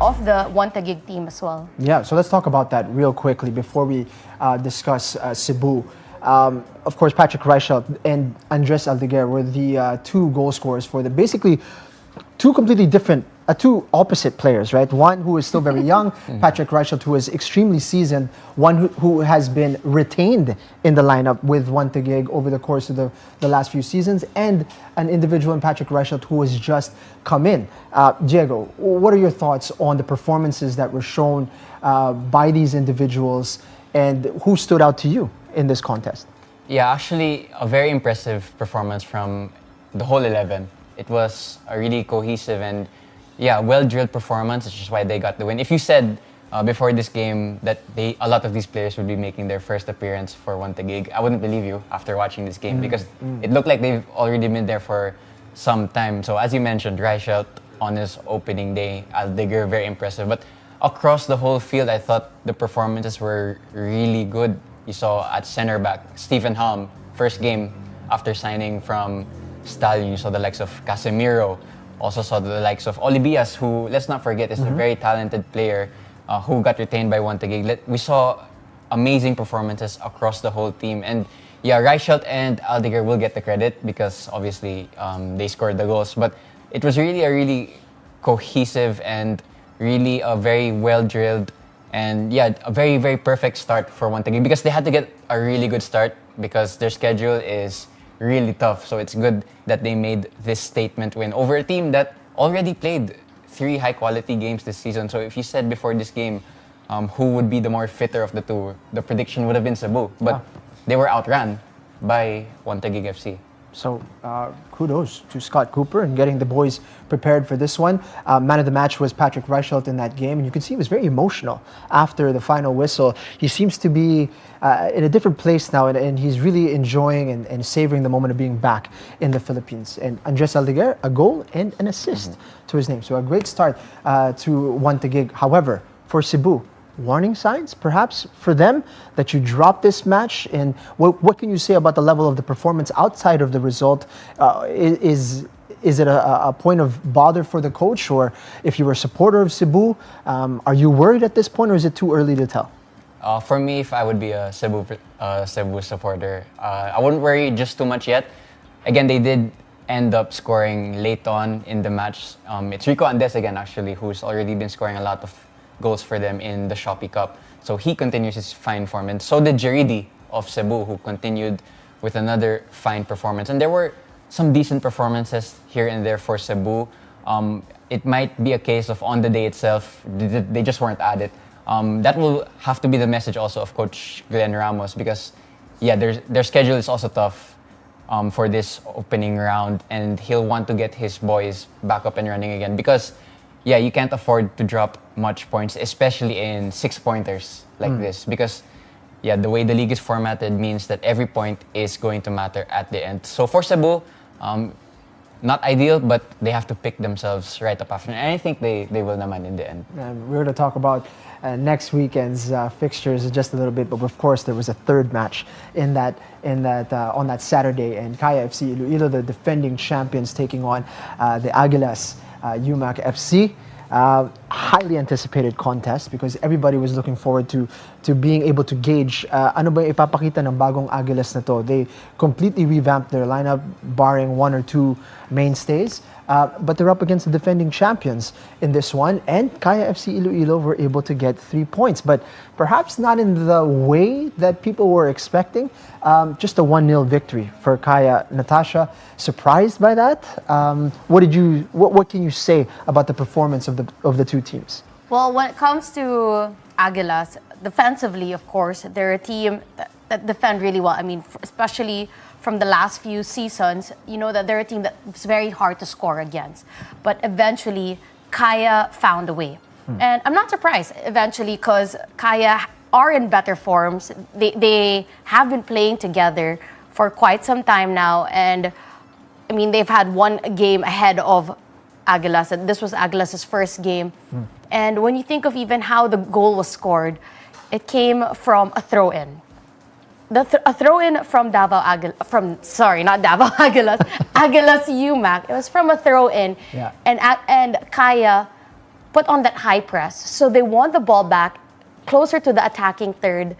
Of the One Taguig team as well. Yeah, so let's talk about that real quickly before we discuss Cebu. Of course, Patrick Reichelt and Andres Aldeguer were the two goal scorers for the basically two completely different, two opposite players, right? One who is still very young, Patrick Reichelt, who is extremely seasoned, one who has been retained in the lineup with One Taguig over the course of the last few seasons, and an individual in Patrick Reichelt who has just come in. Diego, what are your thoughts on the performances that were shown by these individuals, and who stood out to you in this contest? Yeah, actually, a very impressive performance from the whole 11. It was a really cohesive and well-drilled performance, which is why they got the win. If you said before this game that a lot of these players would be making their first appearance for One Taguig, I wouldn't believe you after watching this game because it looked like they've already been there for some time. So as you mentioned, Reichelt on his opening day, Aldeguer, very impressive. But across the whole field, I thought the performances were really good. You saw at center back, Stephen Halm, first game after signing from Stallion. You saw the likes of Casemiro. Also saw the likes of Olivias, who, let's not forget, is a very talented player who got retained by One Taguig. We saw amazing performances across the whole team. And yeah, Reichelt and Aldeguer will get the credit because obviously they scored the goals. But it was really a really cohesive and really a very well-drilled and a very, very perfect start for One Taguig because they had to get a really good start because their schedule is really tough. So it's good that they made this statement win over a team that already played 3 high-quality games this season. So if you said before this game who would be the more fitter of the two, the prediction would have been Cebu. But they were outrun by One Taguig FC. So kudos to Scott Cooper and getting the boys prepared for this one. Man of the match was Patrick Reichelt in that game, and you could see he was very emotional after the final whistle. He seems to be in a different place now, and he's really enjoying and savoring the moment of being back in the Philippines. And Andres Aldeguer, a goal and an assist to his name. So a great start to One Taguig. However, for Cebu, warning signs, perhaps, for them that you dropped this match? And what can you say about the level of the performance outside of the result? Is it a point of bother for the coach? Or if you were a supporter of Cebu, are you worried at this point, or is it too early to tell? For me, if I would be a Cebu supporter, I wouldn't worry just too much yet. Again, they did end up scoring late on in the match. It's Rico Andes again, actually, who's already been scoring a lot of goals for them in the Shopee Cup. So he continues his fine form. And so did Jeridi of Cebu, who continued with another fine performance. And there were some decent performances here and there for Cebu. It might be a case of on the day itself, they just weren't at it. That will have to be the message also of Coach Glenn Ramos because, their schedule is also tough for this opening round. And he'll want to get his boys back up and running again because you can't afford to drop much points, especially in 6-pointers like this. Because, the way the league is formatted means that every point is going to matter at the end. So for Cebu, not ideal, but they have to pick themselves right up after. And I think they will naman in the end. We're going to talk about next weekend's fixtures in just a little bit, but of course there was a third match on that Saturday, and Kaya FC Iloilo, the defending champions, taking on the Aguilas UMAC FC. Highly anticipated contest because everybody was looking forward to being able to gauge ano ba ipapakita ng bagong Aguilas na to. They completely revamped their lineup, barring one or two mainstays. But they're up against the defending champions in this one, and Kaya FC Iloilo were able to get 3 points, but perhaps not in the way that people were expecting. Just a 1-0 victory for Kaya. Natasha, surprised by that? What can you say about the performance of the two teams? Well, when it comes to Aguilas, defensively, of course, they're a team that defend really well. I mean, especially from the last few seasons, you know that they're a team that's very hard to score against. But eventually, Kaya found a way. And I'm not surprised, eventually, because Kaya are in better forms. They have been playing together for quite some time now. And, I mean, they've had one game ahead of Aguilas. And this was Aguilas' first game. And when you think of even how the goal was scored, it came from a throw-in. A throw-in from Davao not Davao Aguilas, Aguilas UMAC. It was from a throw-in, Yeah. and Kaya put on that high press. So they won the ball back, closer to the attacking third,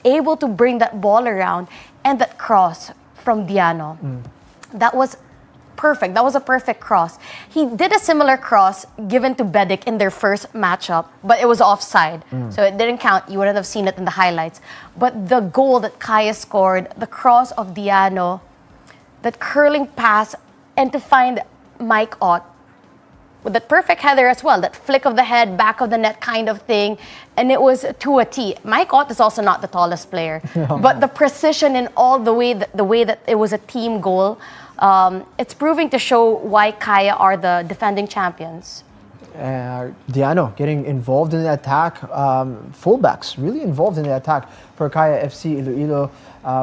able to bring that ball around, and that cross from Diano. That was perfect. That was a perfect cross. He did a similar cross given to Bedic in their first matchup, but it was offside. So it didn't count. You wouldn't have seen it in the highlights. But the goal that Kaya scored, the cross of Diano, that curling pass, and to find Mike Ott with that perfect header as well, that flick of the head, back of the net kind of thing, and it was to a T. Mike Ott is also not the tallest player, but the precision in all the way that it was a team goal, it's proving to show why Kaya are the defending champions. Diano getting involved in the attack, fullbacks really involved in the attack for Kaya FC Iloilo.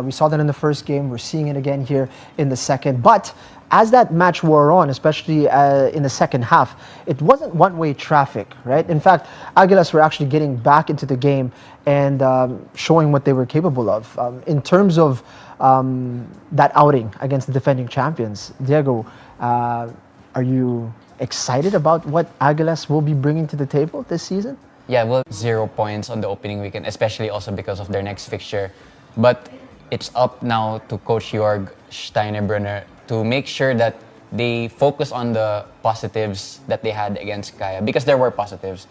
We saw that in the first game. We're seeing it again here in the second. But as that match wore on, especially in the second half, it wasn't one-way traffic, right? In fact, Aguilas were actually getting back into the game and showing what they were capable of. In terms of that outing against the defending champions, Diego, are you excited about what Aguilas will be bringing to the table this season? Yeah, well, 0 points on the opening weekend, especially also because of their next fixture. But it's up now to Coach Jorg Steinebrunner to make sure that they focus on the positives that they had against Kaya, because there were positives.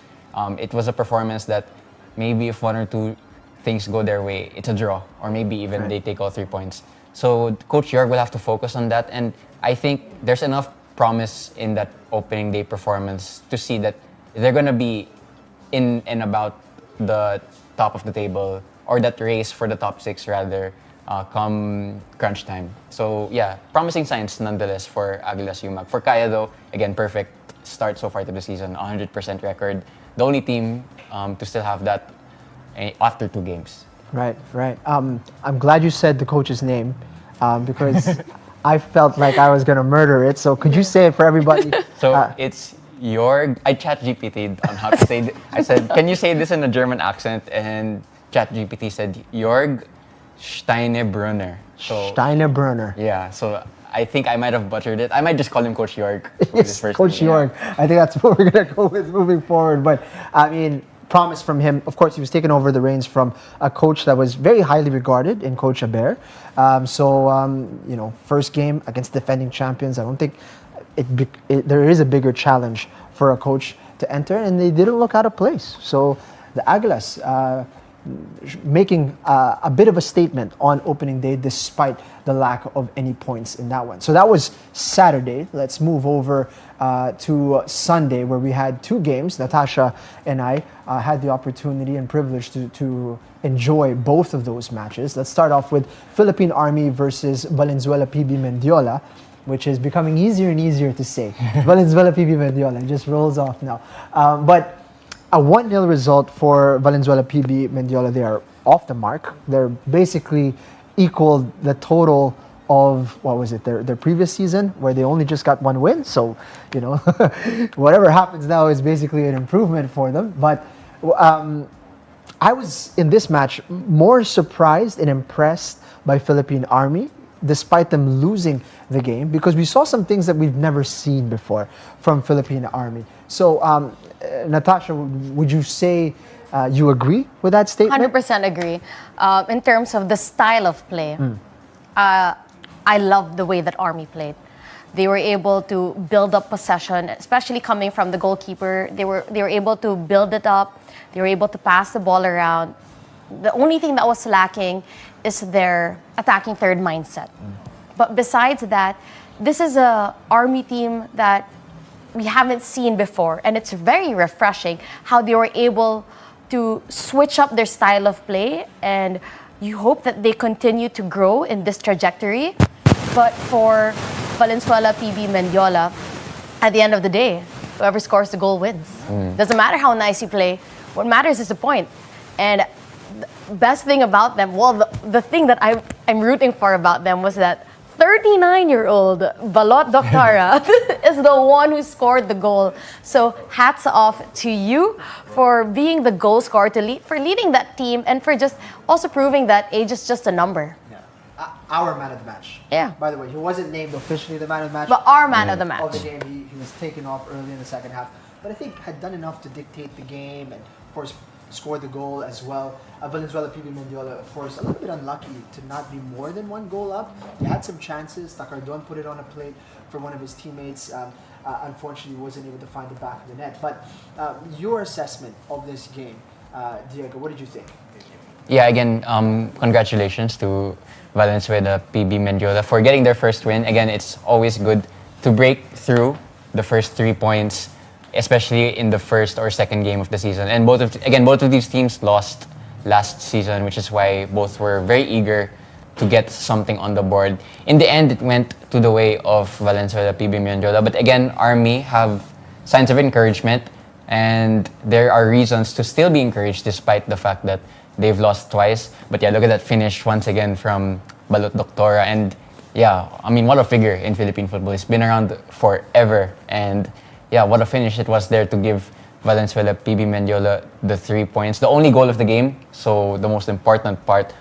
It was a performance that maybe if one or two things go their way, it's a draw, or maybe even they take all 3 points. So Coach Jorg will have to focus on that, and I think there's enough promise in that opening day performance to see that they're going to be in and about the top of the table, or that race for the top 6 rather, come crunch time. So yeah, promising signs nonetheless for Aguilas UMAC. For Kaya though, again, perfect start so far to the season, 100% record. The only team to still have that after 2 games. Right. I'm glad you said the coach's name because I felt like I was going to murder it. So could you say it for everybody? So it's Jorg. I chat GPT'd on how to say it. I said, can you say this in a German accent? And chat GPT said, Jorg Steinebrunner. So, Steinebrunner. Yeah, so I think I might have butchered it. I might just call him Coach Jorg. Yes, Coach Jorg. I think that's what we're going to go with moving forward. But, I mean, promise from him. Of course, he was taking over the reins from a coach that was very highly regarded in Coach Aber. First game against defending champions. I don't think there is a bigger challenge for a coach to enter, and they didn't look out of place. So the Aguilas making a bit of a statement on opening day despite the lack of any points in that one. So that was Saturday. Let's move over to Sunday, where we had 2 games. Natasha and I had the opportunity and privilege to enjoy both of those matches. Let's start off with Philippine Army versus Valenzuela PB Mendiola, which is becoming easier and easier to say. Valenzuela PB Mendiola, it just rolls off now. But a 1-0 result for Valenzuela PB Mendiola. They are off the mark. They're basically equaled the total of, what was it, their previous season, where they only just got one win. So, you know, whatever happens now is basically an improvement for them. But I was, in this match, more surprised and impressed by Philippine Army, despite them losing the game, because we saw some things that we've never seen before from Philippine Army. So, Natasha, would you say you agree with that statement? 100% agree. In terms of the style of play, I love the way that Army played. They were able to build up possession, especially coming from the goalkeeper. They were able to build it up. They were able to pass the ball around. The only thing that was lacking is their attacking third mindset. But besides that, this is a Army team that we haven't seen before, and it's very refreshing how they were able to switch up their style of play, and you hope that they continue to grow in this trajectory. But for Valenzuela, PB, Mendiola, at the end of the day, whoever scores the goal wins. Doesn't matter how nice you play. What matters is the point. And the best thing about them, well, the thing that I'm rooting for about them was that 39-year-old Balot Doctora is the one who scored the goal. So hats off to you for being the goal scorer, for leading that team, and for just also proving that age is just a number. Our man of the match. Yeah. By the way, he wasn't named officially the man of the match. But our man of the Of match. the game, he was taken off early in the second half. But I think had done enough to dictate the game and, of course, scored the goal as well. Valenzuela, PB Mendiola, of course, a little bit unlucky to not be more than one goal up. He had some chances. Takardon put it on a plate for one of his teammates. Unfortunately, wasn't able to find the back of the net. But your assessment of this game, Diego, what did you think? Yeah, again, congratulations to Valenzuela, PB Mendiola for getting their first win. Again, it's always good to break through the first 3 points, especially in the first or second game of the season. And both of these teams lost last season, which is why both were very eager to get something on the board. In the end, it went to the way of Valenzuela, PB Mendiola. But again, Army have signs of encouragement, and there are reasons to still be encouraged despite the fact that they've lost twice. But yeah, look at that finish once again from Balot Doctora. And yeah, I mean, what a figure in Philippine football. He's been around forever. And yeah, what a finish it was there to give Valenzuela, PB Mendiola the 3 points. The only goal of the game, so the most important part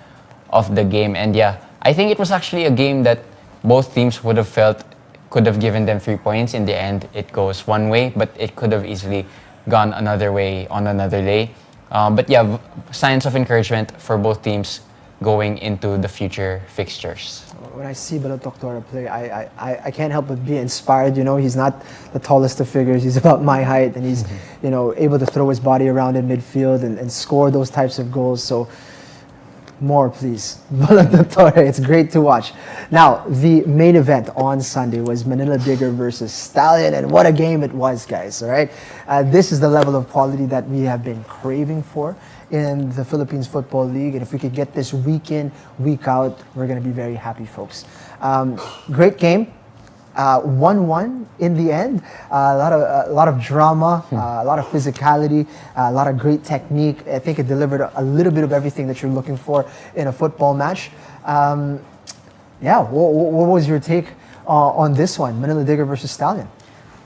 of the game. And yeah, I think it was actually a game that both teams would have felt could have given them 3 points. In the end, it goes one way, but it could have easily gone another way on another day. But yeah, signs of encouragement for both teams going into the future fixtures. When I see Balot Doctora play, I can't help but be inspired. You know, he's not the tallest of figures. He's about my height, and he's you know, able to throw his body around in midfield and score those types of goals. So more, please. Balot Doctora, it's great to watch. Now, the main event on Sunday was Manila Digger versus Stallion, and what a game it was, guys, all right? This is the level of quality that we have been craving for in the Philippines Football League, and if we could get this week in, week out, we're going to be very happy, folks. Great game. 1-1 in the end. A lot of drama, a lot of physicality, a lot of great technique. I think it delivered a little bit of everything that you're looking for in a football match. Yeah, what was your take on this one, Manila Digger versus Stallion?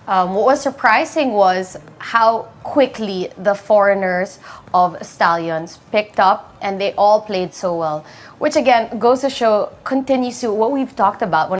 What was surprising was how quickly the foreigners of Stallions picked up, and they all played so well, which again goes to show, continues to what we've talked about.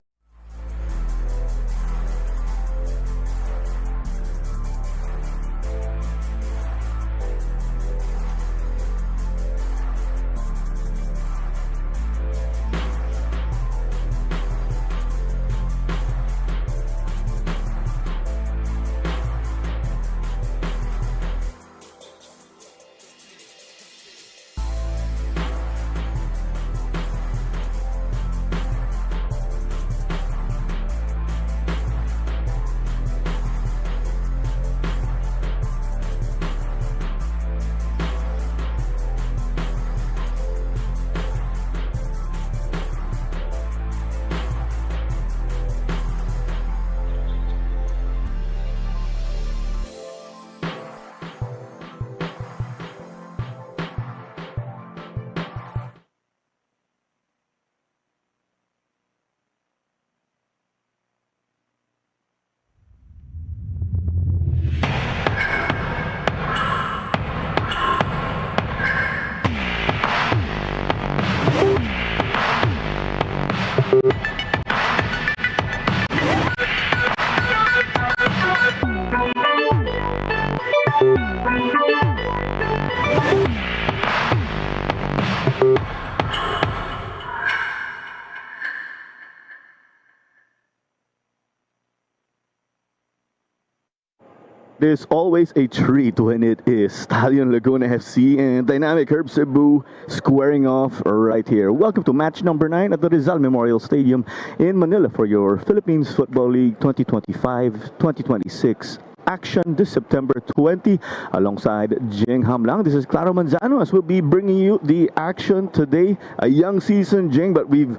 There's always a treat when it is Stallion Laguna FC and Dynamic Herb Cebu squaring off right here. Welcome to match number 9 at the Rizal Memorial Stadium in Manila for your Philippines Football League 2025-2026 action this September 20 alongside Jing Hamlang. This is Claro Manzano as we'll be bringing you the action today. A young season, Jing, but we've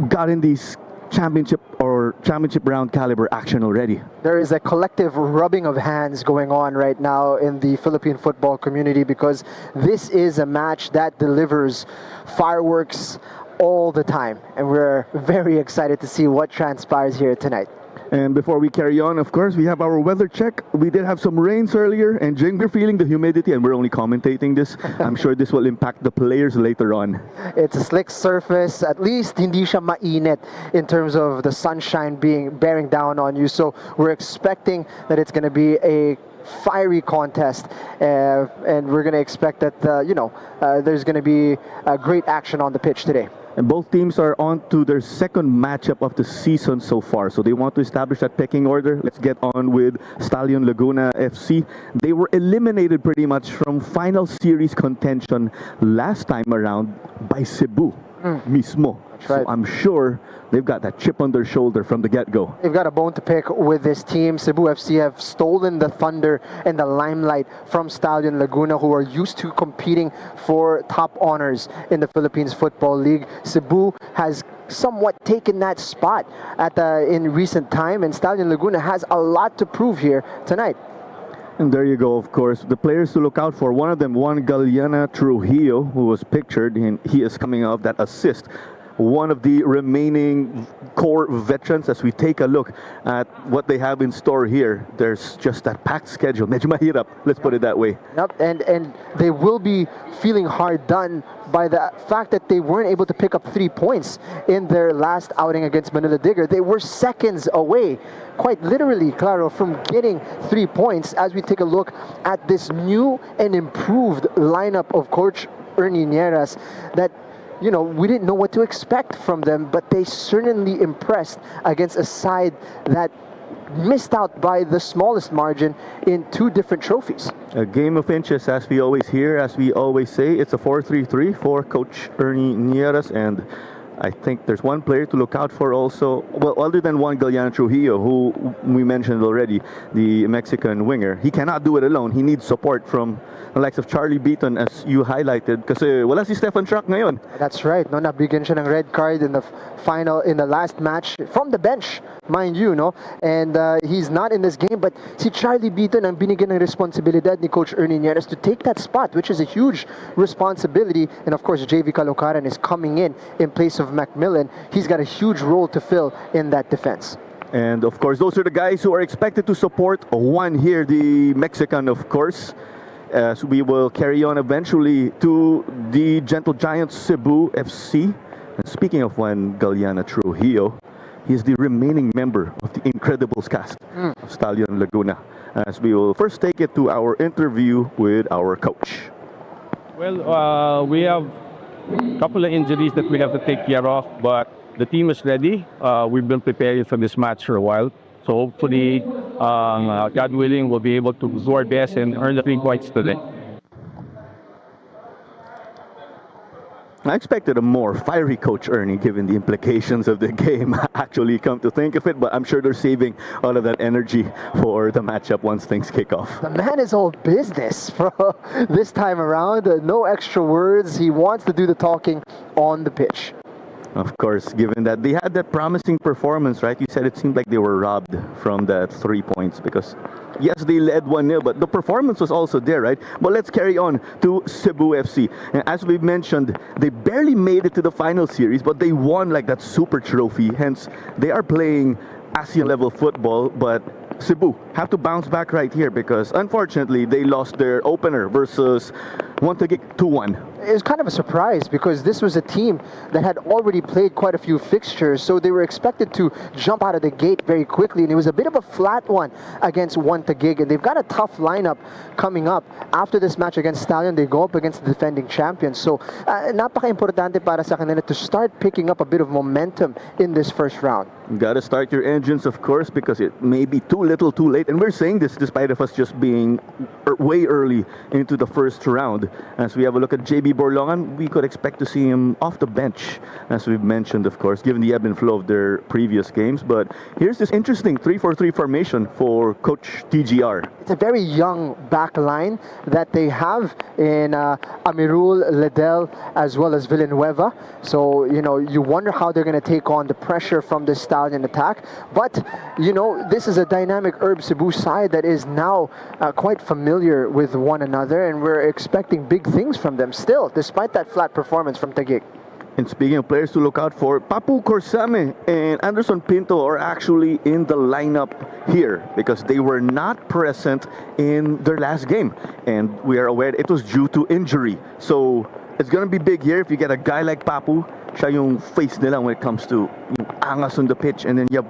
gotten these championship round caliber action already. There is a collective rubbing of hands going on right now in the Philippine football community because this is a match that delivers fireworks all the time, and we're very excited to see what transpires here tonight. And before we carry on, of course, we have our weather check. We did have some rains earlier, and Jing, we're feeling the humidity, and we're only commentating this. I'm sure this will impact the players later on. It's a slick surface. At least hindi siya mainit in terms of the sunshine bearing down on you. So we're expecting that it's going to be a fiery contest, and we're going to expect that there's going to be great action on the pitch today. And both teams are on to their second matchup of the season so far. So they want to establish that pecking order. Let's get on with Stallion Laguna FC. They were eliminated pretty much from final series contention last time around by Cebu mismo. That's right. So I'm sure they've got that chip on their shoulder from the get-go. They've got a bone to pick with this team. Cebu FC have stolen the thunder and the limelight from Stallion Laguna, who are used to competing for top honors in the Philippines Football League. Cebu has somewhat taken that spot in recent time, and Stallion Laguna has a lot to prove here tonight. And there you go, of course. The players to look out for, one of them, Juan Galeana Trujillo, who was pictured, and he is coming off that assist. One of the remaining core veterans as we take a look at what they have in store here. There's just that packed schedule. Medyo mahirap, let's put it that way. Yep, and they will be feeling hard done by the fact that they weren't able to pick up 3 points in their last outing against Manila Digger. They were seconds away, quite literally, Claro, from getting 3 points as we take a look at this new and improved lineup of Coach Ernie Nieras that we didn't know what to expect from them, but they certainly impressed against a side that missed out by the smallest margin in 2 different trophies. A game of inches, as we always hear, as we always say. It's a 4-3-3 for Coach Ernie Nieras, and I think there's one player to look out for also. Well, other than Juan Galeana Trujillo, who we mentioned already, the Mexican winger. He cannot do it alone. He needs support from the likes of Charlie Beaton, as you highlighted. Kasi wala si Stefan Schrock ngayon. That's right. No, nabigyan siya ng red card in the last match from the bench, mind you, no? And he's not in this game, but si Charlie Beaton ang binigyan ng responsibilidad ni Coach Ernie Nieras to take that spot, which is a huge responsibility. And of course, JV Caloocaran is coming in place of Macmillan. He's got a huge role to fill in that defense. And of course, those are the guys who are expected to support Juan here, the Mexican, of course. As we will carry on eventually to the Gentle Giants Cebu FC. And speaking of Juan Galeana Trujillo, he is the remaining member of the Incredibles cast of Stallion Laguna. As we will first take it to our interview with our coach. Well, we have a couple of injuries that we have to take care of, but the team is ready. We've been preparing for this match for a while. So hopefully, God willing, we'll be able to do our best and earn the 3 points today. I expected a more fiery Coach Ernie, given the implications of the game, actually, come to think of it, but I'm sure they're saving all of that energy for the matchup once things kick off. The man is all business this time around. No extra words. He wants to do the talking on the pitch. Of course, given that they had that promising performance, right? You said it seemed like they were robbed from that 3 points because, yes, they led 1-0, but the performance was also there, right? But let's carry on to Cebu FC. And as we mentioned, they barely made it to the final series, but they won like that super trophy. Hence, they are playing ASEAN-level football, but Cebu have to bounce back right here because, unfortunately, they lost their opener versus Taguig 2-1. It was kind of a surprise because this was a team that had already played quite a few fixtures, so they were expected to jump out of the gate very quickly, and it was a bit of a flat one against Taguig, and they've got a tough lineup coming up. After this match against Stallion, they go up against the defending champions, so napaka-importante para sa kanila to start picking up a bit of momentum in this first round. Got to start your engines, of course, because it may be too little too late. And we're saying this despite of us just being way early into the first round. As we have a look at JB Borlongan, we could expect to see him off the bench, as we've mentioned, of course, given the ebb and flow of their previous games. But here's this interesting 3-4-3 formation for Coach TGR. It's a very young back line that they have in Amirul, Ledel, as well as Villanueva. So, you wonder how they're going to take on the pressure from the Stallion attack. But, this is a dynamic Herb Cebu side that is now quite familiar with one another, and we're expecting big things from them still, despite that flat performance from Taguig. And speaking of players to look out for, Papu Corsame and Anderson Pinto are actually in the lineup here because they were not present in their last game. And we are aware it was due to injury. So it's going to be big here if you get a guy like Papu. Siya yung face nila when it comes to yung angas on the pitch. And then you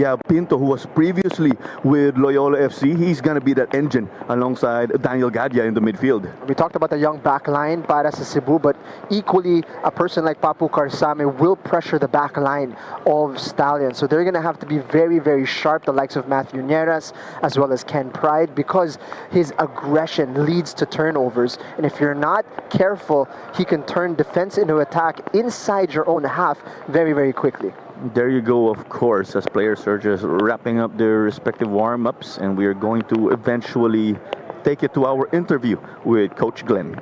have Pinto, who was previously with Loyola FC. He's going to be that engine alongside Daniel Gadya in the midfield. We talked about the young back line para sa Cebu, but equally a person like Papu Karsame will pressure the back line of Stallion. So they're going to have to be very, very sharp, the likes of Matthew Nieras as well as Ken Pride, because his aggression leads to turnovers. And if you're not careful, he can turn defense into attack inside your own half very, very quickly. There you go, of course, as players are just wrapping up their respective warm-ups, and we are going to eventually take it to our interview with Coach Glenn.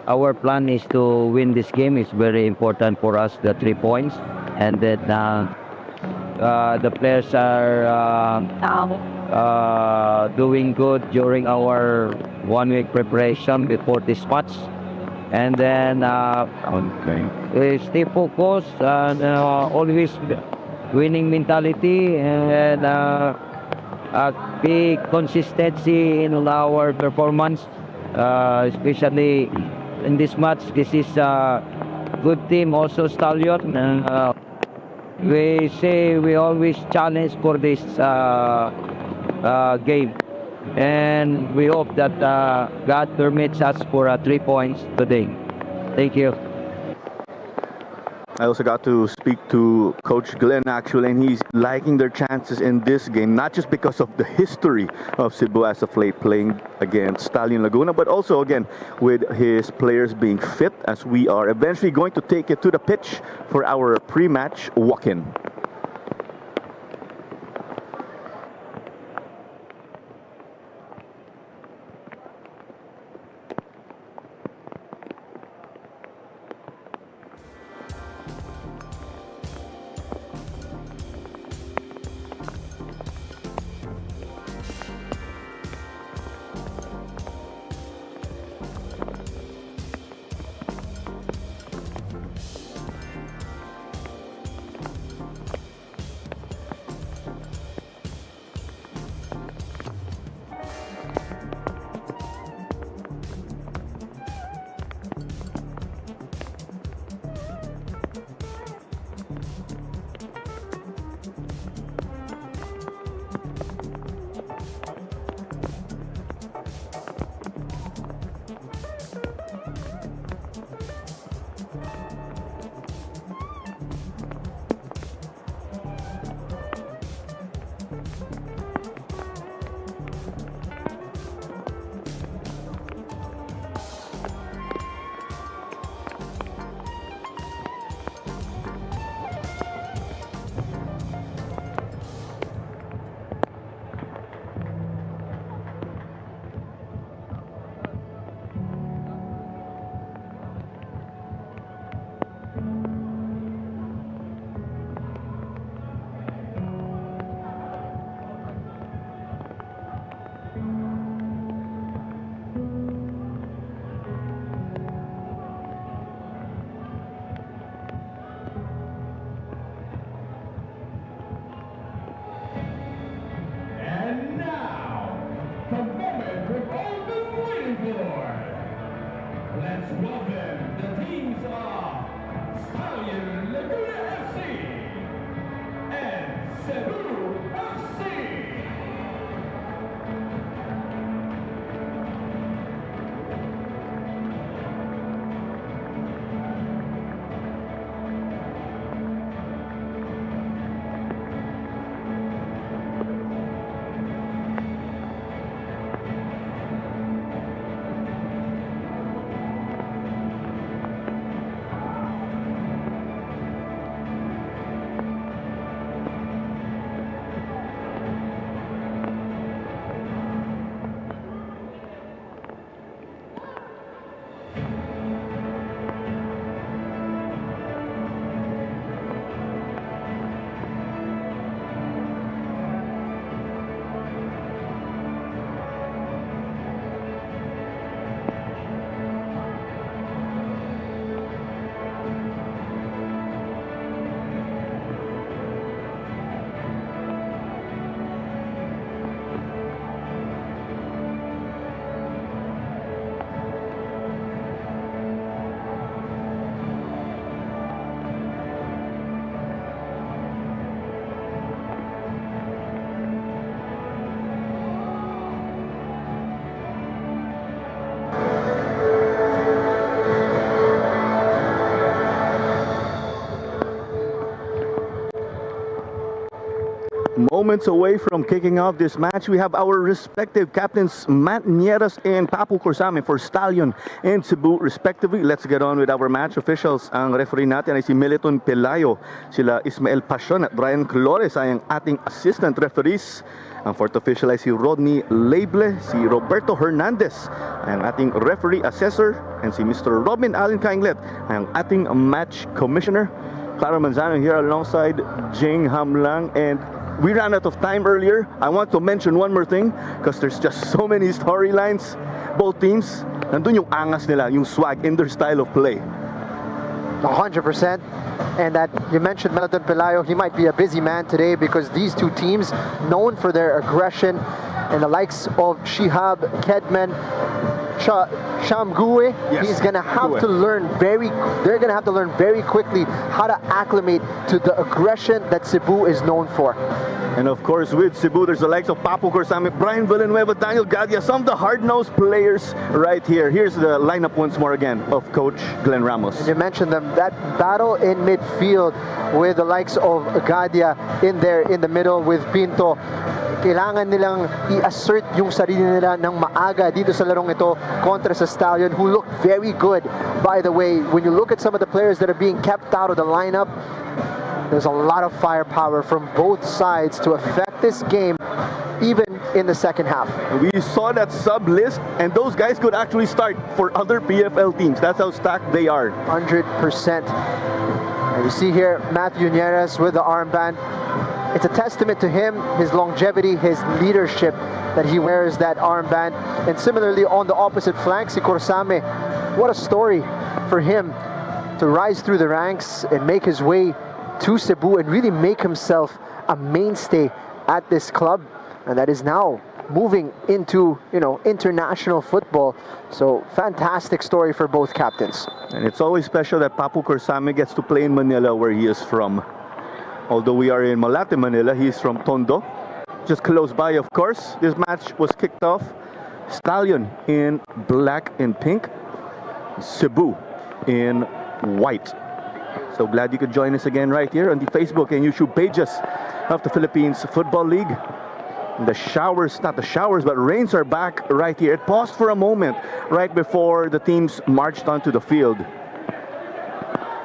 Our plan is to win this game. It's very important for us, the 3 points, and that the players are doing good during our 1 week preparation before this match. And then stay focused and always winning mentality, and be consistency in our performance, especially in this match. This is a good team, also Stallion, and we say we always challenge for this game. And we hope that God permits us for 3 points today. Thank you. I also got to speak to Coach Glenn, actually, and he's liking their chances in this game, not just because of the history of Cebu as of late playing against Stallion Laguna, but also, again, with his players being fit, as we are eventually going to take it to the pitch for our pre-match walk-in. Let's welcome the teams of Stallion Laguna FC and Cebu FC. Moments away from kicking off this match, we have our respective captains, Matt Nieras and Papu Corsame for Stallion and Cebu respectively. Let's get on with our match officials. Ang referee natin ay si Militon Pelayo, sila Ismael Pasion at Brian Clores ay ang ating assistant referees. Ang fourth official ay si Rodney Lable, si Roberto Hernandez ay ang ating referee assessor, and si Mr. Robin Allen Kainglet ay ang ating match commissioner. Clara Manzano here alongside Jing Hamlang, and we ran out of time earlier. I want to mention one more thing because there's just so many storylines. Both teams, nandun yung angas nila, yung swag in their style of play. 100%. And that you mentioned Melton Pelayo, he might be a busy man today because these two teams known for their aggression, and the likes of Shihab, Kedman, Shamgue, Yes, he's gonna have Gue. to learn they're gonna have to learn very quickly how to acclimate to the aggression that Cebu is known for. And of course, with Cebu, there's the likes of Papu Corsame, Brian Villanueva, Daniel Gadia, some of the hard-nosed players right here. Here's the lineup once more again of Coach Glenn Ramos. And you mentioned them, that battle in midfield with the likes of Gadia in there in the middle with Pinto. Kailangan nilang i-assert yung sarili nila ng maaga dito sa larong ito kontra sa Stallion, who looked very good. By the way, when you look at some of the players that are being kept out of the lineup, there's a lot of firepower from both sides to affect this game, even in the second half. We saw that sub list, and those guys could actually start for other PFL teams. That's how stacked they are. 100%. And you see here Matthew Nieras with the armband. It's a testament to him, his longevity, his leadership, that he wears that armband. And similarly on the opposite flank, si Corsame, what a story for him to rise through the ranks and make his way to Cebu and really make himself a mainstay at this club, and that is now moving into, you know, international football. So fantastic story for both captains. And it's always special that Papu Corsame gets to play in Manila, where he is from. Although we are in Malate, Manila, he's from Tondo, just close by, of course. This match was kicked off. Stallion in black and pink, Cebu in white. So glad you could join us again right here on the Facebook and YouTube pages of the Philippines Football League. The showers, not the showers, but rains are back right here. It paused for a moment right before the teams marched onto the field.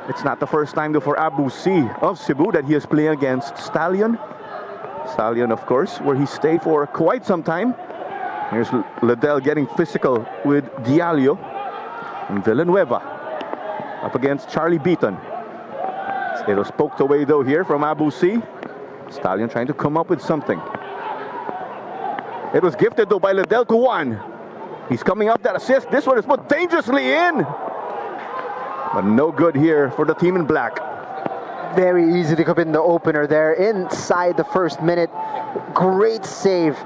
It's not the first time though for Abu C of Cebu that he is playing against Stallion. Stallion, of course, where he stayed for quite some time. Here's Liddell getting physical with Diallo. And Villanueva up against Charlie Beaton. It was poked away though here from Abu C. Stallion trying to come up with something. It was gifted though by Liddell to one. He's coming up that assist. This one is put dangerously in. But no good here for the team in black. Very easy to come in the opener there inside the first minute. Great save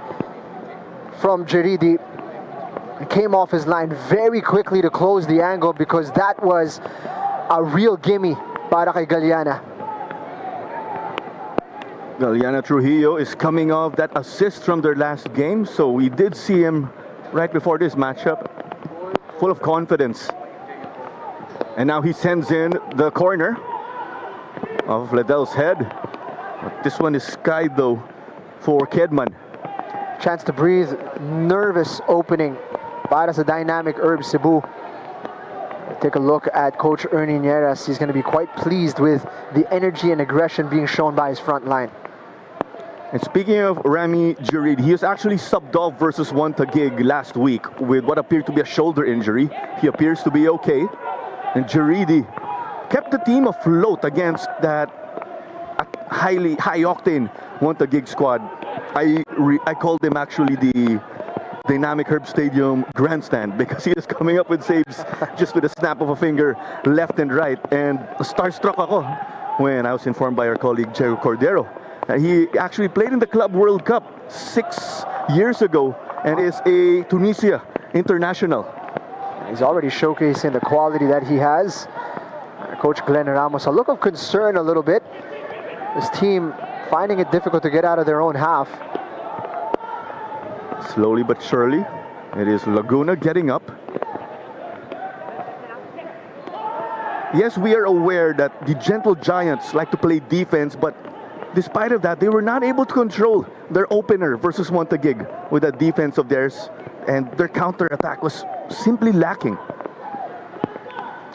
from Jaridi. Came off his line very quickly to close the angle because that was a real gimme para kay Galiana. Galiana Trujillo is coming off that assist from their last game, so we did see him right before this matchup, full of confidence. And now he sends in the corner of Liddell's head. But this one is skied though for Kedman. Chance to breathe, nervous opening para sa dynamic Herb Cebu. Take a look at Coach Ernie Nieras. He's going to be quite pleased with the energy and aggression being shown by his front line. And speaking of Rami Jarid, he was actually subbed off versus one Taguig last week with what appeared to be a shoulder injury. He appears to be okay. And Jaridi kept the team afloat against that highly high-octane one Taguig squad. I called him actually the Dynamic Herb Stadium grandstand because he is coming up with saves just with a snap of a finger left and right. And starstruck ako when I was informed by our colleague Jerry Cordero. He actually played in the Club World Cup 6 years ago and is a Tunisia international. He's already showcasing the quality that he has. Coach Glenn Ramos, a look of concern a little bit. This team finding it difficult to get out of their own half. Slowly but surely, it is Laguna getting up. Yes, we are aware that the Gentle Giants like to play defense, but despite of that, they were not able to control their opener versus Montague with that defense of theirs, and their counter-attack was simply lacking.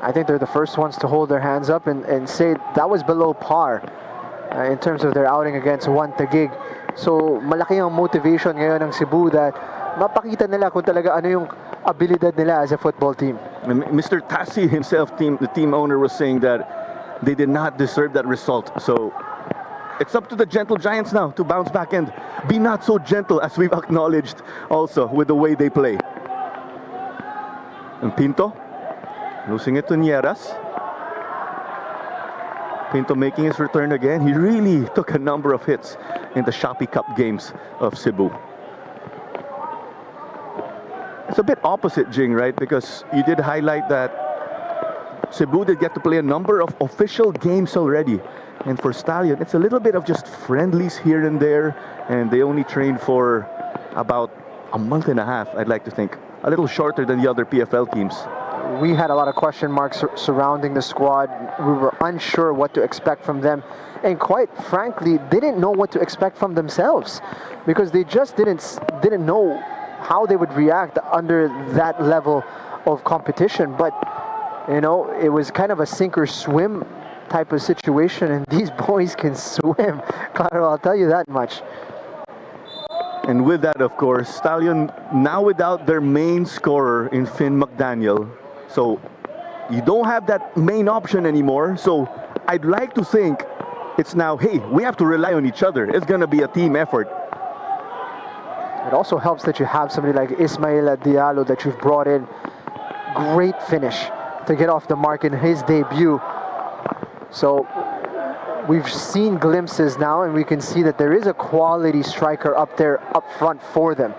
I think they're the first ones to hold their hands up and say that was below par in terms of their outing against Juan Taguig. So malaki ang motivation ngayon ng Cebu that mapakita nila kung talaga ano yung abilidad nila as a football team. And Mr. Tassi himself, the team owner, was saying that they did not deserve that result. So it's up to the gentle Giants now to bounce back and be not so gentle as we've acknowledged also with the way they play. And Pinto losing it to Nieras. Pinto making his return again. He really took a number of hits in the Shopee Cup games of Cebu. It's a bit opposite, Jing, right? Because you did highlight that Cebu did get to play a number of official games already. And for Stallion, it's a little bit of just friendlies here and there. And they only trained for about a month and a half, I'd like to think. A little shorter than the other PFL teams. We had a lot of question marks surrounding the squad. We were unsure what to expect from them. And quite frankly, they didn't know what to expect from themselves. Because they just didn't know how they would react under that level of competition. But, you know, it was kind of a sink or swim type of situation, and these boys can swim. Claro, I'll tell you that much. And with that, of course, Stallion now without their main scorer in Finn McDaniel. So you don't have that main option anymore. So I'd like to think it's now, hey, we have to rely on each other. It's going to be a team effort. It also helps that you have somebody like Ismaila Diallo that you've brought in. Great finish to get off the mark in his debut. So we've seen glimpses now, and we can see that there is a quality striker up there, up front for them.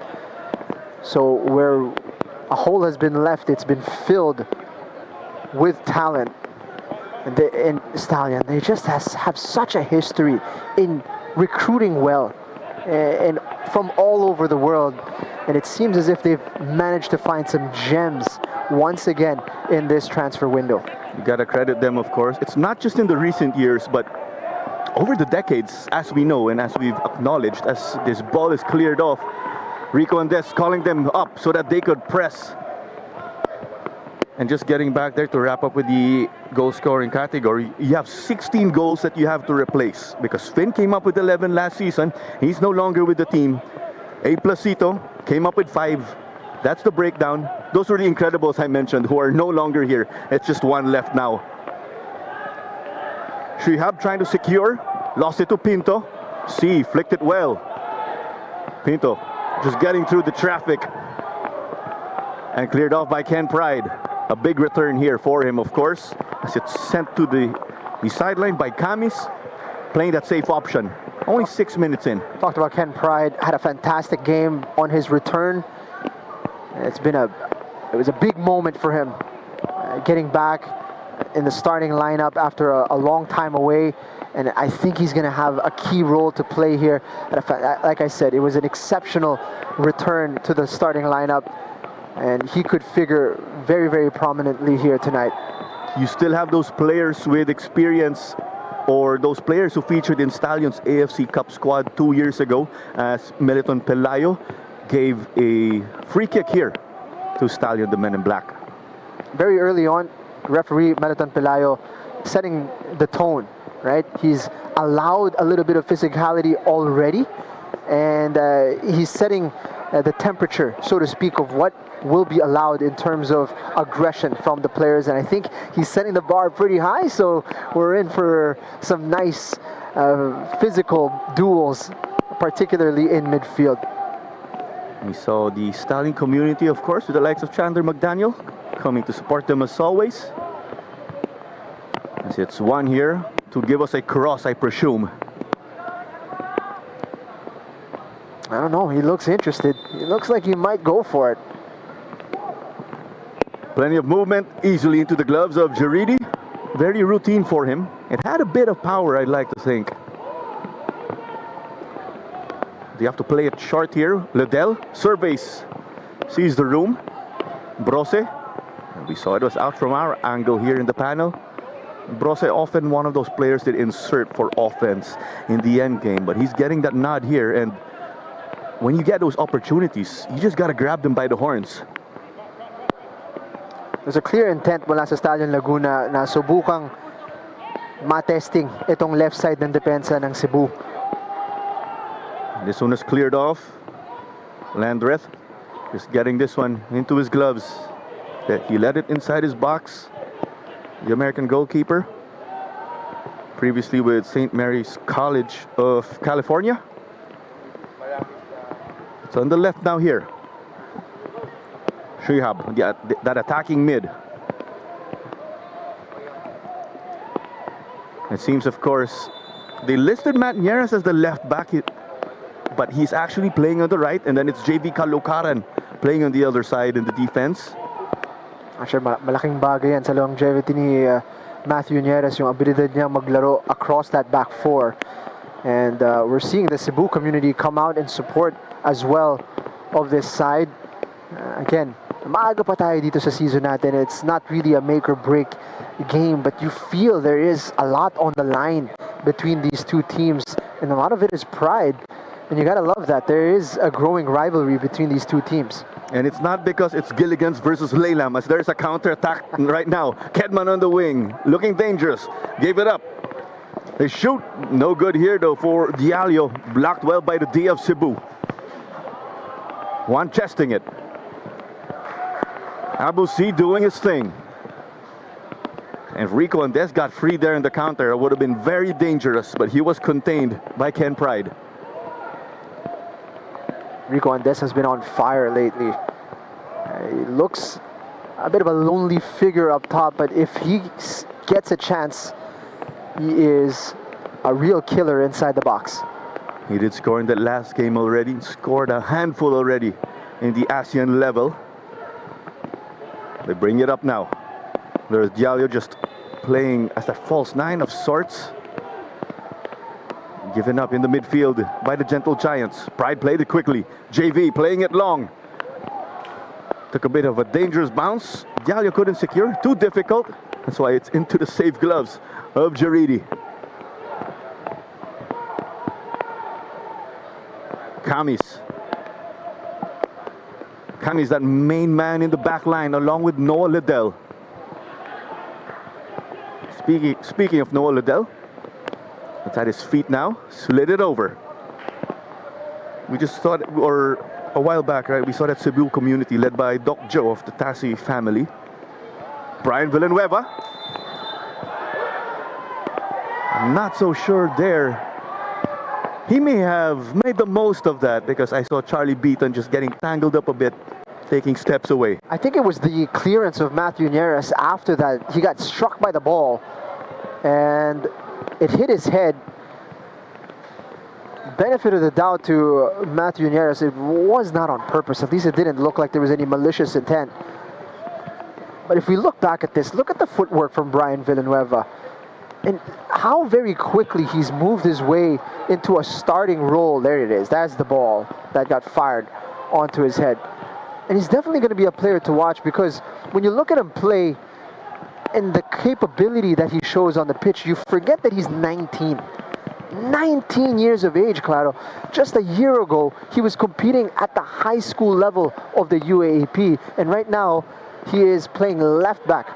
So where a hole has been left, it's been filled with talent. And Stallion, they just have such a history in recruiting well and from all over the world. And it seems as if they've managed to find some gems once again in this transfer window. You gotta credit them, of course. It's not just in the recent years, but over the decades, as we know and as we've acknowledged, as this ball is cleared off, Rico and Des calling them up so that they could press. And just getting back there to wrap up with the goal scoring category, you have 16 goals that you have to replace because Finn came up with 11 last season. He's no longer with the team. A Placito came up with 5. That's the breakdown. Those were the Incredibles I mentioned who are no longer here. It's just one left now. Shihab trying to secure. Lost it to Pinto. C flicked it well. Pinto just getting through the traffic. And cleared off by Ken Pride. A big return here for him, of course. As it's sent to the sideline by Camis. Playing that safe option. Only 6 minutes in. Talked about Ken Pride. Had a fantastic game on his return. It was a big moment for him. Getting back in the starting lineup after a long time away. And I think he's going to have a key role to play here. Like I said, it was an exceptional return to the starting lineup. And he could figure very, very prominently here tonight. You still have those players with experience, or those players who featured in Stallion's AFC Cup squad 2 years ago, as Meliton Pelayo gave a free kick here to Stallion, the men in black. Very early on, referee Meliton Pelayo setting the tone, right? He's allowed a little bit of physicality already, and he's setting the temperature, so to speak, of what will be allowed in terms of aggression from the players. And I think he's setting the bar pretty high, so we're in for some nice physical duels, particularly in midfield. We saw the Stallion community, of course, with the likes of Chandler McDaniel coming to support them as always. As it's one here to give us a cross, I presume. I don't know, he looks interested. It looks like he might go for it. Plenty of movement, easily into the gloves of Jaridi. Very routine for him. It had a bit of power, I'd like to think. You have to play it short here. Liddell surveys, sees the room. Brose, we saw it was out from our angle here in the panel. Brose often one of those players that insert for offense in the end game, but he's getting that nod here, and when you get those opportunities, you just gotta grab them by the horns. There's a clear intent mula sa Stallion Laguna na subukang matesting itong left side ng depensa ng Cebu. This one is cleared off. Landreth just getting this one into his gloves. He let it inside his box. The American goalkeeper, previously with St. Mary's College of California. It's on the left now here. Shihab, that attacking mid. It seems, of course, they listed Matt Nieres as the left back, but he's actually playing on the right, and then it's JV Kalukaran playing on the other side in the defense. Actually, malaking bagay yan sa longevity ni Matthew Nieres, yung abilidad niya maglaro across that back four. And we're seeing the Cebu community come out and support as well of this side. Again, maaga pa tayo dito sa season natin. It's not really a make or break game, but you feel there is a lot on the line between these two teams, and a lot of it is pride. And you gotta love that. There is a growing rivalry between these two teams. And it's not because it's Gilligan's versus Leylam, as there's a counter-attack right now. Kedman on the wing, looking dangerous. Gave it up. They shoot. No good here, though, for Diallo. Blocked well by the D of Cebu. One chesting it. Abu C doing his thing. And Rico Andes got free there in the counter. It would have been very dangerous, but he was contained by Ken Pride. Rico Andes has been on fire lately. He looks a bit of a lonely figure up top, but if he gets a chance, he is a real killer inside the box. He did score in that last game already. Scored a handful already in the ASEAN level. They bring it up now. There's Diallo just playing as a false nine of sorts. Given up in the midfield by the Gentle Giants. Pride played it quickly. JV playing it long. Took a bit of a dangerous bounce. Diallo couldn't secure. Too difficult. That's why it's into the safe gloves of Jaridi. Kamis. Kamis, that main man in the back line, along with Noah Liddell. Speaking of Noah Liddell, it's at his feet now. Slid it over. We just thought, or a while back, right? We saw that Cebu community led by Doc Joe of the Tassi family. Brian Villanueva. I'm not so sure there. He may have made the most of that, because I saw Charlie Beaton just getting tangled up a bit, taking steps away. I think it was the clearance of Matthew Nieres after that. He got struck by the ball, and it hit his head. Benefit of the doubt to Matthew Nieres, it was not on purpose. At least it didn't look like there was any malicious intent. But if we look back at this, look at the footwork from Brian Villanueva. And how very quickly he's moved his way into a starting role. There it is. That's the ball that got fired onto his head. And he's definitely going to be a player to watch, because when you look at him play and the capability that he shows on the pitch, you forget that he's 19. 19 years of age, Claro. Just a year ago, he was competing at the high school level of the UAAP. And right now, he is playing left back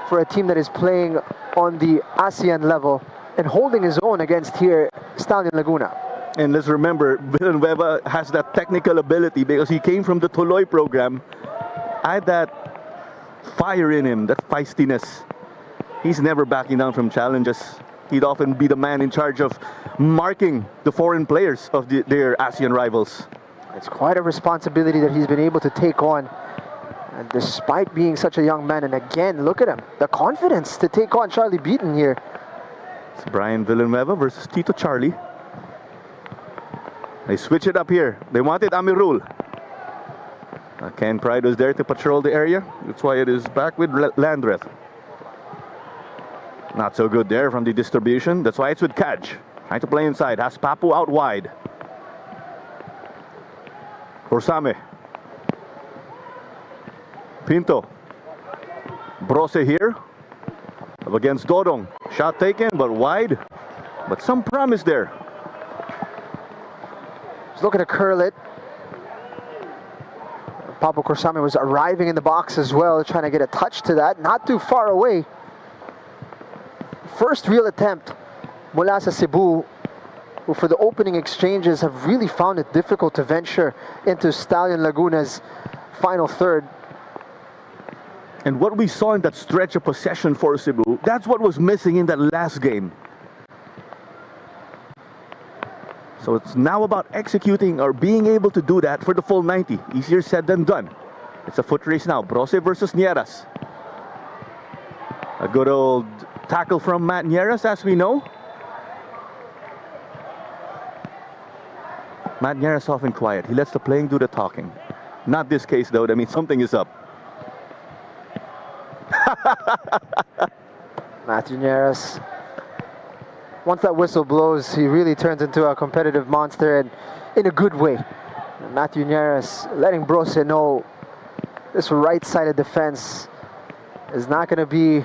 for a team that is playing on the ASEAN level and holding his own against here, Stallion Laguna. And let's remember, Villanueva has that technical ability because he came from the Tuloy program. Had that fire in him, that feistiness. He's never backing down from challenges. He'd often be the man in charge of marking the foreign players of their ASEAN rivals. It's quite a responsibility that he's been able to take on. And despite being such a young man, and again, look at him, the confidence to take on Charlie Beaton here. It's Brian Villanueva versus Tito Charlie. They switch it up here. They wanted Amirul. Ken Pride was there to patrol the area. That's why it is back with Landreth. Not so good there from the distribution. That's why it's with Kaj. Trying to play inside. Has Papu out wide. Forsame. Pinto. Brose here. Up against Dodong. Shot taken, but wide. But some promise there. He's looking to curl it. Pablo Corsame was arriving in the box as well, trying to get a touch to that. Not too far away. First real attempt mula sa Cebu, who for the opening exchanges have really found it difficult to venture into Stallion Laguna's final third. And what we saw in that stretch of possession for Cebu, that's what was missing in that last game. So it's now about executing or being able to do that for the full 90. Easier said than done. It's a foot race now. Brose versus Nieras. A good old tackle from Matt Nieras, as we know. Matt Nieras often quiet. He lets the playing do the talking. Not this case, though. I mean, something is up. Matthew Nieras, once that whistle blows, he really turns into a competitive monster, and in a good way. And Matthew Nieras letting Brose know this right-sided defense is not going to be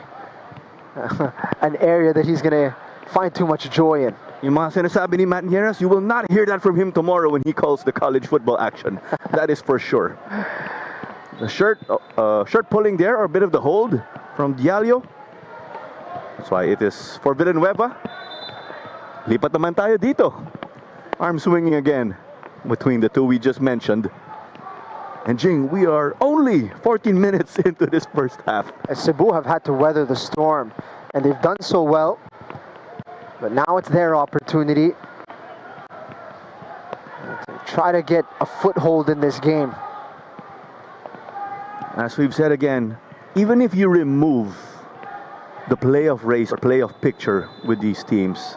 an area that he's going to find too much joy in. Yung mga sinasabi ni Matt Nieras, you will not hear that from him tomorrow when he calls the college football action. That is for sure. The shirt pulling there, or a bit of the hold from Diallo. That's why it is for Villanueva. Lipat naman tayo dito. Arm swinging again between the two we just mentioned. And Jing, we are only 14 minutes into this first half. Cebu have had to weather the storm, and they've done so well. But now it's their opportunity to try to get a foothold in this game. As we've said again, even if you remove the playoff race or playoff picture with these teams,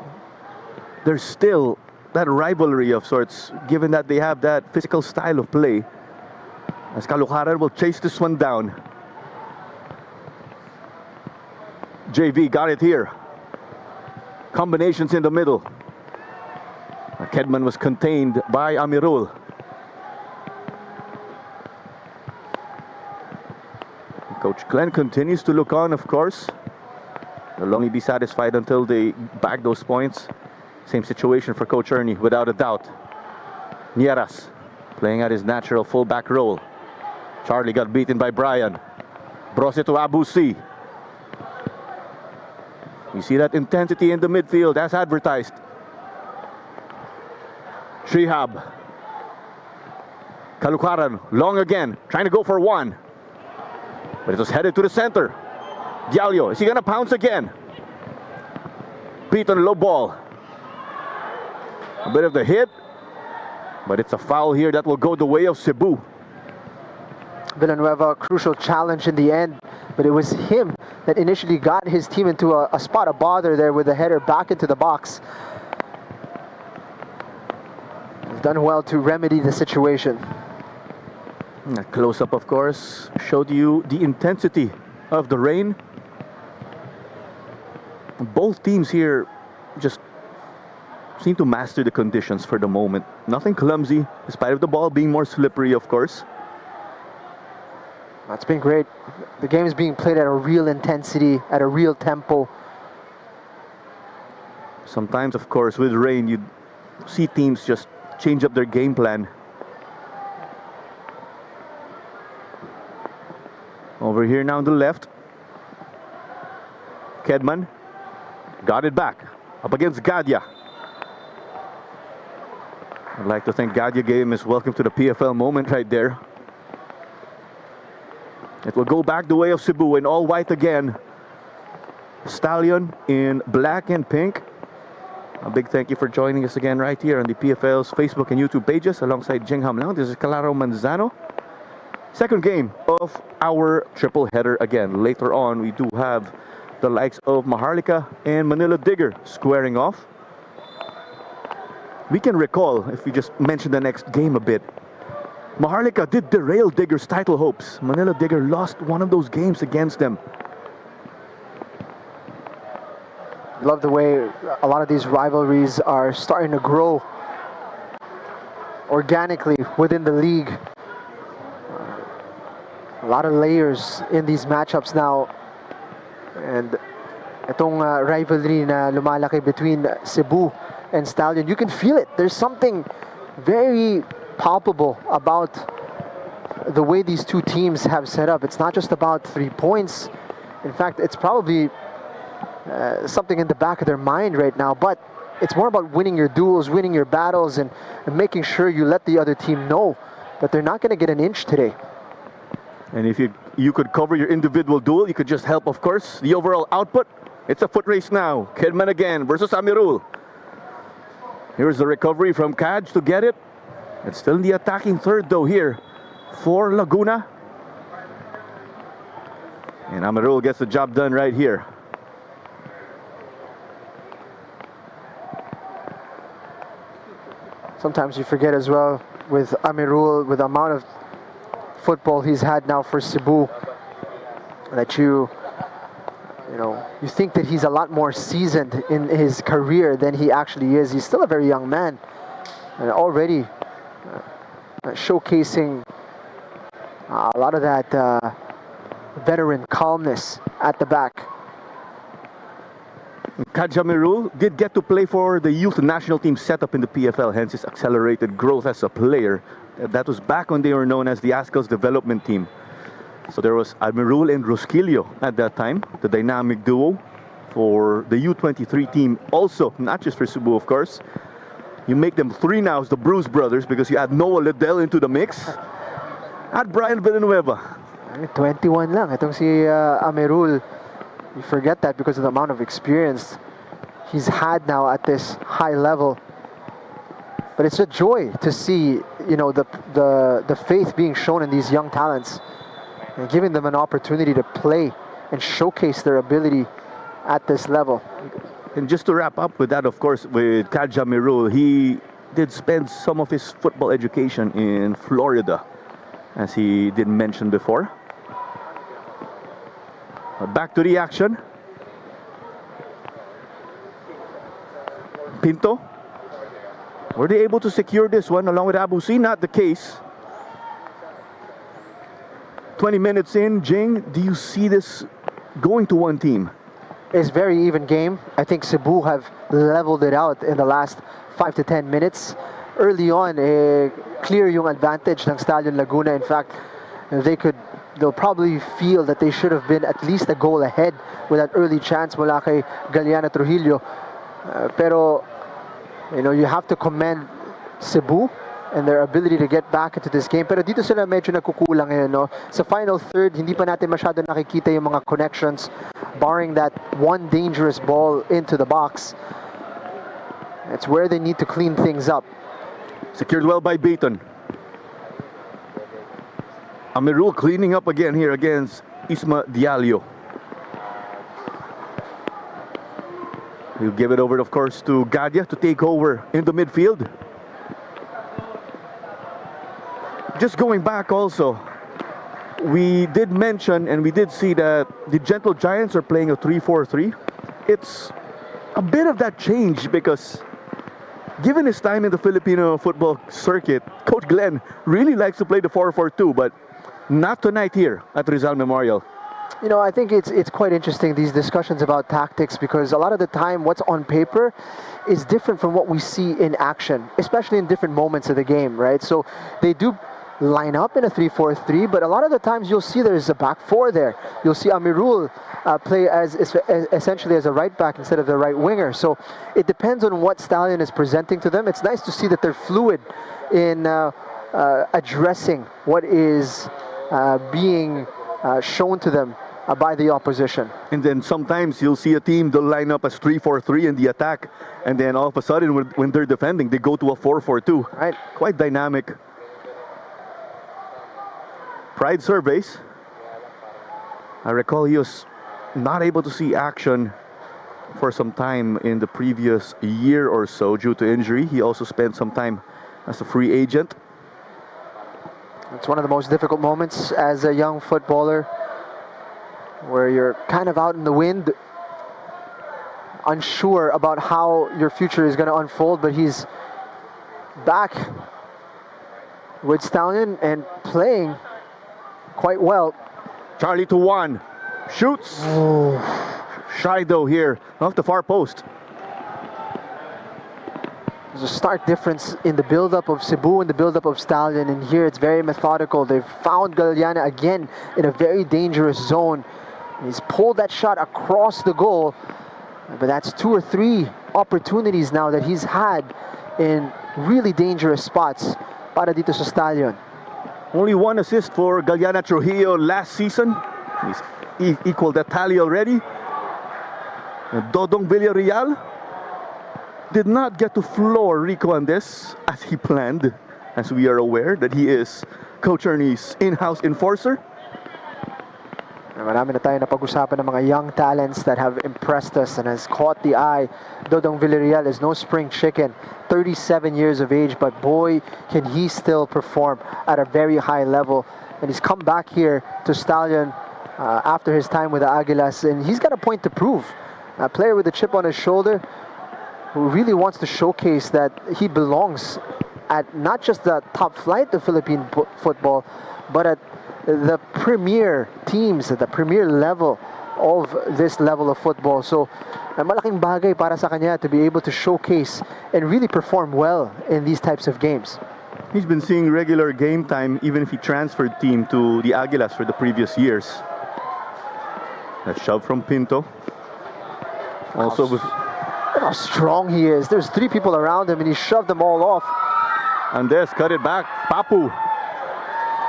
there's still that rivalry of sorts, given that they have that physical style of play. As Caloocaran will chase this one down. JV got it here. Combinations in the middle. Kedman was contained by Amirul. Coach Glenn continues to look on, of course. They'll only be satisfied until they bag those points. Same situation for Coach Ernie, without a doubt. Nieras playing at his natural fullback role. Charlie got beaten by Brian. Brose to Abu C. You see that intensity in the midfield as advertised. Shihab. Caloocaran, long again, trying to go for one. But it was headed to the center. Diallo, is he going to pounce again? Beat on low ball. A bit of the hit, but it's a foul here that will go the way of Cebu. Villanueva, crucial challenge in the end, but it was him that initially got his team into a spot of bother there with the header back into the box. He's done well to remedy the situation. A close-up, of course, showed you the intensity of the rain. Both teams here just seem to master the conditions for the moment. Nothing clumsy, despite of the ball being more slippery, of course. That's been great. The game is being played at a real intensity, at a real tempo. Sometimes, of course, with rain, you see teams just change up their game plan. Over here now on the left. Kedman got it back. Up against Gadia. I'd like to think Gadia gave him his welcome to the PFL moment right there. It will go back the way of Cebu in all white again. Stallion in black and pink. A big thank you for joining us again right here on the PFL's Facebook and YouTube pages alongside Jing Ham Lang. This is Calaro Manzano. Second game of our triple header again. Later on, we do have the likes of Maharlika and Manila Digger squaring off. We can recall, if we just mention the next game a bit, Maharlika did derail Digger's title hopes. Manila Digger lost one of those games against them. Love the way a lot of these rivalries are starting to grow organically within the league. A lot of layers in these matchups now, and itong rivalry na lumalaki between Cebu and Stallion. You can feel it. There's something very palpable about the way these two teams have set up. It's not just about 3 points. In fact, it's probably something in the back of their mind right now, but it's more about winning your duels, winning your battles, and making sure you let the other team know that they're not going to get an inch today. And if you could cover your individual duel, you could just help, of course, the overall output. It's a foot race now. Kidman again versus Amirul. Here's the recovery from Kaj to get it. It's still in the attacking third, though, here for Laguna. And Amirul gets the job done right here. Sometimes you forget as well with Amirul, with the amount of football he's had now for Cebu, that you think that he's a lot more seasoned in his career than he actually is. He's still a very young man, and already showcasing a lot of that veteran calmness at the back. Kajamirul did get to play for the youth national team setup in the PFL, hence his accelerated growth as a player. That was back when they were known as the Askels development team. So there was Amirul and Rosquillo at that time, the dynamic duo for the U23 team. Also, not just for Cebu, of course. You make them three now as the Bruce brothers because you add Noah Liddell into the mix. Add Brian Villanueva. 21 lang. Itong si Amirul, you forget that because of the amount of experience he's had now at this high level. But it's a joy to see, the faith being shown in these young talents and giving them an opportunity to play and showcase their ability at this level. And just to wrap up with that, of course, with Kajamirul, he did spend some of his football education in Florida, as he did mention before. Back to the action. Pinto. Were they able to secure this one along with Abusi? Not the case. 20 minutes in, Jing, do you see this going to one team? It's very even game. I think Cebu have leveled it out in the last 5 to 10 minutes. Early on, clear yung advantage ng Stallion Laguna. In fact, they'll probably feel that they should have been at least a goal ahead with that early chance mula kay Galiana Trujillo. Pero you have to commend Cebu and their ability to get back into this game. Pero dito sila medyo nagkukulang ngayon, no? Sa final third, hindi pa natin masyado nakikita yung mga connections, barring that one dangerous ball into the box. It's where they need to clean things up. Secured well by Baton. Amirul cleaning up again here against Isma Diallo. He'll give it over, of course, to Gadia to take over in the midfield. Just going back also, we did mention and we did see that the Gentle Giants are playing a 3-4-3. It's a bit of that change because given his time in the Filipino football circuit, Coach Glenn really likes to play the 4-4-2, but not tonight here at Rizal Memorial. I think it's quite interesting, these discussions about tactics, because a lot of the time what's on paper is different from what we see in action, especially in different moments of the game, right? So they do line up in a 3-4-3, but a lot of the times you'll see there's a back four there. You'll see Amirul play as essentially as a right back instead of the right winger. So it depends on what Stallion is presenting to them. It's nice to see that they're fluid in addressing what is being shown to them by the opposition. And then sometimes you'll see a team, they'll line up as 3-4-3 in the attack, and then all of a sudden when they're defending, they go to a 4-4-2. Right. Quite dynamic. Pride surveys. I recall he was not able to see action for some time in the previous year or so due to injury. He also spent some time as a free agent. It's one of the most difficult moments as a young footballer, where you're kind of out in the wind, unsure about how your future is going to unfold, but he's back with Stallion and playing quite well. Charlie to one. Shoots. Oh. Shy though here off the far post. There's a stark difference in the build-up of Cebu and the build-up of Stallion, and here it's very methodical. They've found Galiana again in a very dangerous zone. He's pulled that shot across the goal, but that's 2 or 3 opportunities now that he's had in really dangerous spots para dito sa Stallion. Only 1 assist for Galiana Trujillo last season. He's equaled that tally already. Dodong Villarreal did not get to floor Rico Andes as he planned, as we are aware that he is Coach Ernie's in-house enforcer. Marami na tayo napag-usapan ng mga young talents that have impressed us and has caught the eye. Dodong Villarreal is no spring chicken, 37 years of age, but boy, can he still perform at a very high level. And he's come back here to Stallion after his time with the Aguilas, and he's got a point to prove. A player with a chip on his shoulder who really wants to showcase that he belongs at not just the top flight of Philippine football, but at the premier teams, at the premier level of this level of football. So, malaking bagay para sa kanya to be able to showcase and really perform well in these types of games. He's been seeing regular game time even if he transferred team to the Aguilas for the previous years. A shove from Pinto. Also with... Look how strong he is. There's 3 people around him and he shoved them all off. Andes cut it back. Papu.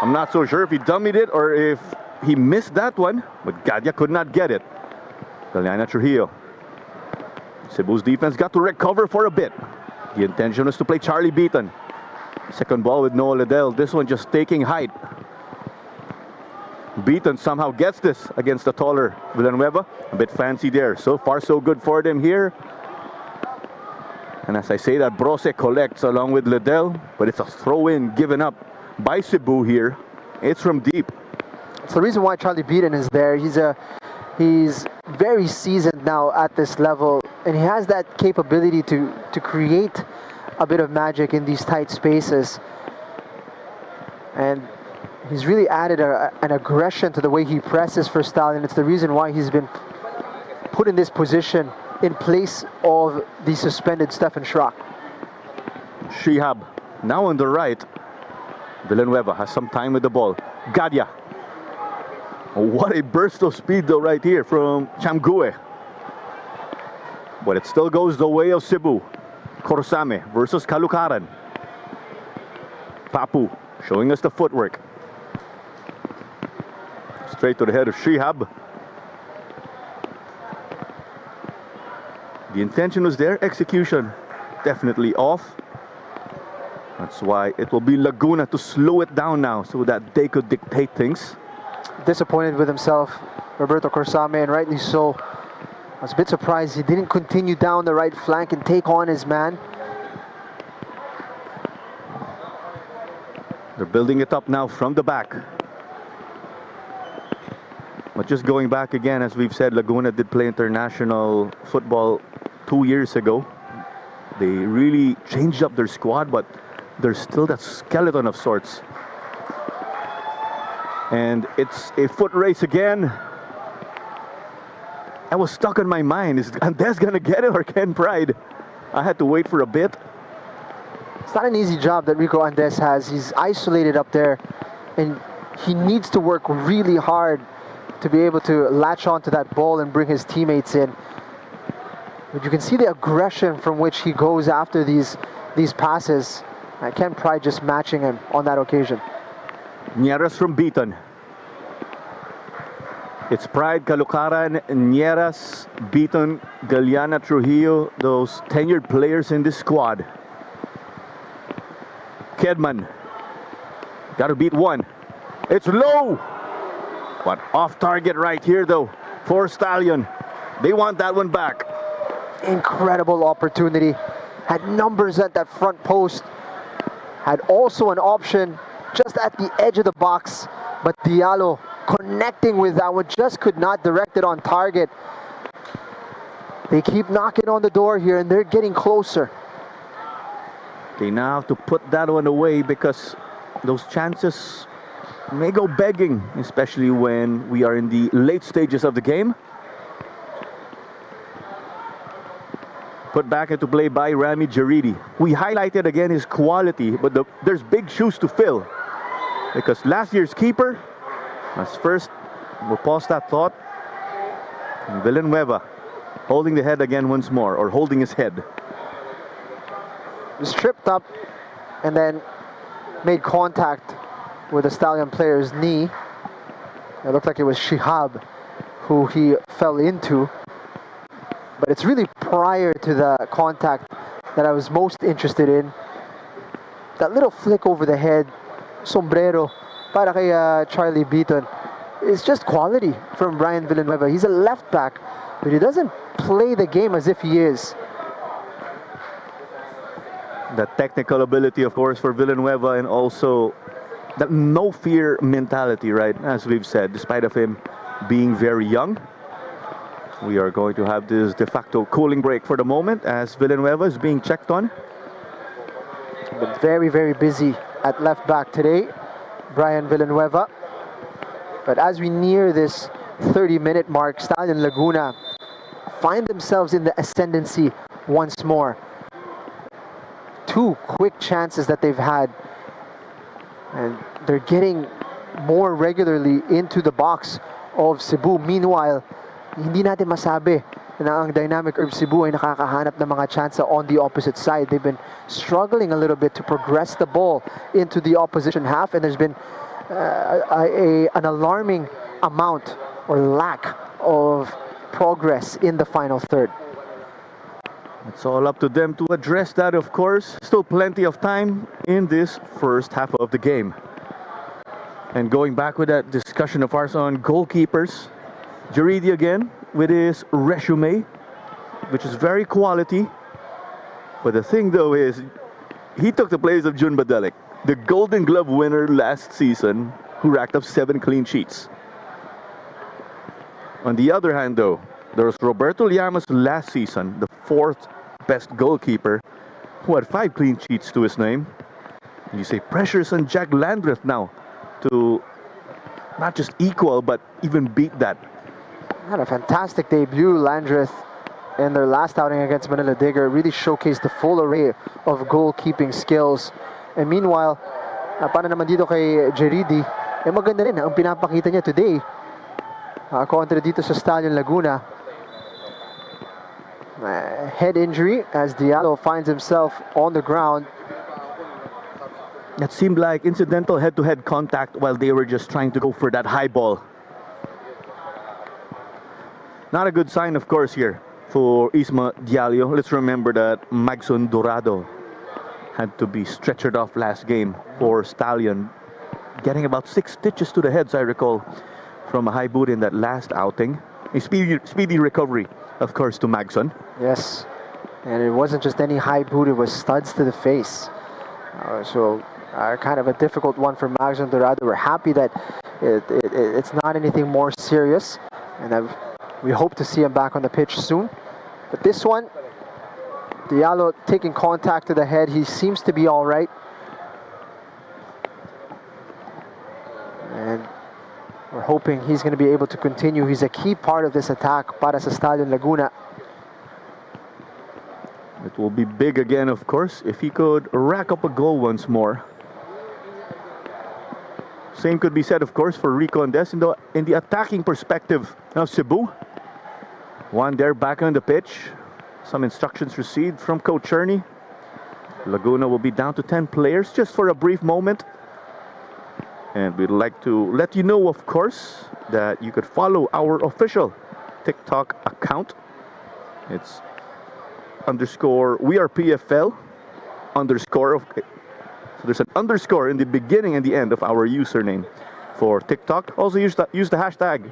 I'm not so sure if he dummied it or if he missed that one, but Gadya could not get it. Galiana Trujillo. Cebu's defense got to recover for a bit. The intention was to play Charlie Beaton. Second ball with Noah Liddell. This one just taking height. Beaton somehow gets this against the taller Villanueva. A bit fancy there. So far, so good for them here. And as I say that, Brose collects along with Liddell, but it's a throw-in given up by Cebu here. It's from deep. It's the reason why Charlie Beaton is there. He's very seasoned now at this level, and he has that capability to create a bit of magic in these tight spaces. And he's really added an aggression to the way he presses for Stallion. It's the reason why he's been put in this position in place of the suspended Stefan Schrock. Shihab now on the right. Villanueva has some time with the ball. Gadya. What a burst of speed though right here from Chamgue. But it still goes the way of Cebu. Corsame versus Calucaran. Papu showing us the footwork. Straight to the head of Shihab. The intention was there, execution definitely off. That's why it will be Laguna to slow it down now so that they could dictate things. Disappointed with himself, Roberto Corsame, and rightly so. I was a bit surprised he didn't continue down the right flank and take on his man. They're building it up now from the back. But just going back again, as we've said, Laguna did play international football 2 years ago. They really changed up their squad, but there's still that skeleton of sorts. And it's a foot race again. I was stuck in my mind. Is Andes gonna get it or Ken Pride? I had to wait for a bit. It's not an easy job that Rico Andes has. He's isolated up there, and he needs to work really hard to be able to latch onto that ball and bring his teammates in. But you can see the aggression from which he goes after these passes. Ken Pride just matching him on that occasion. Nieras from Beaton. It's Pride, Calucaran, Nieras, Beaton, Galiana Trujillo, those tenured players in this squad. Kedman. Got to beat one. It's low. But off target right here though for Stallion. They want that one back. Incredible opportunity. Had numbers at that front post. Had also an option just at the edge of the box. But Diallo connecting with that one, just could not direct it on target. They keep knocking on the door here and they're getting closer. They now have to put that one away because those chances may go begging, especially when we are in the late stages of the game. Put back into play by Rami Jaridi. We highlighted again his quality, but there's big shoes to fill. Because last year's keeper, as first, we'll pause that thought. Villanueva holding the head again once more, or holding his head. Was tripped up and then made contact with the Stallion player's knee. It looked like it was Shihab who he fell into. But it's really prior to the contact that I was most interested in. That little flick over the head, sombrero, para kay Charlie Beaton. It's just quality from Brian Villanueva. He's a left back, but he doesn't play the game as if he is. The technical ability, of course, for Villanueva, and also that no fear mentality, right? As we've said, despite of him being very young. We are going to have this de facto cooling break for the moment as Villanueva is being checked on. Been very, very busy at left back today, Brian Villanueva. But as we near this 30-minute mark, Stallion Laguna find themselves in the ascendancy once more. 2 quick chances that they've had, and they're getting more regularly into the box of Cebu. Meanwhile, hindi natin masabi na ang dynamic of Cebu ay nakakahanap ng mga chance on the opposite side. They've been struggling a little bit to progress the ball into the opposition half, and there's been an alarming amount or lack of progress in the final third. It's all up to them to address that, of course. Still plenty of time in this first half of the game. And going back with that discussion of ours on goalkeepers, Jaridi again with his resume, which is very quality. But the thing though is, he took the place of Jun Badalik, the Golden Glove winner last season, who racked up 7 clean sheets. On the other hand though, there was Roberto Llamas last season, the 4th best goalkeeper, who had 5 clean sheets to his name. And you say pressures on Jack Landreth now to not just equal, but even beat that. Had a fantastic debut, Landreth, in their last outing against Manila Digger. Really showcased the full array of goalkeeping skills. And meanwhile, para naman dito kay Jaridi, maganda rin ang pinapakita niya today. Kontra dito sa Stallion Laguna. Head injury as Diallo finds himself on the ground. That seemed like incidental head-to-head contact while they were just trying to go for that high ball. Not a good sign, of course, here for Isma Diallo. Let's remember that Magson Dorado had to be stretchered off last game for Stallion, getting about 6 stitches to the head, as I recall, from a high boot in that last outing. A speedy recovery, of course, to Magson. Yes, and it wasn't just any high boot, it was studs to the face. So kind of a difficult one for Magson Dorado. We're happy that it's not anything more serious, and we hope to see him back on the pitch soon. But this one, Diallo taking contact to the head. He seems to be all right. And we're hoping he's going to be able to continue. He's a key part of this attack para sa Stallion Laguna. It will be big again, of course, if he could rack up a goal once more. Same could be said, of course, for Rico Andes in the attacking perspective of Cebu. One there back on the pitch. Some instructions received from Coach Cherney. Laguna will be down to 10 players just for a brief moment. And we'd like to let you know, of course, that you could follow our official TikTok account. It's _we are PFL _ so there's an underscore in the beginning and the end of our username for TikTok. Also use the hashtag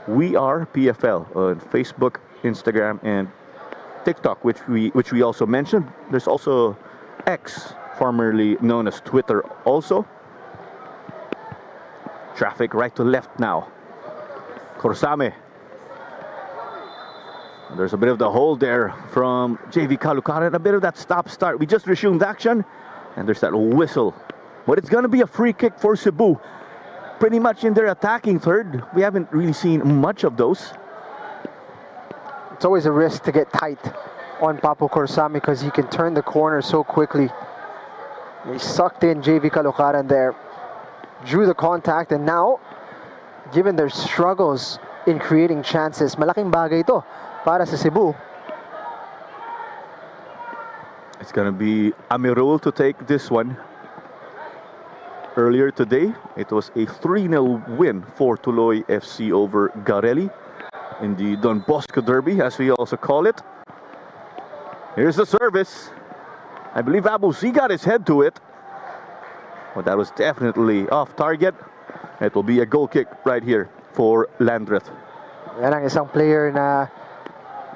we are PFL on Facebook, Instagram, and TikTok, which we also mentioned. There's also X, formerly known as Twitter, also. Traffic right to left now. Corsame. There's a bit of the hold there from JV Caloocan, and a bit of that stop-start. We just resumed action, and there's that whistle. But it's going to be a free kick for Cebu. Pretty much in their attacking third. We haven't really seen much of those. It's always a risk to get tight on Papu Corsami because he can turn the corner so quickly. He sucked in JV Caloocaran there, drew the contact, and now, given their struggles in creating chances, malaking bagay ito para sa Cebu. It's going to be Amirul to take this one. Earlier today, it was a 3-0 win for Tuloy FC over Garelli in the Don Bosco Derby, as we also call it. Here's the service. I believe Abu C got his head to it. But that was definitely off target. It will be a goal kick right here for Landreth. Yan ang isang player na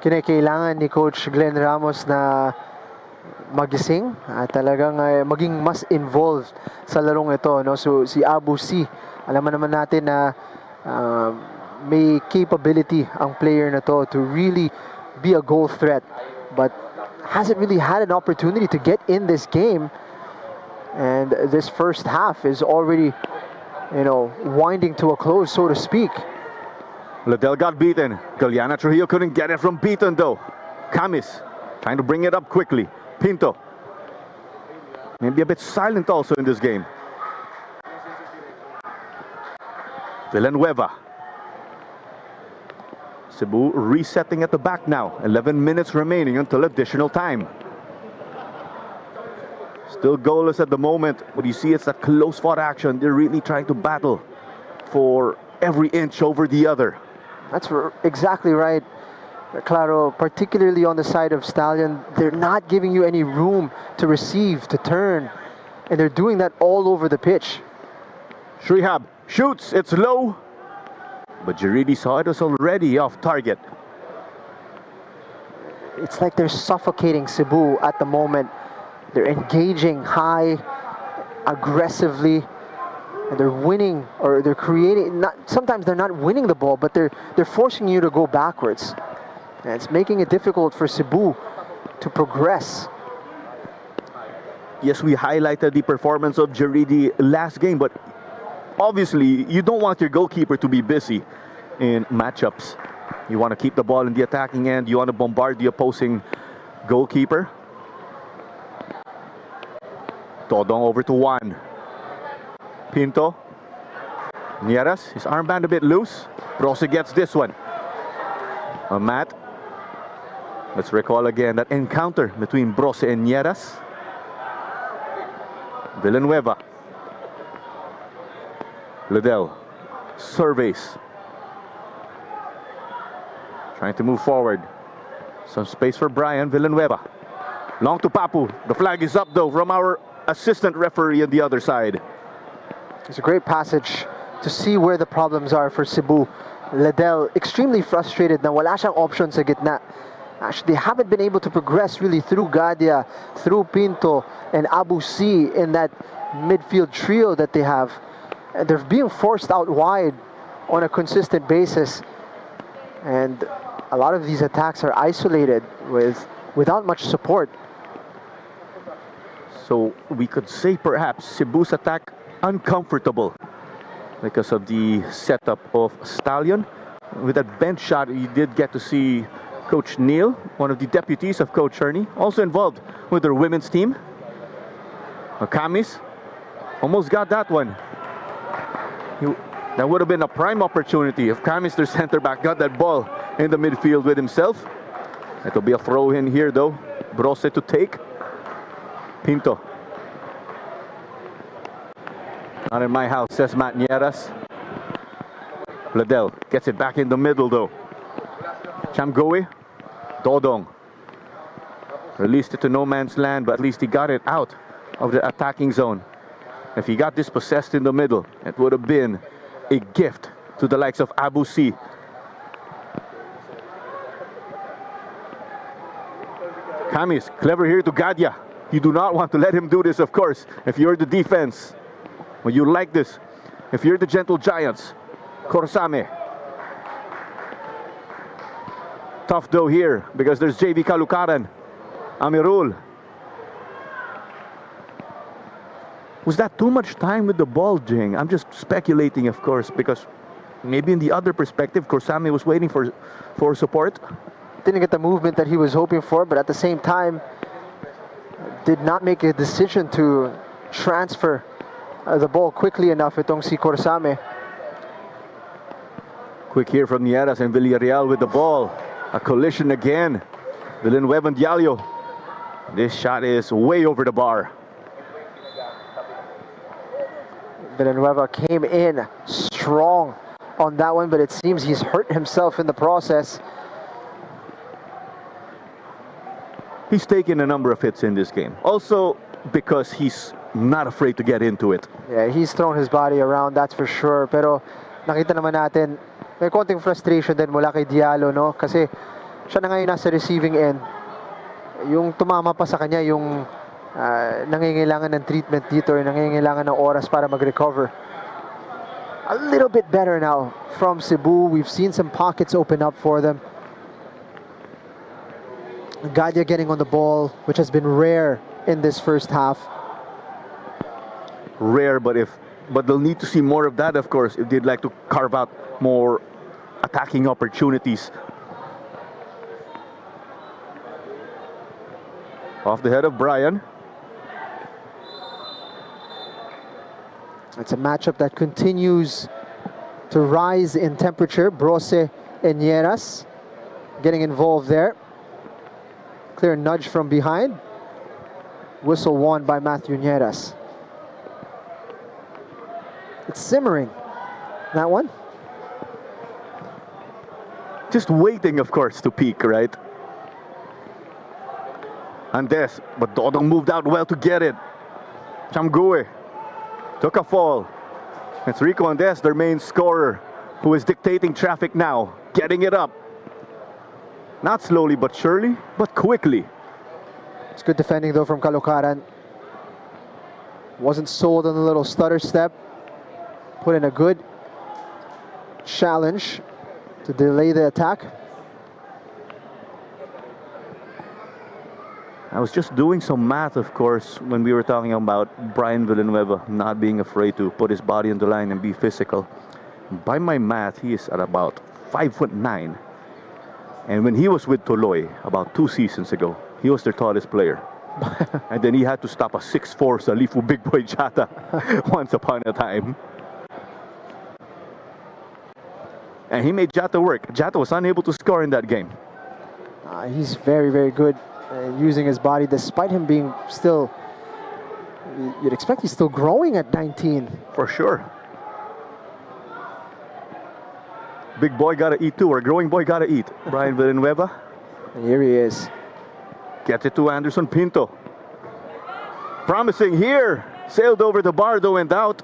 kinakailangan ni Coach Glenn Ramos na magising at talagang maging mas involved sa larong ito, no? So si Abu C, alam naman natin na may capability ang player na to to really be a goal threat, but hasn't really had an opportunity to get in this game, and this first half is already, you know, winding to a close, so to speak. Liddell got beaten. Galiana Trujillo couldn't get it from beaten though. Camis trying to bring it up quickly. Pinto, maybe a bit silent also in this game. Villanueva. Cebu resetting at the back now. 11 minutes remaining until additional time. Still goalless at the moment, but you see it's that close fought action. They're really trying to battle for every inch over the other. That's exactly right, Claro, particularly on the side of Stallion. They're not giving you any room to receive, to turn, and they're doing that all over the pitch. Shrihab shoots, it's low, but Jiridi saw it was already off target. It's like they're suffocating Cebu at the moment. They're engaging high, aggressively, and they're winning, or they're creating, sometimes they're not winning the ball, but they're forcing you to go backwards. And it's making it difficult for Cebu to progress. Yes, we highlighted the performance of Jiridi last game, but obviously you don't want your goalkeeper to be busy in matchups. You want to keep the ball in the attacking end. You want to bombard the opposing goalkeeper. Todong over to Juan. Pinto. Nieras, his armband a bit loose. Brose gets this one. Matt. Let's recall again that encounter between Brose and Nieras. Villanueva. Liddell surveys. Trying to move forward. Some space for Brian Villanueva. Long to Papu. The flag is up though from our assistant referee on the other side. It's a great passage to see where the problems are for Cebu. Liddell extremely frustrated na wala siyang option sa gitna. Actually, they haven't been able to progress really through Gadia, through Pinto, and Abu C in that midfield trio that they have. And they're being forced out wide on a consistent basis. And a lot of these attacks are isolated without much support. So we could say perhaps Cebu's attack uncomfortable because of the setup of Stallion. With that bench shot, you did get to see Coach Neil, one of the deputies of Coach Ernie, also involved with their women's team. Camis almost got that one. That would have been a prime opportunity if Camis, their center back, got that ball in the midfield with himself. It'll be a throw in here though. Brose to take. Pinto. Not in my house, says Matt Nieras. Liddell gets it back in the middle though. Chamgoe. Dodong. Released it to no man's land, but at least he got it out of the attacking zone. If he got dispossessed in the middle, it would have been a gift to the likes of Abu C. Camis, clever here to Gadia. You do not want to let him do this, of course, if you're the defense. Well, you like this. If you're the Gentle Giants, Corsame. Tough though here because there's JV Caloocaran. Amirul. Was that too much time with the ball, Jing? I'm just speculating, of course, because maybe in the other perspective, Corsame was waiting for support. didn't get the movement that he was hoping for, but at the same time, did not make a decision to transfer the ball quickly enough. Itong si Corsame. Quick here from Nieras and Villarreal with the ball. A collision again. Villanueva and Diallo. This shot is way over the bar. Villanueva came in strong on that one, but it seems he's hurt himself in the process. He's taken a number of hits in this game. Also because he's not afraid to get into it. Yeah, he's thrown his body around, that's for sure. Pero nakita naman natin, may konting frustration din mula kay Diallo, no? Kasi siya na ngayon nasa receiving end. Yung tumama pa sa kanya, yung nangangailangan ng treatment dito, or nangangailangan ng oras para mag-recover. A little bit better now from Cebu. We've seen some pockets open up for them. Gadia getting on the ball, which has been rare in this first half. Rare, but they'll need to see more of that, of course, if they'd like to carve out more attacking opportunities. Off the head of Brian. It's a matchup that continues to rise in temperature. Brose and Nieras getting involved there. Clear nudge from behind. Whistle won by Matthew Nieras. It's simmering, that one. Just waiting, of course, to peak, right? Andes, but Dodong moved out well to get it. Chamgue took a fall. It's Rico Andes, their main scorer, who is dictating traffic now, getting it up. Not slowly but surely, but quickly. It's good defending though from Caloocaran. Wasn't sold on the little stutter step. Put in a good challenge to delay the attack. I was just doing some math, of course, when we were talking about Brian Villanueva not being afraid to put his body on the line and be physical. By my math, he is at about 5'9". And when he was with Toloy about 2 seasons ago, he was their tallest player. And then he had to stop a 6'4" Salifu Big Boy Jata once upon a time. And he made Jata work. Jata was unable to score in that game. He's very, very good using his body, despite him being still, you'd expect he's still growing at 19. For sure. Big boy gotta eat too, or growing boy gotta eat. Brian Villanueva. And here he is. Gets it to Anderson Pinto. Promising here. Sailed over the bar though and out.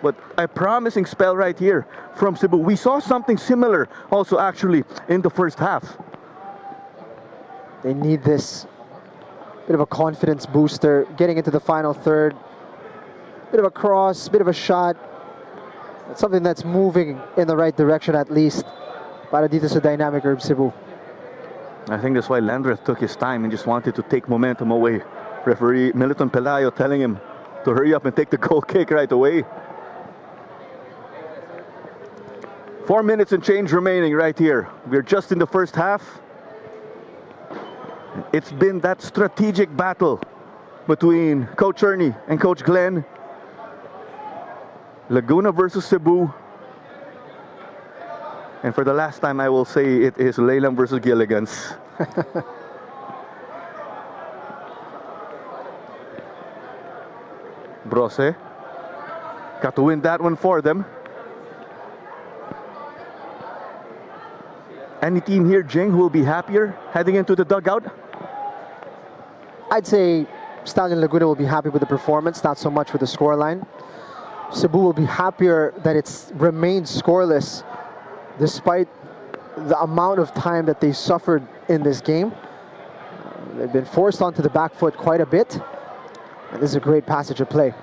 But a promising spell right here from Cebu. We saw something similar also actually in the first half. They need this bit of a confidence booster getting into the final third. Bit of a cross, bit of a shot. Something that's moving in the right direction at least para dito sa dynamic of Cebu. I think that's why Landreth took his time and just wanted to take momentum away. Referee Militon Pelayo telling him to hurry up and take the goal kick right away. 4 minutes and change remaining right here. We're just in the first half. It's been that strategic battle between Coach Ernie and Coach Glenn. Laguna versus Cebu. And for the last time, I will say it is Leyland versus Gilligan's. Brose got to win that one for them. Any team here, Jing, who will be happier heading into the dugout? I'd say Stallion Laguna will be happy with the performance, not so much with the scoreline. Cebu will be happier that it's remained scoreless despite the amount of time that they suffered in this game. They've been forced onto the back foot quite a bit. And this is a great passage of play.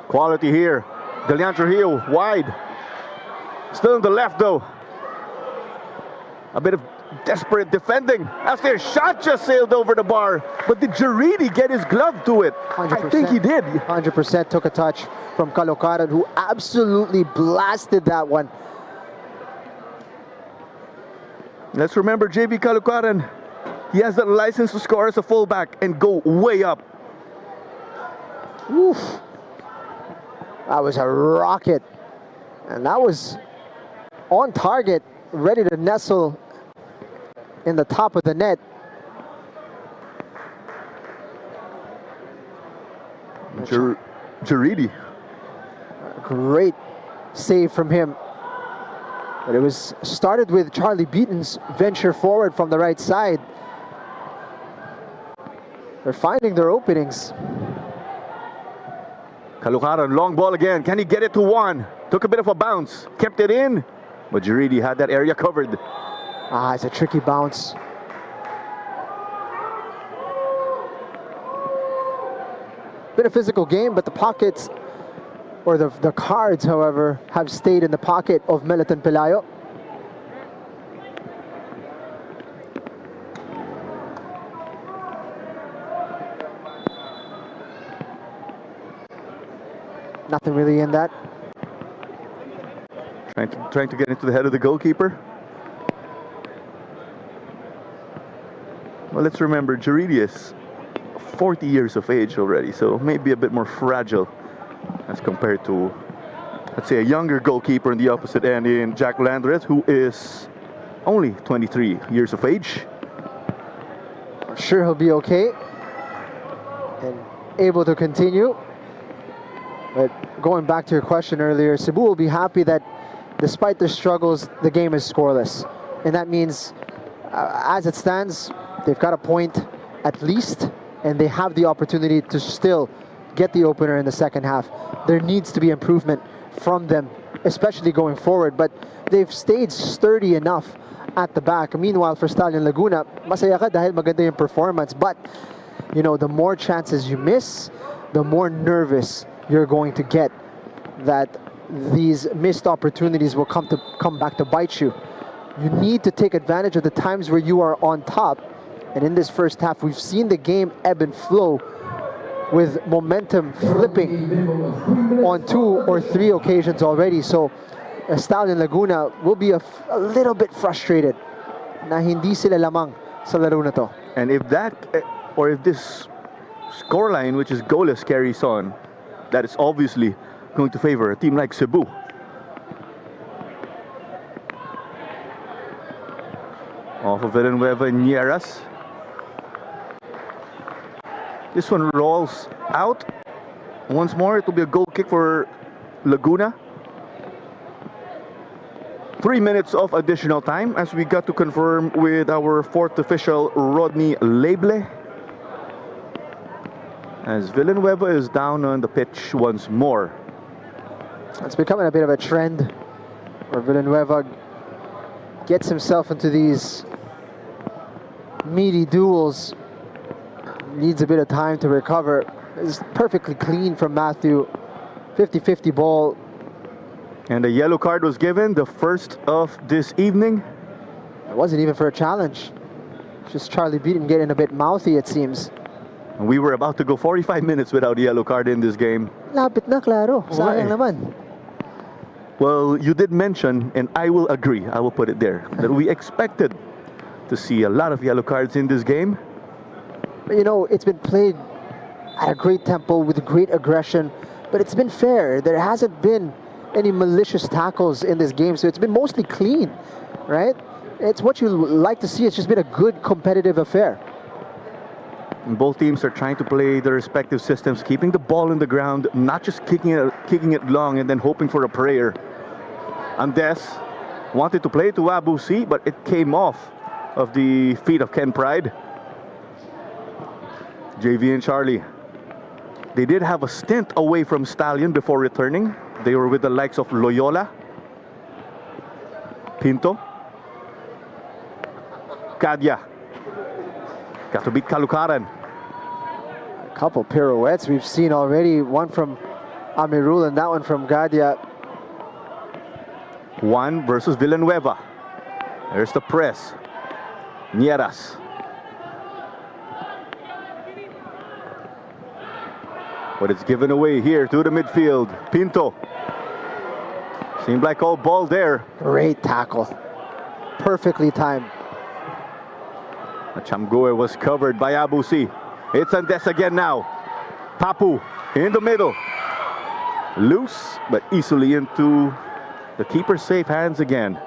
Quality here. Delian Trujillo wide. Still on the left though. A bit of desperate defending as their shot just sailed over the bar. But did Jaridi get his glove to it? 100%. I think he did. 100% took a touch from Caloocaran, who absolutely blasted that one. Let's remember JV Calucaran. He has that license to score as a fullback and go way up. Oof. That was a rocket. And that was on target, ready to nestle in the top of the net. Jaridi. Great save from him. But it was started with Charlie Beaton's venture forward from the right side. They're finding their openings. Calucaran, long ball again. Can he get it to one? Took a bit of a bounce. Kept it in. But Jaridi had that area covered. Ah, it's a tricky bounce. Been a physical game, but the pockets, or the cards, however, have stayed in the pocket of Meliton Pelayo. Nothing really in that. Trying to get into the head of the goalkeeper. Well, let's remember, Jaridi is 40 years of age already, so maybe a bit more fragile as compared to, let's say, a younger goalkeeper in the opposite end in Jack Landreth, who is only 23 years of age. I'm sure he'll be okay and able to continue. But going back to your question earlier, Cebu will be happy that despite their struggles, the game is scoreless. And that means, as it stands, they've got a point at least, and they have the opportunity to still get the opener in the second half. There needs to be improvement from them, especially going forward, but they've stayed sturdy enough at the back. Meanwhile, for Stallion Laguna, masaya ka dahil maganda yung performance, but you know, the more chances you miss, the more nervous you're going to get that these missed opportunities will come back to bite you. You need to take advantage of the times where you are on top. And in this first half, we've seen the game ebb and flow with momentum flipping on 2 or 3 occasions already. So Stallion Laguna will be a little bit frustrated na hindi sila lamang sa laro na to. And if that, or if this scoreline, which is goalless, carries on, that is obviously going to favor a team like Cebu. Off of Valenzuela and Nieras. This one rolls out. Once more, it will be a goal kick for Laguna. 3 minutes of additional time as we got to confirm with our fourth official, Rodney Leble. As Villanueva is down on the pitch once more. It's becoming a bit of a trend where Villanueva gets himself into these meaty duels. Needs a bit of time to recover. It's perfectly clean from Matthew. 50-50 ball. And a yellow card was given, the first of this evening. It wasn't even for a challenge. Just Charlie Beaton getting a bit mouthy, it seems. And we were about to go 45 minutes without a yellow card in this game. Lapit na, klaro. Sayang naman. Well, you did mention, and I will agree, I will put it there, that we expected to see a lot of yellow cards in this game. You know, it's been played at a great tempo with great aggression, but it's been fair. There hasn't been any malicious tackles in this game, so it's been mostly clean, right? It's what you like to see. It's just been a good competitive affair. And both teams are trying to play their respective systems, keeping the ball in the ground, not just kicking it long and then hoping for a prayer. Andes wanted to play to Abu C, but it came off of the feet of Ken Pride. JV and Charlie. They did have a stint away from Stallion before returning. They were with the likes of Loyola, Pinto, Cadia. Got to beat Calucaran. A couple pirouettes we've seen already. One from Amirul and that one from Gadia. One versus Villanueva. There's the press. Nieras. But it's given away here to the midfield. Pinto. Seemed like all ball there. Great tackle. Perfectly timed. Chamgoe was covered by Abusi. It's Andes again now. Papu in the middle. Loose, but easily into the keeper's safe hands again.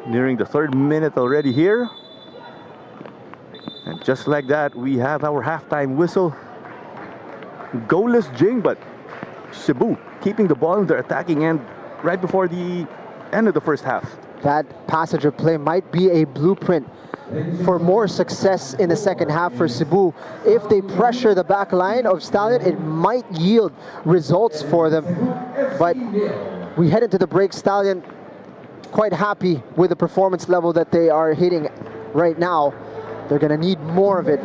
Nearing the 3rd minute already here. And just like that, we have our halftime whistle. Goalless Jing, but Cebu keeping the ball in their attacking end right before the end of the first half. That passage of play might be a blueprint for more success in the second half for Cebu. If they pressure the back line of Stallion, it might yield results for them. But we head into the break. Stallion quite happy with the performance level that they are hitting right now. They're going to need more of it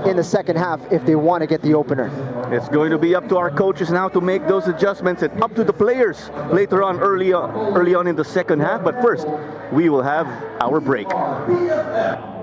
in the second half if they want to get the opener. It's going to be up to our coaches now to make those adjustments, and up to the players later on, early on in the second half. But first, we will have our break. We are PFL.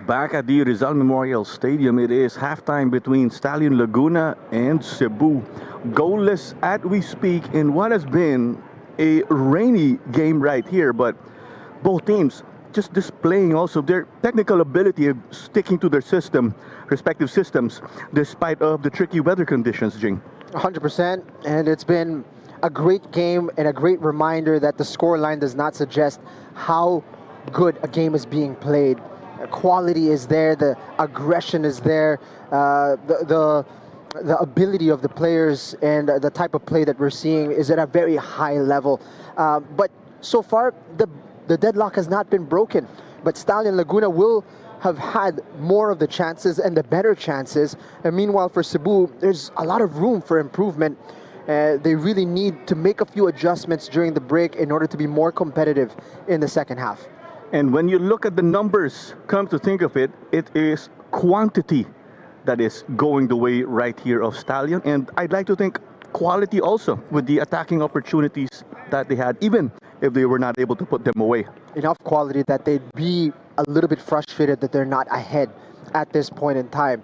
Back at the Rizal Memorial Stadium, it is halftime between Stallion Laguna and Cebu. Goalless as we speak in what has been a rainy game right here, but both teams just displaying also their technical ability of sticking to their respective systems, despite of the tricky weather conditions, Jing. 100%, and it's been a great game and a great reminder that the scoreline does not suggest how good a game is being played. Quality is there, the aggression is there, the ability of the players and the type of play that we're seeing is at a very high level. But so far, the deadlock has not been broken. But Stallion Laguna will have had more of the chances and the better chances. And meanwhile, for Cebu, there's a lot of room for improvement. They really need to make a few adjustments during the break in order to be more competitive in the second half. And when you look at the numbers, come to think of it, it is quantity that is going the way right here of Stallion. And I'd like to think quality also with the attacking opportunities that they had, even if they were not able to put them away. Enough quality that they'd be a little bit frustrated that they're not ahead at this point in time.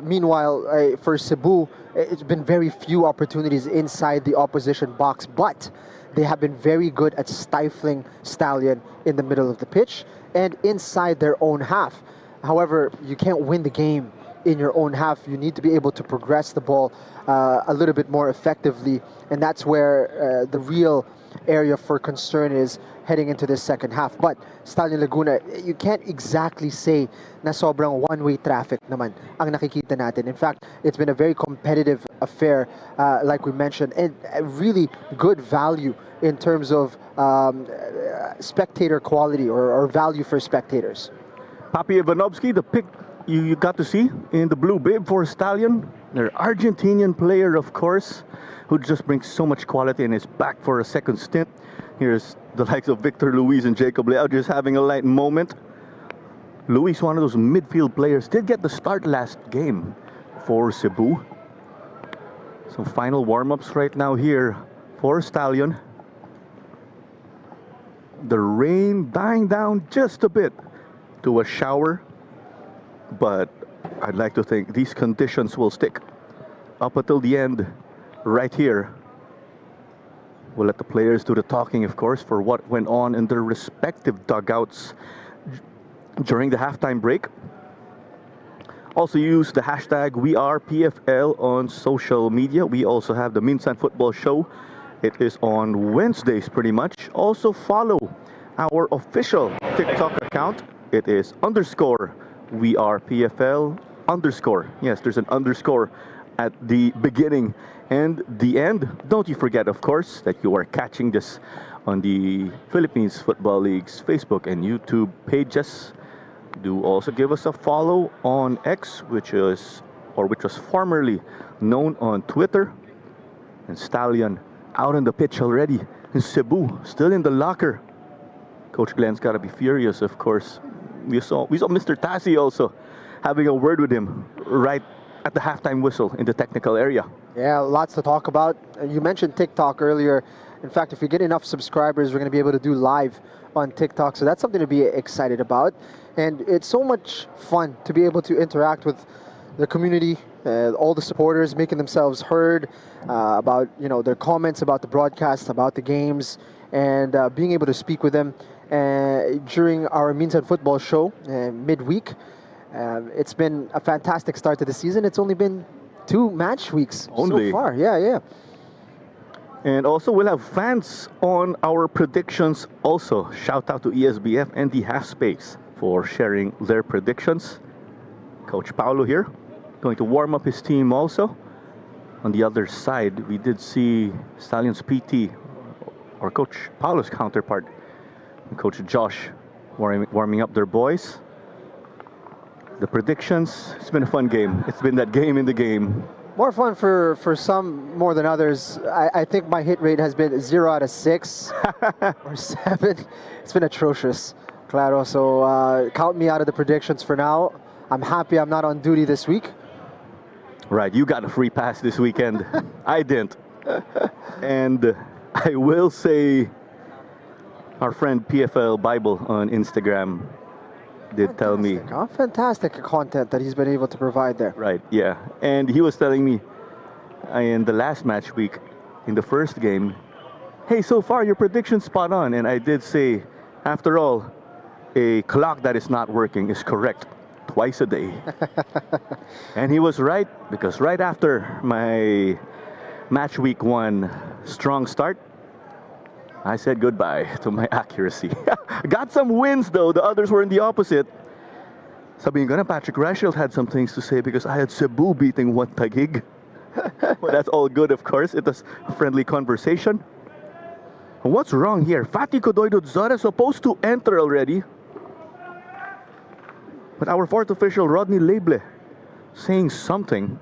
Meanwhile, for Cebu, it's been very few opportunities inside the opposition box, but they have been very good at stifling Stallion in the middle of the pitch and inside their own half. However, you can't win the game in your own half. You need to be able to progress the ball a little bit more effectively, and that's where the real area for concern is heading into this second half. But Stallion Laguna, you can't exactly say na sobrang one-way traffic naman ang nakikita natin. In fact, it's been a very competitive affair, like we mentioned, and a really good value in terms of spectator quality or value for spectators. Papi Ivanovsky, the pick you got to see in the blue bib for Stallion, their Argentinian player, of course, who just brings so much quality and is back for a second stint. Here's the likes of Victor Luis and Jacob Leao just having a light moment. Luis, one of those midfield players, did get the start last game for Cebu. So final warm-ups right now here for Stallion. The rain dying down just a bit to a shower, but I'd like to think these conditions will stick up until the end right here. We'll let the players do the talking, of course, for what went on in their respective dugouts during the halftime break. Also use the hashtag #WeArePFL on social media. We also have the Minsan Football Show. It is on Wednesdays pretty much. Also follow our official TikTok account. It is _WeArePFL _. Yes, there's an underscore at the beginning and the end. Don't you forget, of course, that you are catching this on the Philippines Football League's Facebook and YouTube pages. Do also give us a follow on X, which was formerly known on Twitter. And Stallion out on the pitch already in Cebu, still in the locker. Coach Glenn's got to be furious, of course. We saw Mr. Tassi also having a word with him right at the halftime whistle in the technical area. Yeah, lots to talk about. You mentioned TikTok earlier. In fact, if we get enough subscribers, we're going to be able to do live on TikTok. So that's something to be excited about. And it's so much fun to be able to interact with the community, all the supporters making themselves heard about their comments about the broadcast, about the games, and being able to speak with them during our Minsan Football Show midweek. It's been a fantastic start to the season. It's only been 2 match weeks so far. Yeah. And also we'll have fans on our predictions also. Shout out to ESBF and the Half Space for sharing their predictions. Coach Paulo here, going to warm up his team also. On the other side, we did see Stallion's PT, or Coach Paulo's counterpart, Coach Josh, warming up their boys. The predictions, it's been a fun game. It's been that game in the game. More fun for some more than others. I think my hit rate has been 0 out of 6 or 7. It's been atrocious, claro. So count me out of the predictions for now. I'm happy I'm not on duty this week. Right, you got a free pass this weekend. I didn't. And I will say our friend PFL Bible on Instagram did tell me. Fantastic content that he's been able to provide there. Right, yeah. And he was telling me in the last match week, in the first game, hey, so far your prediction's spot on. And I did say, after all, a clock that is not working is correct twice a day. And he was right, because right after my match week 1 strong start, I said goodbye to my accuracy. Got some wins though, the others were in the opposite. Sabihin ko na, Patrick Reichelt had some things to say because I had Cebu beating 1 Taguig. Well, that's all good, of course. It was a friendly conversation. What's wrong here? Fatty Kodoy-Dodzora supposed to enter already. But our 4th official, Rodney Leble, saying something.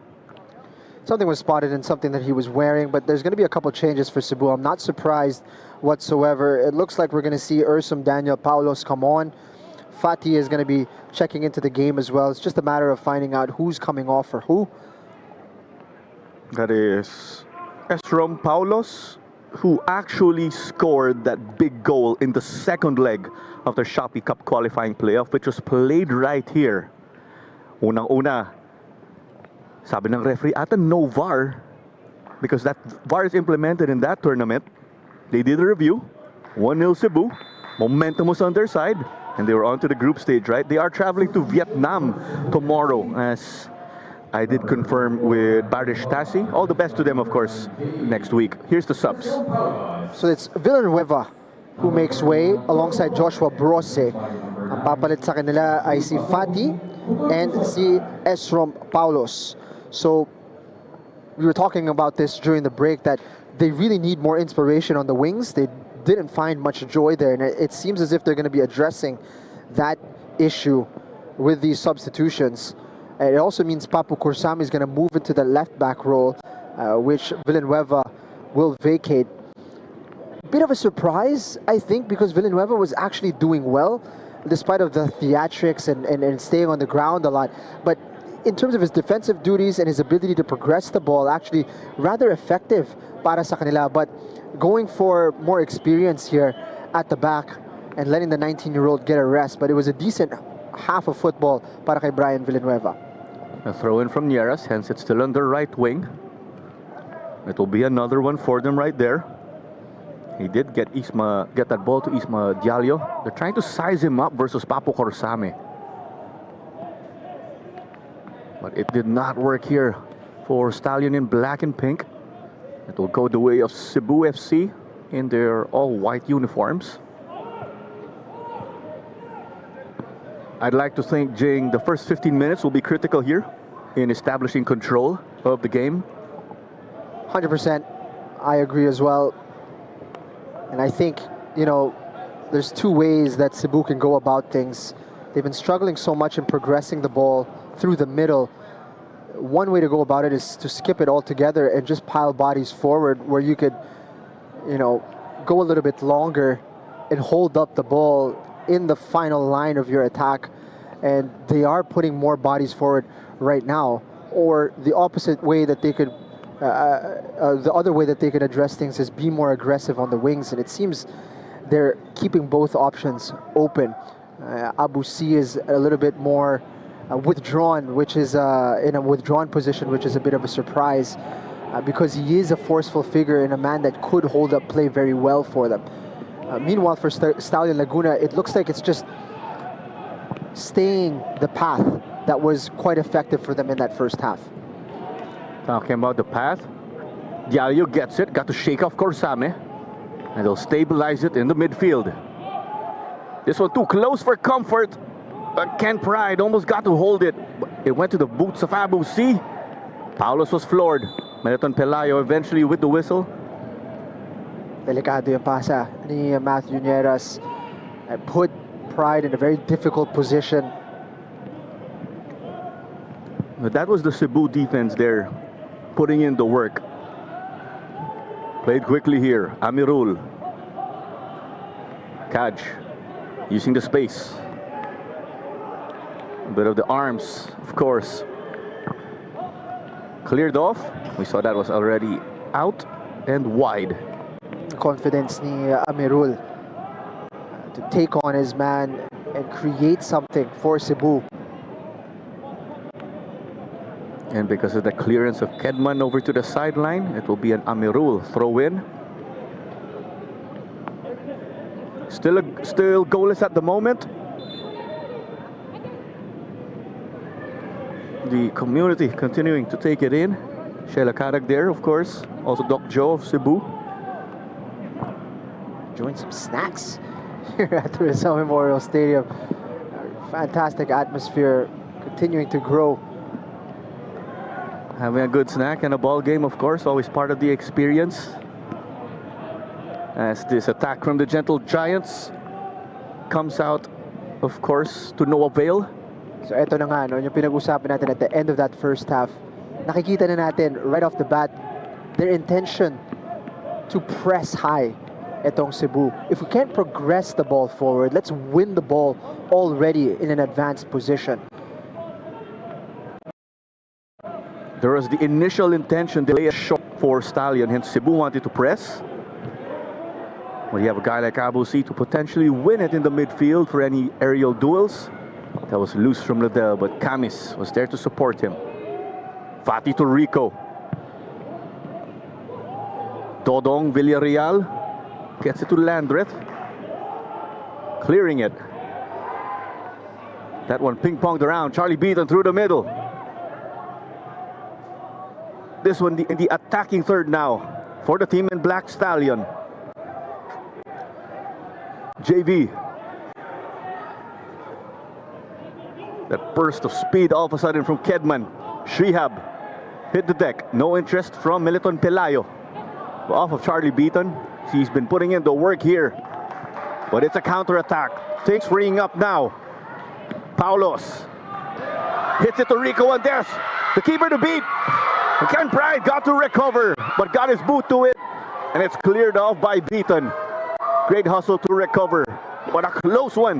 Something was spotted in something that he was wearing, but there's going to be a couple changes for Cebu. I'm not surprised whatsoever. It looks like we're going to see Ursum Daniel Paulos come on. Fatty is going to be checking into the game as well. It's just a matter of finding out who's coming off for who. That is Esrom Paulos, who actually scored that big goal in the second leg of the Shopee Cup qualifying playoff, which was played right here. Unang-una, sabi ng referee, ata no VAR, because that VAR is implemented in that tournament. They did a review, 1-0 Cebu, momentum was on their side, and they were on to the group stage, right? They are traveling to Vietnam tomorrow, as I did confirm with Barish Tassi. All the best to them, of course, next week. Here's the subs. So it's Villanueva who makes way alongside Joshua Brose. Ang papalit sa kanila ay si Fatty and si Esrom Paulos. So we were talking about this during the break, that they really need more inspiration on the wings. They didn't find much joy there, and it seems as if they're going to be addressing that issue with these substitutions. And it also means Papu Kursam is going to move into the left back role, which Villanueva will vacate. Bit of a surprise, I think, because Villanueva was actually doing well despite of the theatrics and staying on the ground a lot. But in terms of his defensive duties and his ability to progress the ball, actually rather effective para sa kanila. But going for more experience here at the back and letting the 19-year-old get a rest. But it was a decent half of football para kay Brian Villanueva. A throw in from Nieras, hence it's still on the right wing. It will be another one for them right there. He did get that ball to Isma Diallo. They're trying to size him up versus Papo Corsame. But it did not work here for Stallion in black and pink. It will go the way of Cebu FC in their all-white uniforms. I'd like to think, Jing, the first 15 minutes will be critical here in establishing control of the game. 100%. I agree as well. And I think, you know, there's two ways that Cebu can go about things. They've been struggling so much in progressing the ball through the middle. One way to go about it is to skip it altogether and just pile bodies forward, where you could, you know, go a little bit longer and hold up the ball in the final line of your attack. And they are putting more bodies forward right now. Or the opposite way that they could, the other way that they could address things is be more aggressive on the wings. And it seems they're keeping both options open. Abu C is a little bit more withdrawn, which is in a withdrawn position, which is a bit of a surprise because he is a forceful figure and a man that could hold up play very well for them. Meanwhile, for Stallion Laguna, it looks like it's just staying the path that was quite effective for them in that first half. Talking about the path, Diallo gets it, got to shake off Corsame, and they'll stabilize it in the midfield. This one too close for comfort. Ken Pride almost got to hold it. It went to the boots of Abu C. Paulos was floored. Meliton Pelayo eventually with the whistle. Delikado yung pasa ni Matthew Nieras. Put Pride in a very difficult position. But that was the Cebu defense there, putting in the work. Played quickly here. Amirul. Kaj using the space. A bit of the arms, of course. Cleared off. We saw that was already out and wide. Confidence ni Amirul to take on his man and create something for Cebu. And because of the clearance of Kedman over to the sideline, it will be an Amirul throw in. Still goalless at the moment. The community continuing to take it in. Sheila Karak there, of course. Also Doc Joe of Cebu. Enjoying some snacks here at the Rizal Memorial Stadium. Fantastic atmosphere continuing to grow. Having a good snack and a ball game, of course, always part of the experience. As this attack from the Gentle Giants comes out, of course, to no avail. So eto na nga, no, yung pinag-usapan natin at the end of that first half. Nakikita na natin right off the bat their intention to press high etong Cebu. If we can't progress the ball forward, let's win the ball already in an advanced position. There was the initial intention to lay a shot for Stallion, hence Cebu wanted to press. When you have a guy like Abu C to potentially win it in the midfield for any aerial duels. That was loose from Liddell, but Camis was there to support him. Fati to Rico. Dodong Villarreal gets it to Landreth. Clearing it. That one ping-ponged around. Charlie Beaton through the middle. This one in the attacking third now for the team in Black Stallion. JV. That burst of speed all of a sudden from Kedman. Shihab hit the deck. No interest from Meliton Pelayo. Off of Charlie Beaton. He's been putting in the work here. But it's a counter-attack. Things freeing up now. Paulos. Hits it to Rico and there's the keeper to beat. And Ken Pride got to recover, but got his boot to it. And it's cleared off by Beaton. Great hustle to recover. But a close one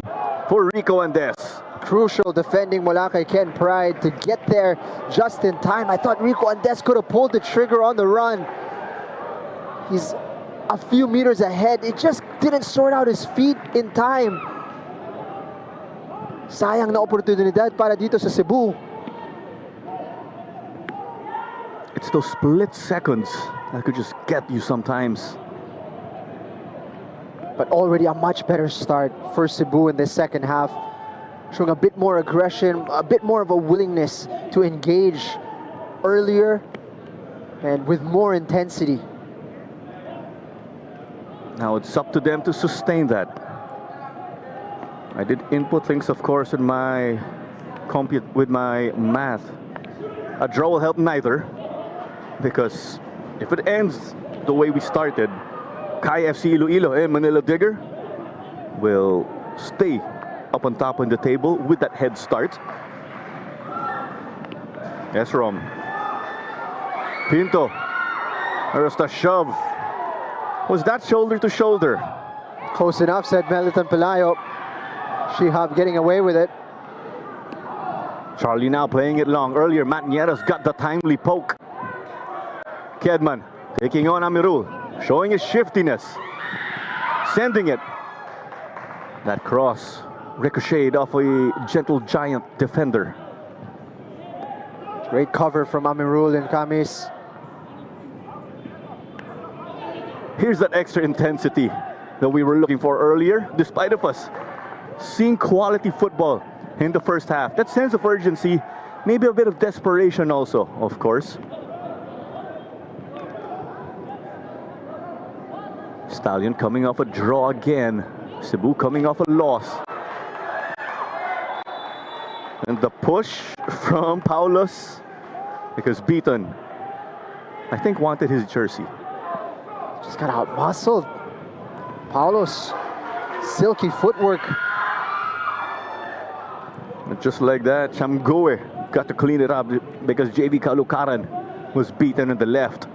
for Rico Andes. Crucial defending mula kay Ken Pride to get there just in time. I thought Rico Andes could have pulled the trigger on the run. He's a few meters ahead. It just didn't sort out his feet in time. Sayang na oportunidad para dito sa Cebu. It's those split seconds that could just get you sometimes. But already a much better start for Cebu in this second half. Showing a bit more aggression, a bit more of a willingness to engage earlier and with more intensity. Now it's up to them to sustain that. I did input things, of course, in my with my math. A draw will help neither, because if it ends the way we started, Kai FC Iloilo and Manila Digger will stay up on top on the table with that head start. Yes, Rom. Pinto. There's the shove. Was that shoulder to shoulder? Close enough, said Meliton Pelayo. Shihab getting away with it. Charlie now playing it long. Earlier, Matt Nieras got the timely poke. Kedman taking on Amirul, showing his shiftiness. Sending it. That cross ricocheted off a gentle giant defender. Great cover from Amirul and Kamis. Here's that extra intensity that we were looking for earlier, despite of us seeing quality football in the first half. That sense of urgency, maybe a bit of desperation also, of course. Stallion coming off a draw again. Cebu coming off a loss. And the push from Paulos, because Beaton, I think, wanted his jersey. Just got out-muscled. Paulos, silky footwork. And just like that, Chamgoe got to clean it up because JV Kalukaran was beaten in the left.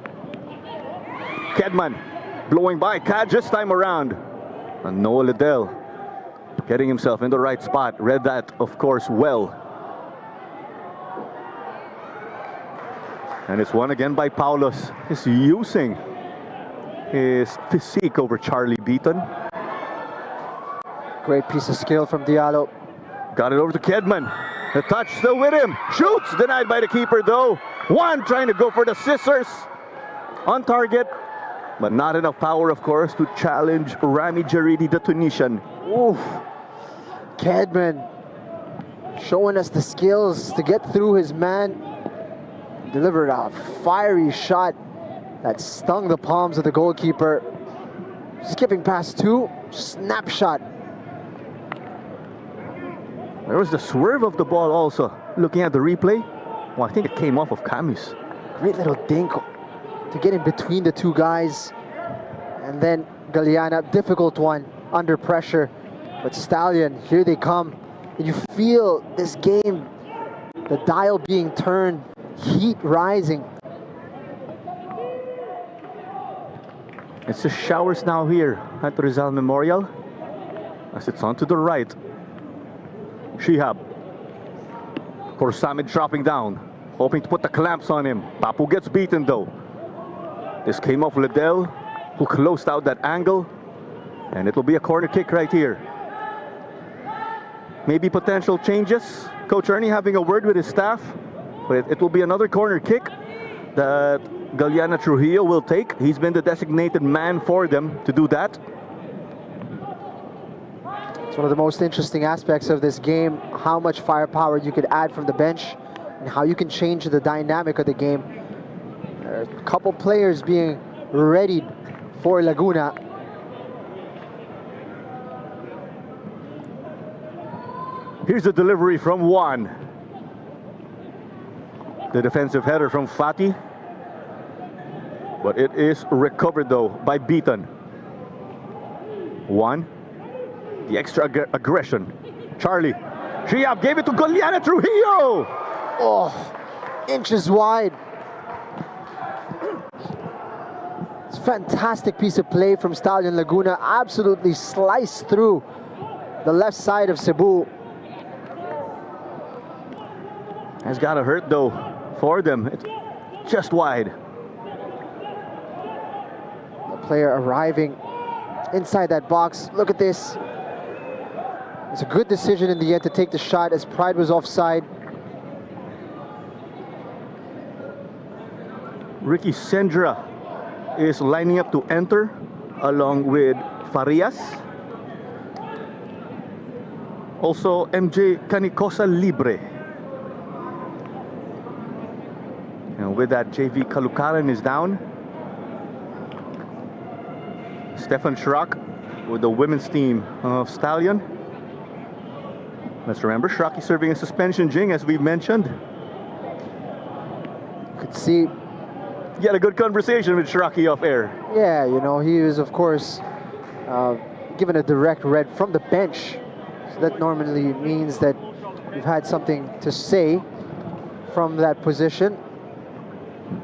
Kedman blowing by Kad this time around. And Noah Liddell getting himself in the right spot. Read that, of course, well. And it's won again by Paulos. He's using his physique over Charlie Beaton. Great piece of skill from Diallo. Got it over to Kedman. The touch still with him. Shoots, denied by the keeper though. One trying to go for the scissors. On target, but not enough power, of course, to challenge Rami Jaridi, the Tunisian. Oof. Kedman showing us the skills to get through his man. Delivered a fiery shot that stung the palms of the goalkeeper. Skipping past two, snapshot. There was the swerve of the ball also. Looking at the replay, well, I think it came off of Camus. Great little dink to get in between the two guys. And then Galeana, difficult one under pressure. But Stallion, here they come. And you feel this game, the dial being turned, heat rising. It's the showers now here at Rizal Memorial, as it's on to the right. Shihab. Korsamid dropping down, hoping to put the clamps on him. Papu gets beaten though. This came off Liddell, who closed out that angle. And it'll be a corner kick right here. Maybe potential changes. Coach Ernie having a word with his staff. But it will be another corner kick that Galeana Trujillo will take. He's been the designated man for them to do that. It's one of the most interesting aspects of this game, how much firepower you could add from the bench and how you can change the dynamic of the game. There are a couple players being readied for Laguna. Here's the delivery from Juan. The defensive header from Fati. But it is recovered though by Beaton. Juan. The extra aggression. Charlie. Shiab gave it to Galeana Trujillo. Oh, inches wide. It's a fantastic piece of play from Stallion Laguna. Absolutely sliced through the left side of Cebu. Has got to hurt though for them. It's just wide. The player arriving inside that box. Look at this. It's a good decision in the end to take the shot as Pride was offside. Ricky Sendra is lining up to enter along with Farias. Also MJ Canicosa Libre. And with that, JV Kalukaran is down. Stefan Schrock with the women's team of Stallion. Let's remember, Schrock is serving a suspension, Jing, as we've mentioned. You could see. You had a good conversation with Schrocky off air. Yeah, you know, he was, of course, given a direct red from the bench. So that normally means that you've had something to say from that position.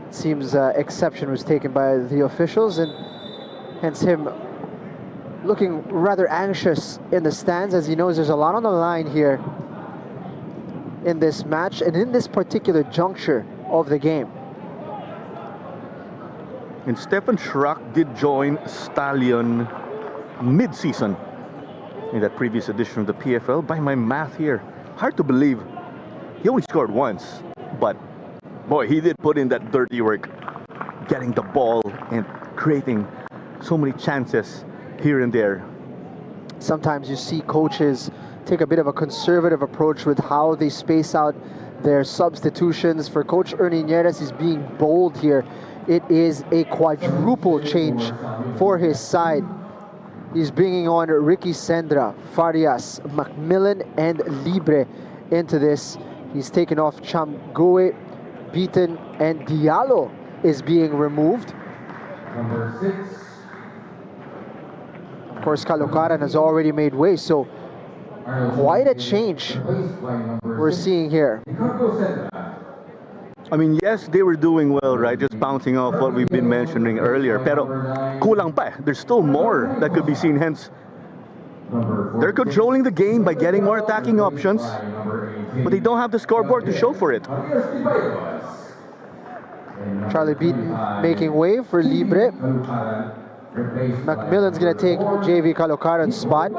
It seems exception was taken by the officials, and hence him looking rather anxious in the stands, as he knows there's a lot on the line here in this match and in this particular juncture of the game. And Stefan Schrock did join Stallion mid-season in that previous edition of the PFL. By my math here, hard to believe he only scored once, but boy, he did put in that dirty work, getting the ball and creating so many chances here and there. Sometimes you see coaches take a bit of a conservative approach with how they space out their substitutions. For Coach Ernie Nieres, he's being bold here. It is a quadruple change for his side. He's bringing on Ricky Sendra, Farias, Macmillan, and Libre into this. He's taken off Chamgoe, Beaton, and Diallo is being removed. Number 6. Of course, Kalukaran has already made way, so quite a change we're seeing here. I mean, yes, they were doing well, right? Just bouncing off what we've been mentioning earlier. Pero kulang pa. There's still more that could be seen. Hence, they're controlling the game by getting more attacking options, but they don't have the scoreboard to show for it. Charlie Beaton making way for Libre. Macmillan's going to take JV Kalukaran's spot.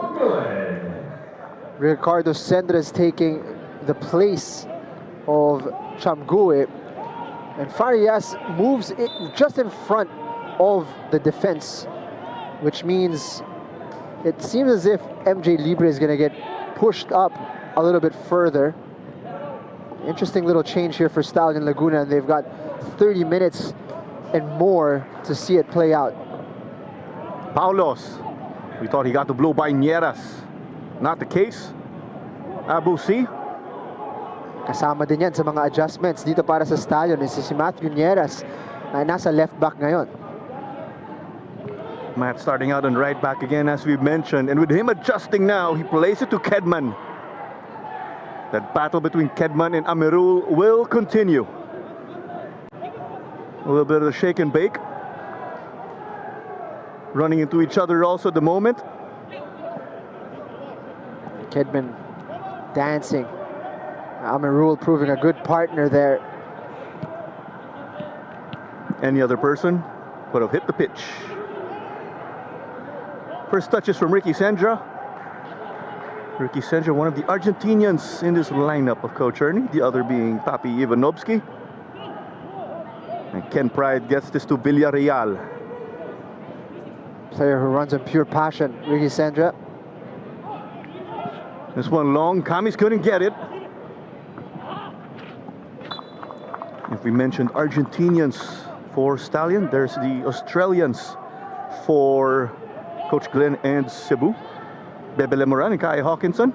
Ricardo Sendra is taking the place of Chamgoe. And Farias moves it just in front of the defense, which means it seems as if MJ Libre is going to get pushed up a little bit further. Interesting little change here for Stallion Laguna, and they've got 30 minutes and more to see it play out. Paulos, we thought he got the blow by Nieras. Not the case. Abu C. Kasama din yan sa mga adjustments dito para sa Stallion is si Matthew Nieras na nasa left back ngayon. Matt starting out on right back again, as we've mentioned, and with him adjusting now, he plays it to Kedman. That battle between Kedman and Amirul will continue. A little bit of a shake and bake. Running into each other also at the moment. Kedman dancing. Amirul proving a good partner there. Any other person would have hit the pitch. First touches from Ricky Sendra. Ricky Sendra, one of the Argentinians in this lineup of Coach Ernie, the other being Papi Ivanovsky. And Ken Pride gets this to Villarreal. Player who runs on pure passion, Ricky Sendra. This one long, Kamis couldn't get it. If we mentioned Argentinians for Stallion, there's the Australians for Coach Glenn and Cebu. Bebe Lemoran and Kai Hawkinson,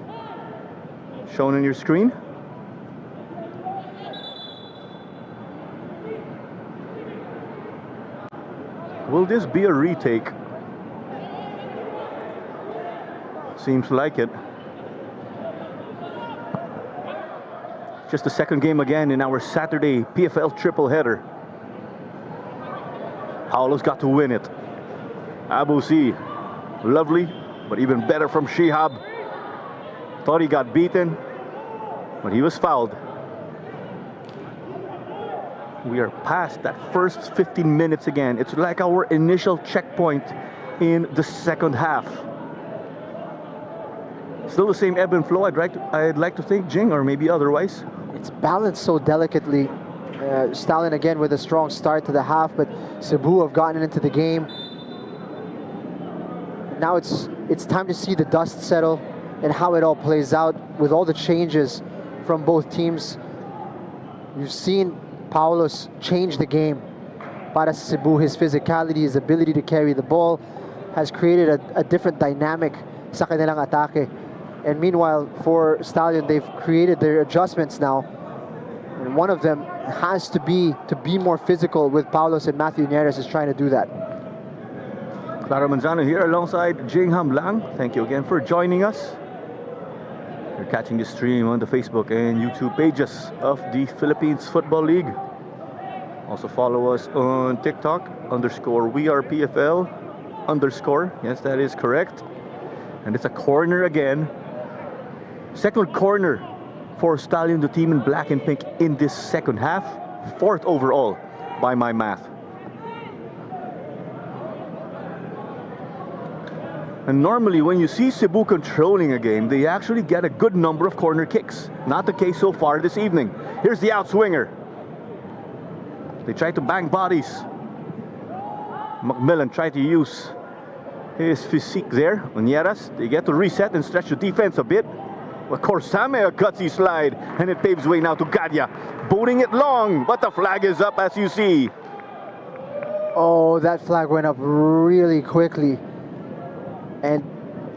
shown on your screen. Will this be a retake? Seems like it. Just the second game again in our Saturday PFL triple header. Paulo's got to win it. Abu C, lovely, but even better from Shihab. Thought he got beaten, but he was fouled. We are past that first 15 minutes again. It's like our initial checkpoint in the second half. Still the same ebb and flow, I'd like to think, Jing, or maybe otherwise. It's balanced so delicately. Stallion again with a strong start to the half, but Cebu have gotten into the game. Now it's time to see the dust settle and how it all plays out with all the changes from both teams. You've seen Paulos change the game. Para sa Cebu, his physicality, his ability to carry the ball has created a different dynamic sa kanilang atake. And meanwhile, for Stallion, they've created their adjustments now. And one of them has to be more physical with Paulos, and Matthew Nieres is trying to do that. Clara Manzano here alongside Jing Ham Lang. Thank you again for joining us. You're catching the stream on the Facebook and YouTube pages of the Philippines Football League. Also follow us on TikTok _WeArePFL _. Yes, that is correct. And it's a corner again. Second corner for Stallion, the team in black and pink in this second half. Fourth overall by my math. And normally when you see Cebu controlling a game, they actually get a good number of corner kicks. Not the case so far this evening. Here's the outswinger. They try to bang bodies. Macmillan tried to use his physique there. Nieras, they get to reset and stretch the defense a bit. Of course, Same, a gutsy slide, and it paves way now to Gadia. Booting it long, but the flag is up as you see. Oh, that flag went up really quickly. And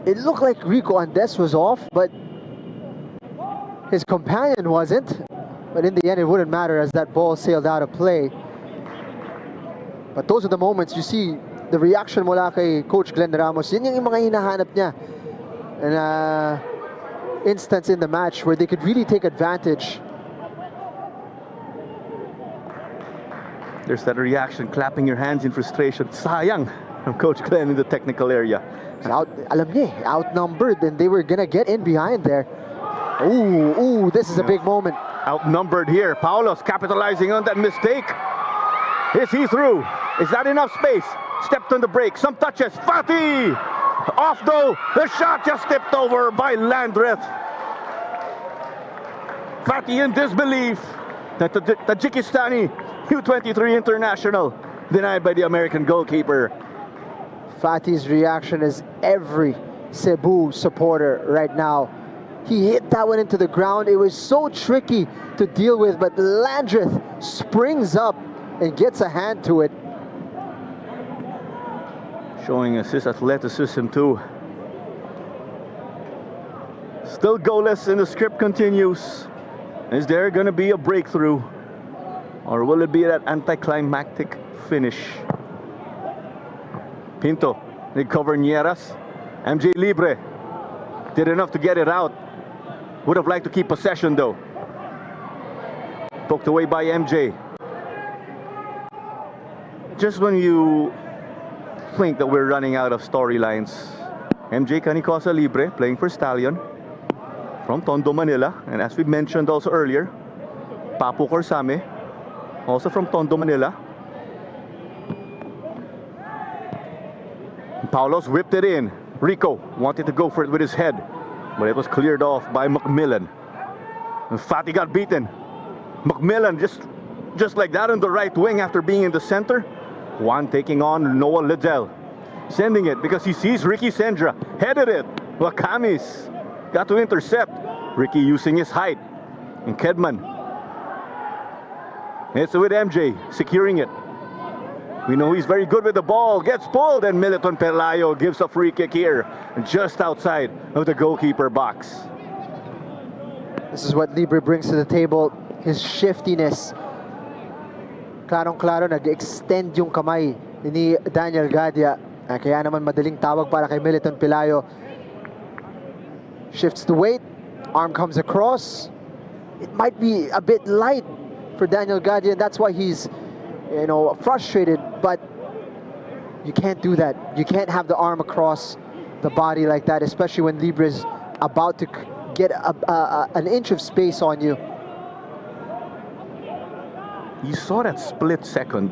it looked like Rico Andes was off, but his companion wasn't. But in the end, it wouldn't matter as that ball sailed out of play. But those are the moments you see the reaction mula kay Coach Glenn Ramos. Yun yung mga hinahanap niya. And instance in the match where they could really take advantage. There's that reaction, clapping your hands in frustration. Sayang from Coach Glenn in the technical area. Alam niya, outnumbered, and they were gonna get in behind there. Ooh, this is a big moment. Outnumbered here. Paulos capitalizing on that mistake. Is he through? Is that enough space? Stepped on the brake. Some touches. Fatih! Off though. The shot just tipped over by Landreth. Fatih in disbelief that the Tajikistani U23 international denied by the American goalkeeper. Fatih's reaction is every Cebu supporter right now. He hit that one into the ground. It was so tricky to deal with, but Landreth springs up and gets a hand to it. Showing us his athleticism too. Still goalless, and the script continues. Is there going to be a breakthrough? Or will it be that anticlimactic finish? Pinto, they cover Nieras. MJ Libre did enough to get it out. Would have liked to keep possession though. Poked away by MJ. Just when you think that we're running out of storylines, MJ Canicosa Libre playing for Stallion from Tondo, Manila. And as we mentioned also earlier, Papu Corsame, also from Tondo, Manila. Paulos whipped it in. Rico wanted to go for it with his head, but it was cleared off by Macmillan. And Fatih got beaten. Macmillan just like that on the right wing after being in the center. Juan taking on Noah Liddell. Sending it because he sees Ricky Sendra. Headed it. Wakamis got to intercept. Ricky using his height. And Kedman. It's with MJ securing it. We know he's very good with the ball. Gets pulled, and Militon Pelayo gives a free kick here, just outside of the goalkeeper box. This is what Libre brings to the table. His shiftiness. Klarong-klaro, nag-extend yung kamay ni Daniel Gadia. Kaya naman madaling tawag para kay Militon Pelayo. Shifts the weight. Arm comes across. It might be a bit light for Daniel Gadia, and that's why he's frustrated, but you can't do that. You can't have the arm across the body like that, especially when Libre's about to get an inch of space on you. You saw that split second,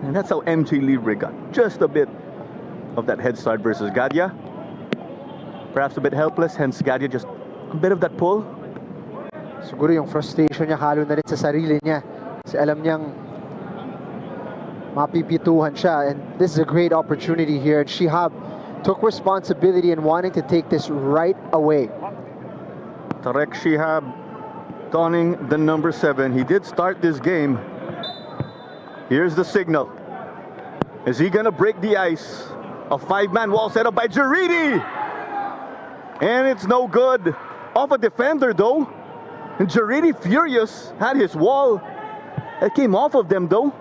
and that's how MJ Libre got just a bit of that head start versus Gadia. Perhaps a bit helpless, hence Gadia just a bit of that pull. Siguro yung frustration niya halo na rin sa sarili niya. Kasi alam niyang mapipituhan siya, and this is a great opportunity here. And Shihab took responsibility in wanting to take this right away. Tarek Shihab donning the number 7. He did start this game. Here's the signal. Is he gonna break the ice? A 5-man wall set up by Jaridi. And it's no good. Off a defender though. And Jaridi, furious, had his wall. It came off of them though.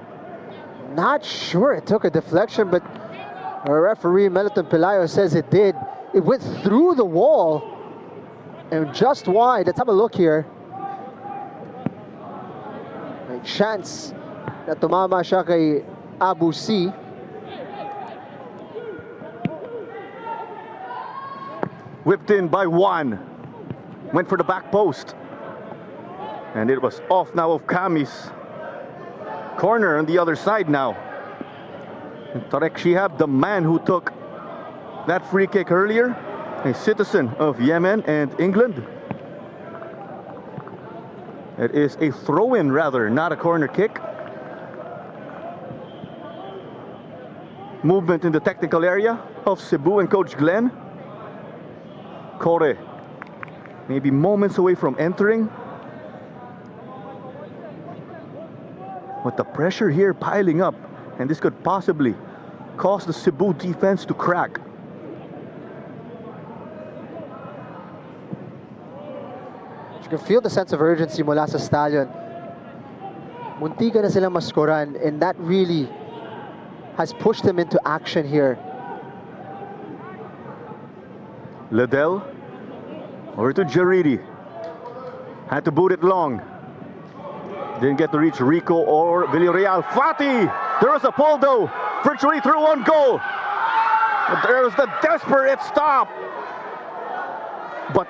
Not sure it took a deflection, but our referee Meliton Pelayo says it did. It went through the wall and just wide. Let's have a look here. May chance na tumama siya kay Abu C. Whipped in by one. Went for the back post. And it was off now of Kami's. Corner on the other side now. And Tarek Shihab, the man who took that free kick earlier, a citizen of Yemen and England. It is a throw-in rather, not a corner kick. Movement in the technical area of Cebu and Coach Glenn. Kore, maybe moments away from entering. But the pressure here piling up, and this could possibly cause the Cebu defense to crack. You can feel the sense of urgency mula sa Stallion. Muntika na silang maskoran, and that really has pushed them into action here. Liddell over to Jaridi. Had to boot it long. Didn't get to reach Rico or Villarreal. Fati! There was a pull though. Virtually through on goal. But there was the desperate stop. But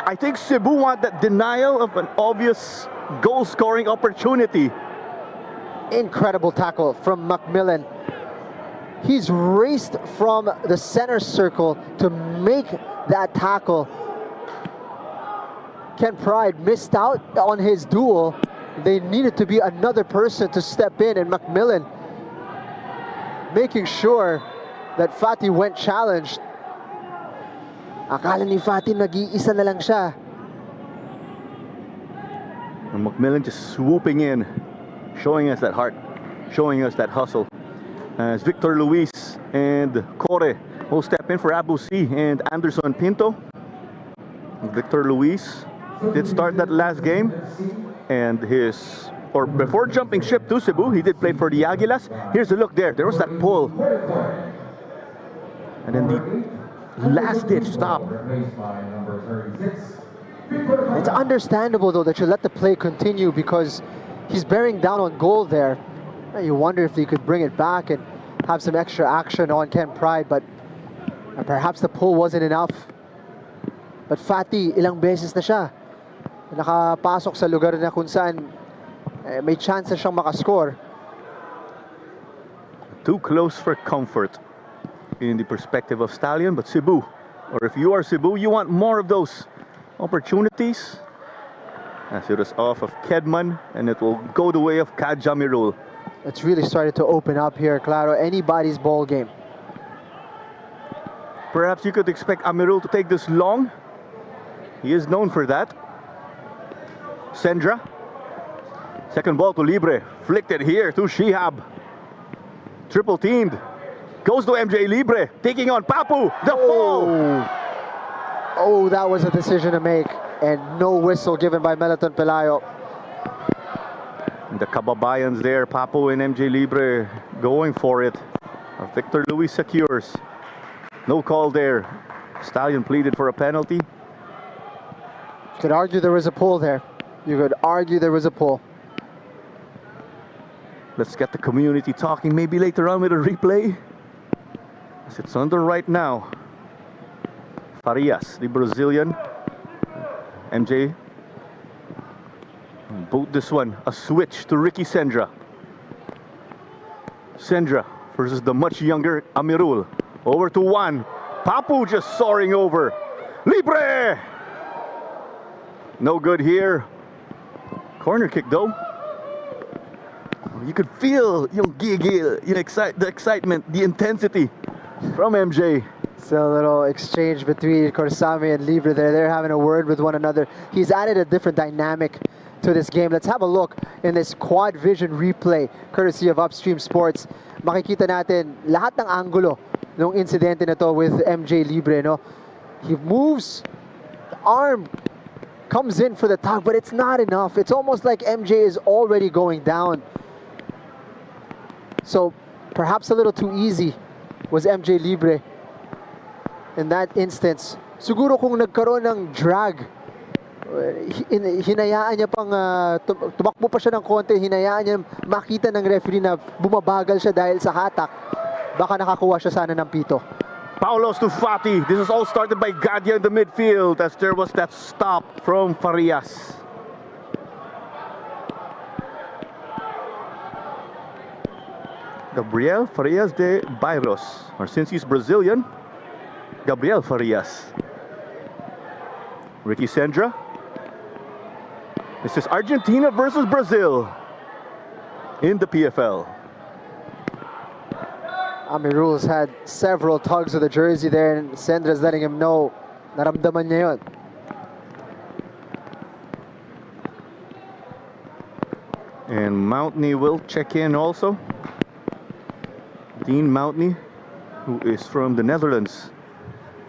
I think Cebu want that denial of an obvious goal-scoring opportunity. Incredible tackle from Macmillan. He's raced from the center circle to make that tackle. Ken Pride missed out on his duel. They needed to be another person to step in, and Macmillan making sure that Fati went challenged. Akala ni Fati nag-iisa na lang siya. And Macmillan just swooping in, showing us that heart, showing us that hustle. As Victor Luis and Kore will step in for Abu C and Anderson Pinto. Victor Luis did start that last game, and before jumping ship to Cebu, he did play for the Aguilas. Here's a look there. There was that pull. And then the last-ditch stop. It's understandable, though, that you let the play continue because he's bearing down on goal there. You wonder if he could bring it back and have some extra action on Ken Pride, but perhaps the pull wasn't enough. But Fati, ilang beses na siya nakapasok sa lugar na kung saan may chance na siyang makascore. Too close for comfort in the perspective of Stallion, but Cebu, or if you are Cebu, you want more of those opportunities. As it was off of Kedman, and it will go the way of Kajamirul. It's really started to open up here, Claro. Anybody's ball game. Perhaps you could expect Amirul to take this long. He is known for that. Sendra. Second ball to Libre. Flicked it here to Shihab. Triple teamed. Goes to MJ Libre. Taking on Papu. The fall. Oh, that was a decision to make. And no whistle given by Meliton Pelayo. The Kababayans there, Papu and MJ Libre going for it. Victor Luis secures. No call there. Stallion pleaded for a penalty. You could argue there was a pull there. You could argue there was a pull. Let's get the community talking maybe later on with a replay. As it's under right now. Farias, the Brazilian. MJ boot this one. A switch to Ricky Sendra. Sendra versus the much younger Amirul. Over to one. Papu just soaring over. Libre! No good here. Corner kick though. You could feel yung gigil, the excitement, the intensity from MJ. So a little exchange between Corsame and Libre there. They're having a word with one another. He's added a different dynamic to this game. Let's have a look in this quad vision replay, courtesy of Upstream Sports. Makikita natin lahat ng angulo ng insidente na to with MJ Libre, no? He moves, the arm comes in for the tug, but it's not enough. It's almost like MJ is already going down. So perhaps a little too easy was MJ Libre in that instance. Siguro kung nagkaroon ng drag, hinayaan niya pang tumakbo pa siya ng konti, hinayaan niya makita ng referee na bumabagal siya dahil sa hatak, baka nakakuha siya sana ng pito. Paulos to Fati. This is all started by Gadia in the midfield as there was that stop from Farias. Gabriel Farias de Bairos, or since he's Brazilian, Gabriel Farias. Ricky Sendra. This is Argentina versus Brazil in the PFL. Amirul's had several tugs of the jersey there, and Sendra's letting him know naramdaman niya yun. And Mountney will check in also. Dean Mountney, who is from the Netherlands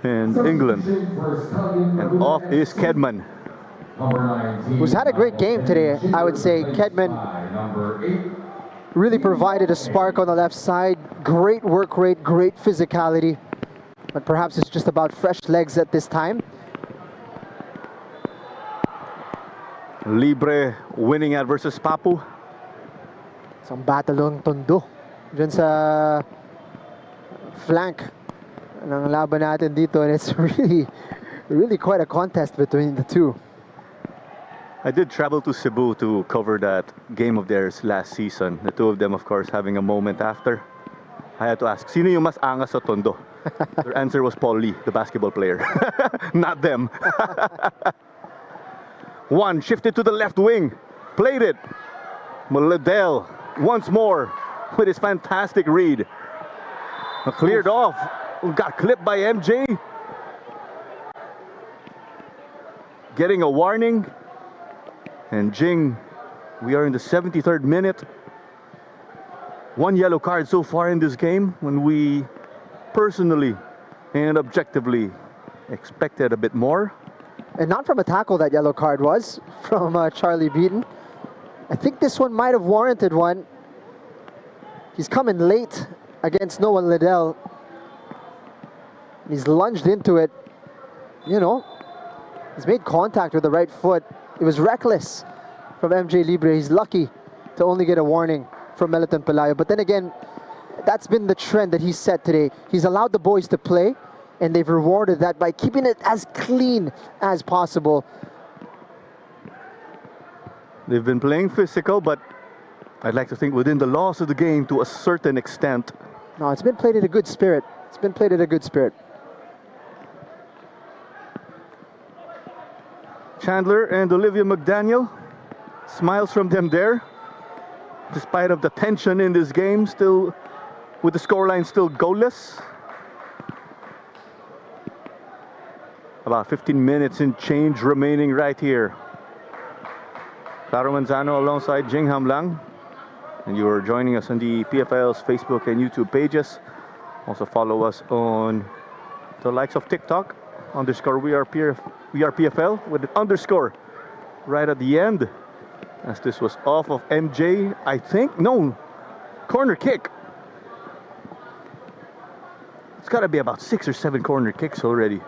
and England. And off is Kedman, who's had a great game today. I would say Kedman really provided a spark on the left side. Great work rate, great physicality. But perhaps it's just about fresh legs at this time. Libre winning at versus Papu. Isang batalong tondo dyan sa flank ng laban natin dito, and it's really quite a contest between the two. I did travel to Cebu to cover that game of theirs last season. The two of them, of course, having a moment after. I had to ask, sino yung mas angas sa tondo? Their answer was Paul Lee, the basketball player. Not them. One shifted to the left wing. Played it. Liddell once more with his fantastic read. Cleared off. Got clipped by MJ. Getting a warning. And Jing, we are in the 73rd minute. One yellow card so far in this game, when we personally and objectively expected a bit more. And not from a tackle, that yellow card was from Charlie Beaton. I think this one might have warranted one. He's coming late against Noah Liddell. He's lunged into it. You know, he's made contact with the right foot. It was reckless from MJ Libre. He's lucky to only get a warning from Meliton Pelayo. But then again, that's been the trend that he's set today. He's allowed the boys to play, and they've rewarded that by keeping it as clean as possible. They've been playing physical, but I'd like to think within the laws of the game to a certain extent. No, it's been played in a good spirit. It's been played in a good spirit. Chandler and Olivia McDaniel, smiles from them there. Despite of the tension in this game, still with the scoreline still goalless. About 15 minutes in change remaining right here. Claro Manzano alongside Jing Hamlang. And you are joining us on the PFL's Facebook and YouTube pages. Also follow us on the likes of TikTok, _ we are PFL with an underscore right at the end. As this was off of MJ, I think. No, corner kick. It's got to be about 6 or 7 corner kicks already.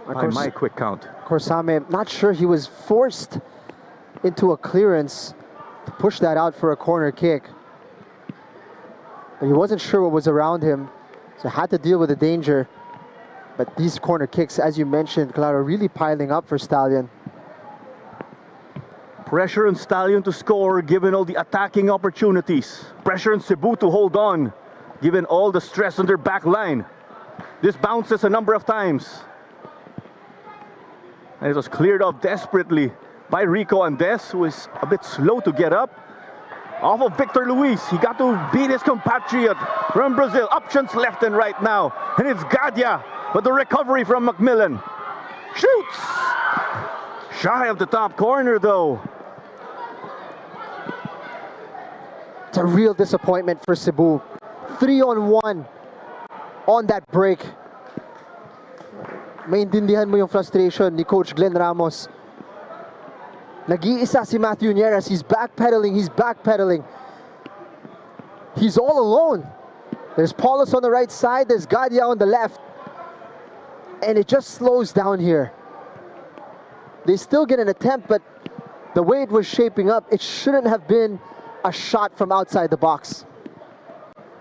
By my quick count. Corsame, not sure he was forced into a clearance to push that out for a corner kick. But he wasn't sure what was around him, so had to deal with the danger. But these corner kicks, as you mentioned, Claro, really piling up for Stallion. Pressure on Stallion to score given all the attacking opportunities. Pressure on Cebu to hold on given all the stress on their back line. This bounces a number of times. And it was cleared off desperately by Rico Andes, who is a bit slow to get up. Off of Victor Luis. He got to beat his compatriot from Brazil. Options left and right now. And it's Gadia. But the recovery from Macmillan. Shoots! Shy of the top corner though. It's a real disappointment for Cebu. 3-on-1 on that break. Maintindihan mo yung frustration ni Coach Glenn Ramos. Nag-iisa si Matthew Nieras. He's backpedaling. He's all alone. There's Paulus on the right side. There's Gadia on the left. And it just slows down here. They still get an attempt, but the way it was shaping up, it shouldn't have been a shot from outside the box.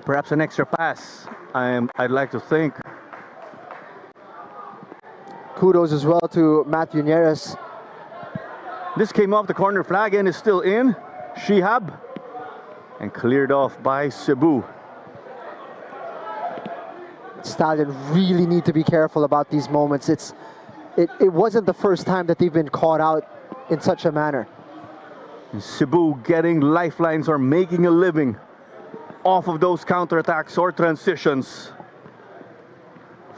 Perhaps an extra pass, I'd like to think. Kudos as well to Matthew Nieras. This came off the corner flag and is still in. Shihab. And cleared off by Cebu. Stallion really need to be careful about these moments. It wasn't the first time that they've been caught out in such a manner. Cebu getting lifelines or making a living off of those counterattacks or transitions.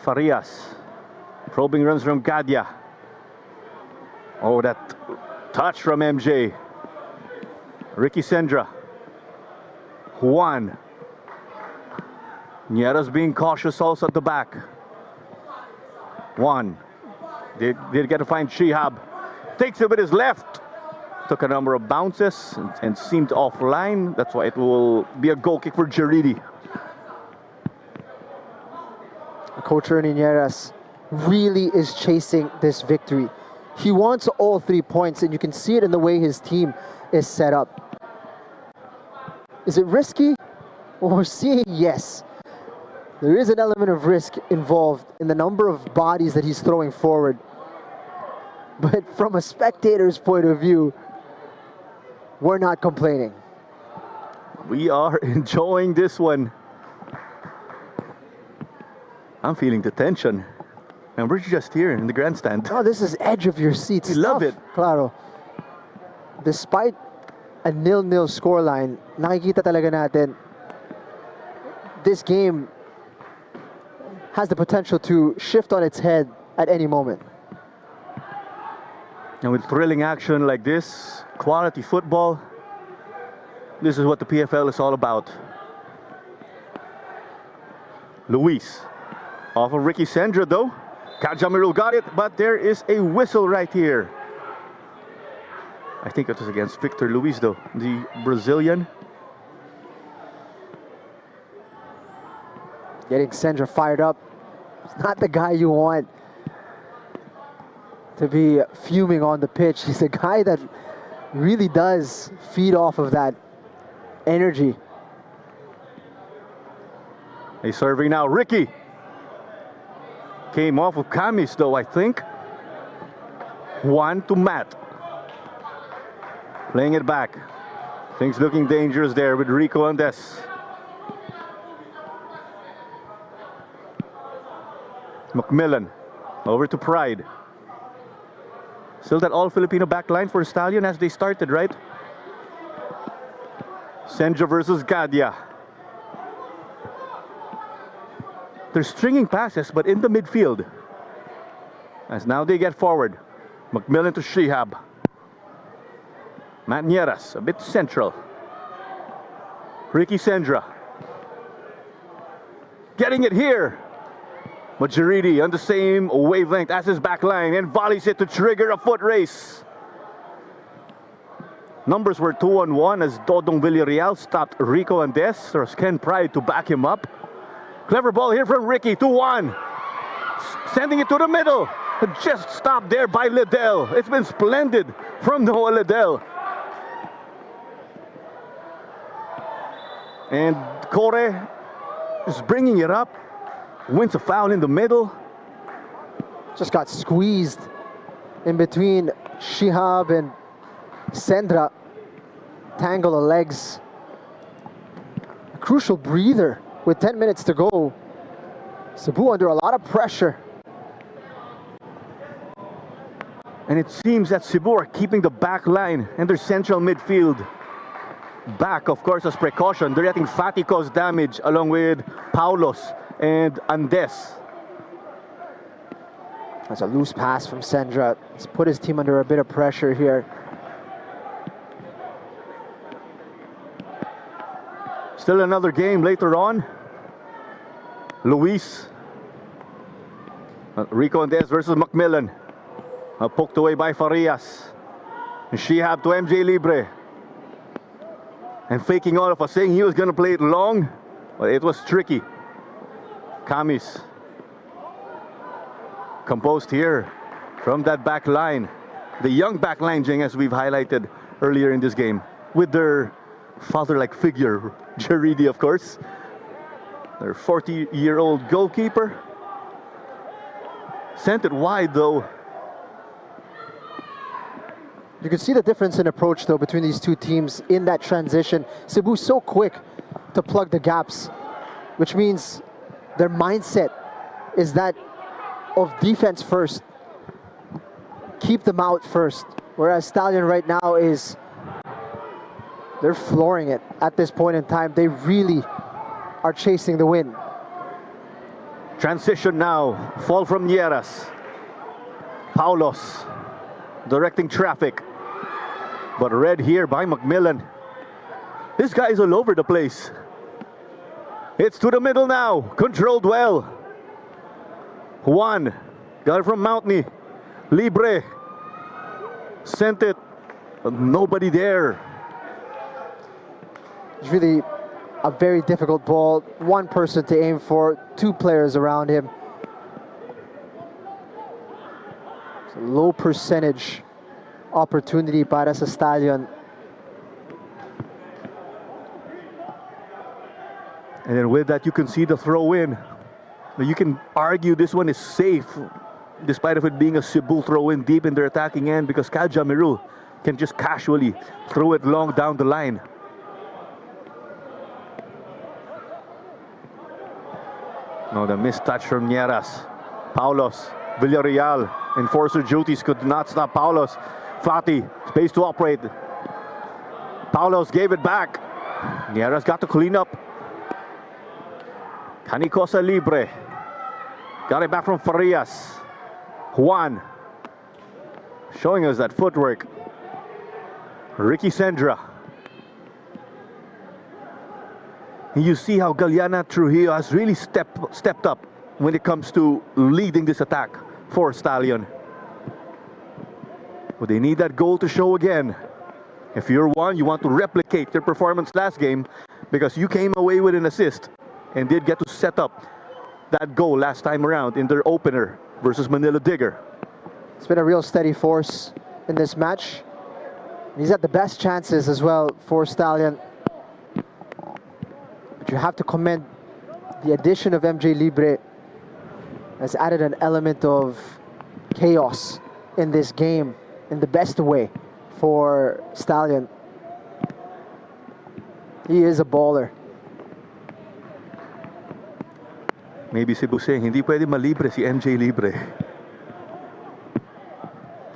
Farias. Probing runs from Gadia. Oh, that touch from MJ. Ricky Sendra. Juan. Nieras being cautious also at the back. Juan. Did get to find Shihab. Takes it with his left. Took a number of bounces and seemed offline. That's why it will be a goal kick for Jaridi. Coach Ernie Nieras really is chasing this victory. He wants all 3 points, and you can see it in the way his team is set up. Is it risky? Well, we're seeing yes. There is an element of risk involved in the number of bodies that he's throwing forward. But from a spectator's point of view, we're not complaining. We are enjoying this one. I'm feeling the tension. And we're just here in the grandstand. Oh, this is edge of your seat We stuff. love it. Claro. Despite a 0-0 scoreline, nakikita talaga natin this game has the potential to shift on its head at any moment. And with thrilling action like this, quality football, this is what the PFL is all about. Luis, off of Ricky Sendra though. Kajamirul got it, but there is a whistle right here. I think it was against Victor Luis though, the Brazilian. Getting Sendra fired up. It's not the guy you want to be fuming on the pitch. He's a guy that really does feed off of that energy. He's serving now. Ricky came off of Camis though, I think. Juan to Matt. Playing it back. Things looking dangerous there with Rico Andes. Macmillan over to Pride. Still that all-Filipino back line for Stallion as they started, right? Sendra versus Gadia. They're stringing passes, but in the midfield. As now they get forward. Macmillan to Shihab. Matt Nieras, a bit central. Ricky Sendra. Getting it here. Majority on the same wavelength as his back line and volleys it to trigger a foot race. Numbers were 2-on-1 as Dodong Villarreal stopped Rico Andes. There's Ken Pride to back him up. Clever ball here from Ricky, 2-1. Sending it to the middle. Just stopped there by Liddell. It's been splendid from Noah Liddell. And Kore is bringing it up. Wins a foul in the middle. Just got squeezed in between Shihab and Sendra tangle the legs. A crucial breather with 10 minutes to go. Cebu under a lot of pressure. And it seems that Cebu are keeping the back line and their central midfield back, of course, as precaution. They're letting Fati cause damage along with Paulos and Andes. That's a loose pass from Sendra. He's put his team under a bit of pressure here. Still another game later on. Luis. Rico Andes versus Macmillan. Poked away by Farias. Shihab to MJ Libre. And faking all of us, saying he was going to play it long. But it was tricky. Kamis. Composed here from that back line. The young back line, Jing, as we've highlighted earlier in this game. With their father-like figure, Jaridi, of course. Their 40-year-old goalkeeper. Sent it wide, though. You can see the difference in approach, though, between these two teams in that transition. Cebu so quick to plug the gaps, which means their mindset is that of defense first. Keep them out first. Whereas Stallion right now is, they're flooring it at this point in time. They really are chasing the win. Transition now. Fall from Nieras. Paulos directing traffic. But read here by Macmillan. This guy is all over the place. It's to the middle now. Controlled well. Juan. Got it from Mountney. Libre. Sent it. But nobody there. It's really a very difficult ball. One person to aim for. Two players around him. It's a low percentage opportunity para sa Stallion. And then with that, you can see the throw in. You can argue this one is safe, despite of it being a Cebu throw in deep in their attacking end, because Kal Jamirul can just casually throw it long down the line. No, the missed touch from Nieras. Paulos, Villarreal, enforcer duties could not stop Paulos. Fati, space to operate. Paulos gave it back. Nieras got to clean up. Canicosa Libre. Got it back from Farias. Juan. Showing us that footwork. Ricky Sendra. And you see how Galiana Trujillo has really stepped up when it comes to leading this attack for Stallion. But they need that goal to show again. If you're one, you want to replicate your performance last game because you came away with an assist and did get to set up that goal last time around in their opener versus Manila Digger. It's been a real steady force in this match. He's had the best chances as well for Stallion. But you have to commend the addition of MJ Libre has added an element of chaos in this game in the best way for Stallion. He is a baller. Maybe Cebu saying, hindi pwede malibre si MJ Libre.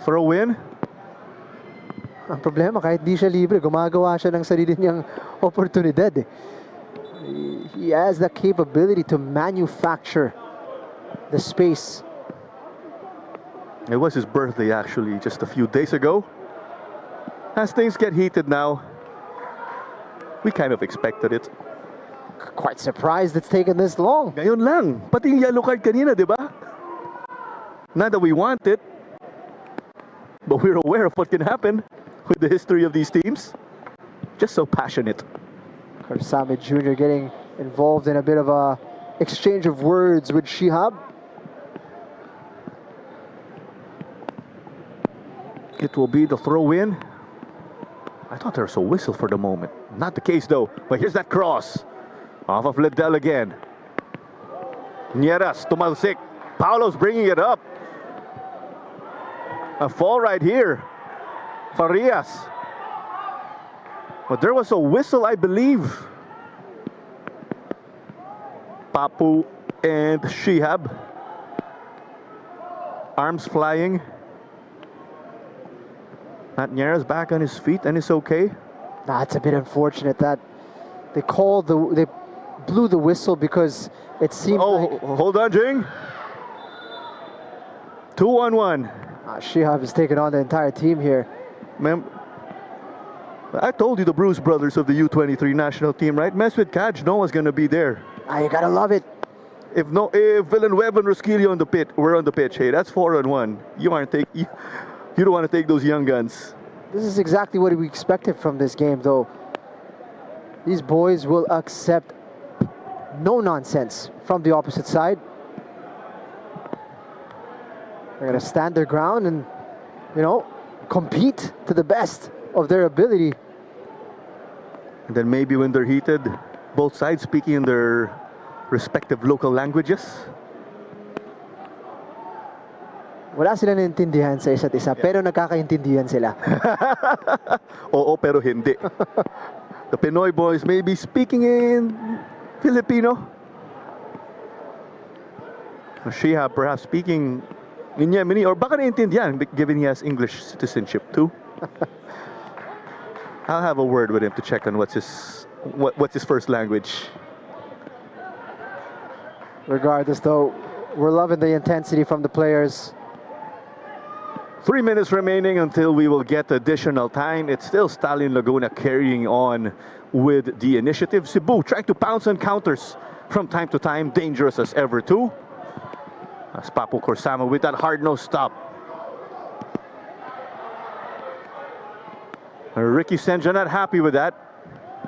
Throw in. Ang problema, kahit di siya libre, gumagawa siya ng sarili niyang oportunidad. He has the capability to manufacture the space. It was his birthday actually just a few days ago. As things get heated now, we kind of expected it. Quite surprised it's taken this long. Ngayon lang, pati yung yellow card kanina, di ba? Not that we want it, but we're aware of what can happen with the history of these teams. Just so passionate. Karsame Jr. getting involved in a bit of a exchange of words with Shihab. It will be the throw in. I thought there was a whistle for the moment. Not the case though. But here's that cross. Off of Liddell again. Nieras, Tumalsik. Paulo's bringing it up. A fall right here. Farias. But there was a whistle, I believe. Papu and Shihab. Arms flying. Matt Niera's back on his feet and it's okay. Nah, it's a bit unfortunate that they blew the whistle because it seemed like... Hold on, Jing. 2-on-1. Shihab has taken on the entire team here. I told you the Bruce brothers of the U23 national team, right? Mess with Kaj, no one's gonna be there. You gotta love it. If Valenzuela and Rosquillo were on the pitch, hey, that's 4-on-1. You don't want to take those young guns. This is exactly what we expected from this game, though. These boys will accept no nonsense from the opposite side. They're gonna stand their ground and, compete to the best of their ability. And then maybe when they're heated, both sides speaking in their respective local languages. Wala sila naintindihan sa isa't isa, pero nagkakaintindihan sila. Oo, pero hindi. The Pinoy boys may be speaking in Filipino. Shihab perhaps speaking in Yemeni, or baka naintindihan given he has English citizenship too. I'll have a word with him to check on what's his first language. Regardless, though, we're loving the intensity from the players. 3 minutes remaining until we will get additional time. It's still Stallion Laguna carrying on with the initiative. Cebu trying to pounce on counters from time to time. Dangerous as ever too. As Papu Corsama with that hard-nosed stop. Ricky Senja not happy with that.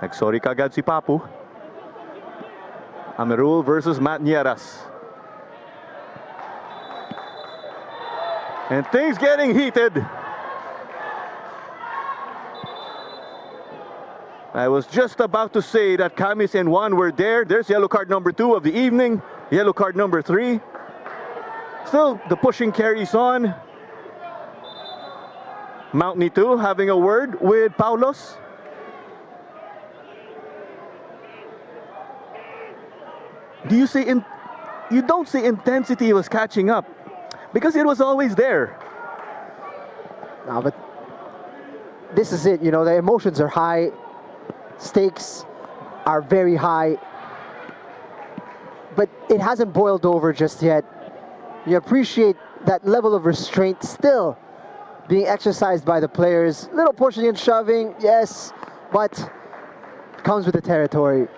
Nagsorry kagad si Papu. Amerul versus Matt Nieras. And things getting heated. I was just about to say that Camis and Juan were there. There's yellow card number 2 of the evening. Yellow card number 3. Still, the pushing carries on. Mountney too, having a word with Paulos. You don't see intensity was catching up because it was always there. No, but this is it. The emotions are high, stakes are very high, but it hasn't boiled over just yet. You appreciate that level of restraint still being exercised by the players. Little pushing and shoving, yes, but it comes with the territory.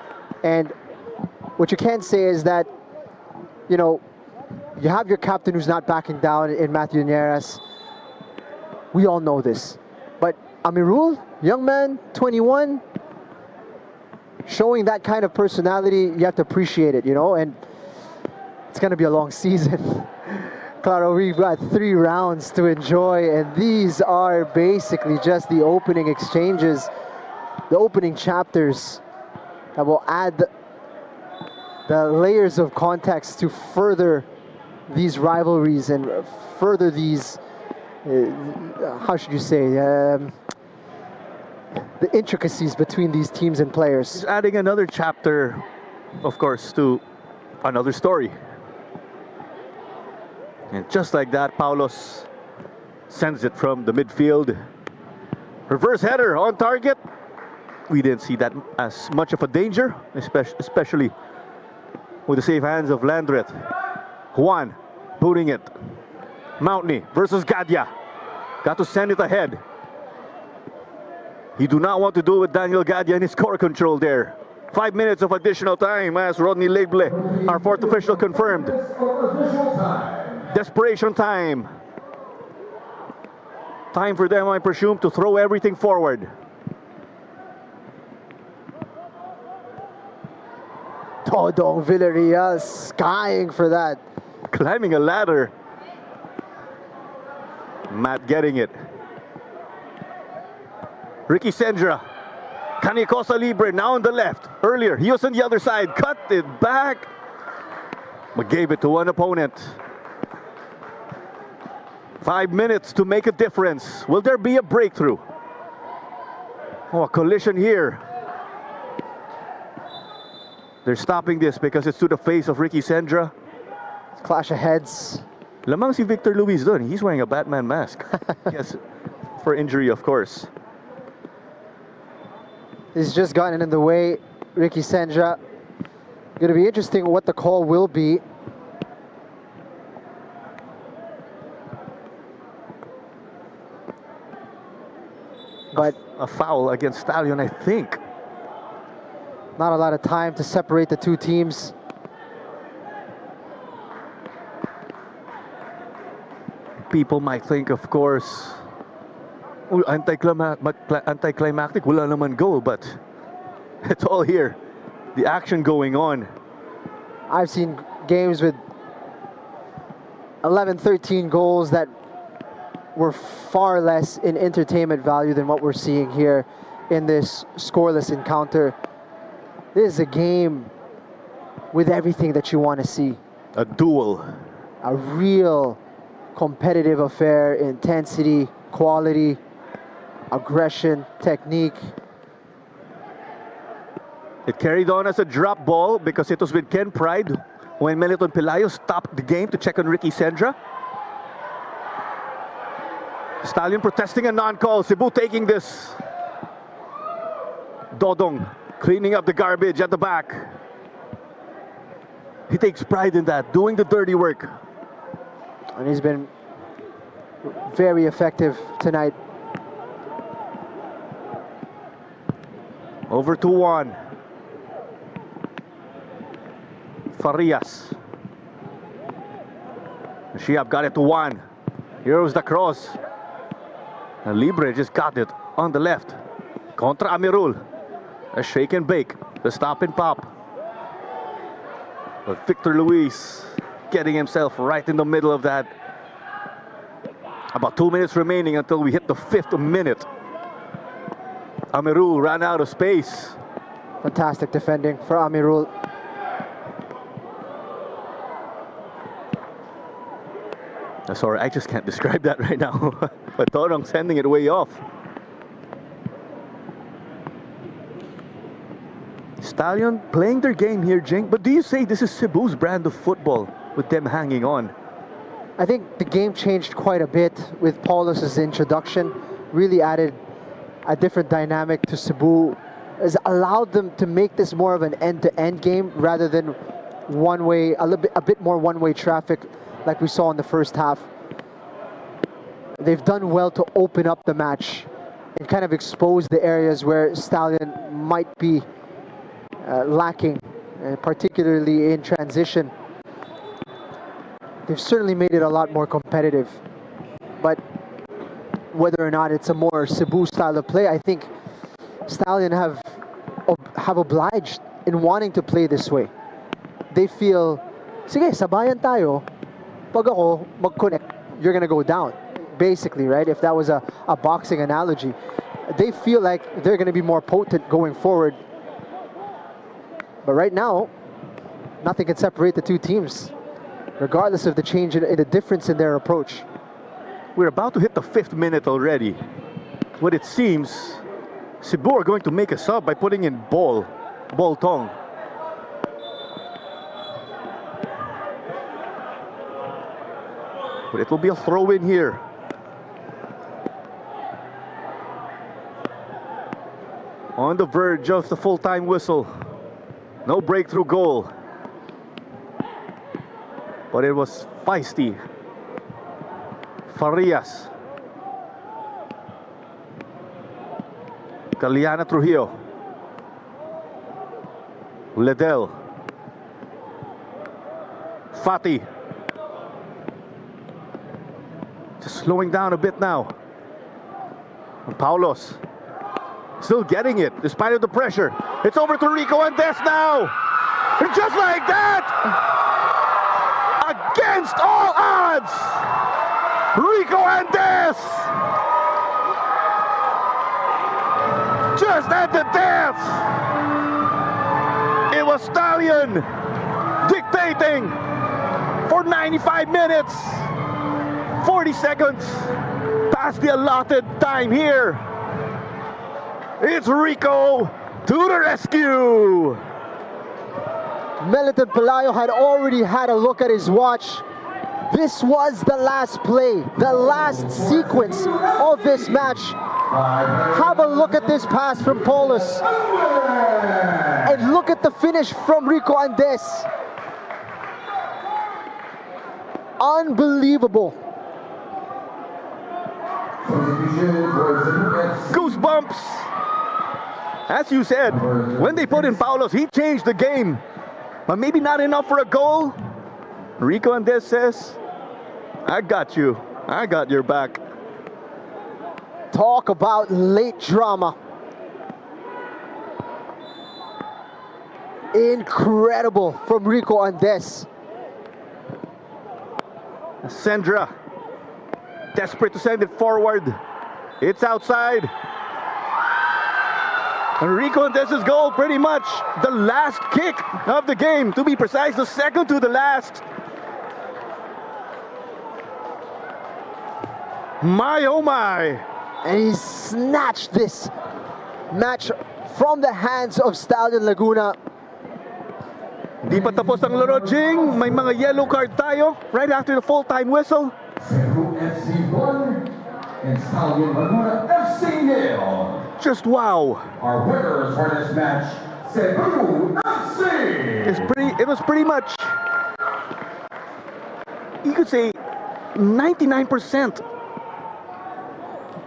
And what you can say is that, you have your captain who's not backing down in Matthew Nieras. We all know this. But Amirul, young man, 21, showing that kind of personality, you have to appreciate it, and it's going to be a long season. Claro, we've got 3 rounds to enjoy, and these are basically just the opening exchanges, the opening chapters that will add the layers of context to further these rivalries and further these, how should you say, the intricacies between these teams and players. He's adding another chapter, of course, to another story. And just like that, Paulos sends it from the midfield. Reverse header on target. We didn't see that as much of a danger, especially with the safe hands of Landreth. Juan booting it. Mountney versus Gadia. Got to send it ahead. You do not want to do it with Daniel Gadia and his core control there. 5 minutes of additional time as Rodney Leble, our 4th official, confirmed. Desperation time. Time for them, I presume, to throw everything forward. Todong Villarreal skying for that. Climbing a ladder. Matt getting it. Ricky Sendra. Canicosa Libre now on the left. Earlier, he was on the other side. Cut it back. But gave it to one opponent. 5 minutes to make a difference. Will there be a breakthrough? Oh, a collision here. They're stopping this because it's to the face of Ricky Sendra. Clash of heads. Lamang si Victor Luis dun. He's wearing a Batman mask. Yes, for injury, of course. He's just gotten in the way. Ricky Sendra. Going to be interesting what the call will be. But A foul against Stallion, I think. not a lot of time to separate the two teams. People might think, of course, "Uy, anticlimactic, wala naman goal," but it's all here. The action going on. I've seen games with 11, 13 goals that were far less in entertainment value than what we're seeing here in this scoreless encounter. This is a game with everything that you want to see. A duel. A real competitive affair, intensity, quality, aggression, technique. It carried on as a drop ball because it was with Ken Pride when Meliton Pelayo stopped the game to check on Ricky Sendra. Stallion protesting a non-call. Cebu taking this. Dodong cleaning up the garbage at the back. He takes pride in that, doing the dirty work. And he's been very effective tonight. Over 2-1. Farias. Shiab got it to 1. Here was the cross. And Libre just got it on the left. Contra Amirul. A shake and bake. The stop and pop. But Victor Luis getting himself right in the middle of that. About 2 minutes remaining until we hit the 5th minute. Amirul ran out of space. Fantastic defending for Amirul. Sorry, I just can't describe that right now. But Torong sending it way off. Stallion playing their game here, Jink. But do you say this is Cebu's brand of football with them hanging on? I think the game changed quite a bit with Paulus's introduction. Really added a different dynamic to Cebu. Has allowed them to make this more of an end-to-end game rather than one-way, a bit more one-way traffic like we saw in the first half. They've done well to open up the match and kind of expose the areas where Stallion might be lacking, particularly in transition. They've certainly made it a lot more competitive. But whether or not it's a more Cebu style of play, I think Stallion have obliged in wanting to play this way. They feel, sige, sabayan tayo. Pag ako mag-connect, you're gonna go down. Basically, right? If that was a boxing analogy. They feel like they're gonna be more potent going forward. But right now, nothing can separate the two teams, regardless of the change in the difference in their approach. We're about to hit the 5th minute already. What it seems, Cebu are going to make a sub by putting in Ball Tong. But it will be a throw in here. On the verge of the full-time whistle. No breakthrough goal. But it was feisty. Farias. Caliana Trujillo. Ledel. Fati. Just slowing down a bit now. And Paulos. Still getting it, despite of the pressure. It's over to Rico Andes now. And just like that, against all odds, Rico Andes just at the death. It was Stallion dictating for 95 minutes, 40 seconds past the allotted time here. It's Rico to the rescue. Meliton Pelayo had already had a look at his watch. This was the last play, the last sequence of this match. Have a look at this pass from Paulus. And look at the finish from Rico Andes. Unbelievable. Goosebumps. As you said, when they put in Paulus, he changed the game. But maybe not enough for a goal. Rico Andes says, I got you. I got your back. Talk about late drama. Incredible from Rico Andes. Sandra, desperate to send it forward. It's outside. Enrico Andes's goal, pretty much the last kick of the game. To be precise, the second to the last. My, oh my. And he snatched this match from the hands of Stallion Laguna. Di pa tapos ang laro, Jing. May mga yellow card tayo right after the full-time whistle. Cebu FC 1 and Stallion Laguna FC 0. Just wow. Our winners for this match, Cebu FC. It was pretty much, you could say, 99%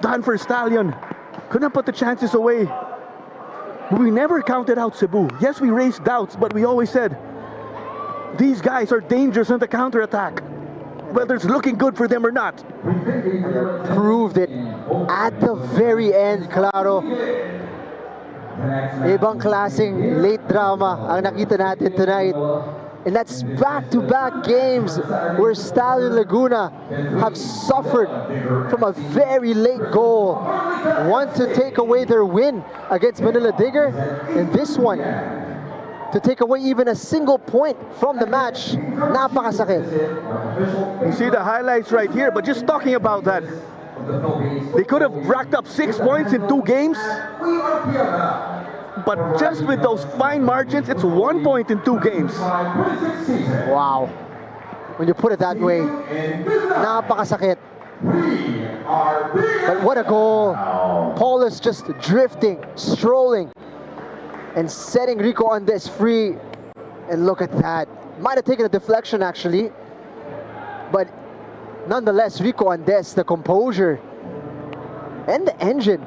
done for Stallion. Couldn't put the chances away. We never counted out Cebu. Yes, we raised doubts, but we always said, these guys are dangerous on the counterattack, whether it's looking good for them or not. Proved it at the very end, Claro. Ibang klaseng late drama ang nakita natin tonight. And that's back-to-back games where Stallion Laguna have suffered from a very late goal. One to take away their win against Manila Digger, and this one to take away even a single point from the match. Napakasakit. You see the highlights right here, but just talking about that, they could have racked up 6 points in 2 games. But just with those fine margins, it's 1 point in 2 games. Wow. When you put it that way, napakasakit. But what a goal. Paulus just drifting, strolling, and setting Rico Andes free. And look at that. Might have taken a deflection actually. But nonetheless, Rico Andes, the composure and the engine,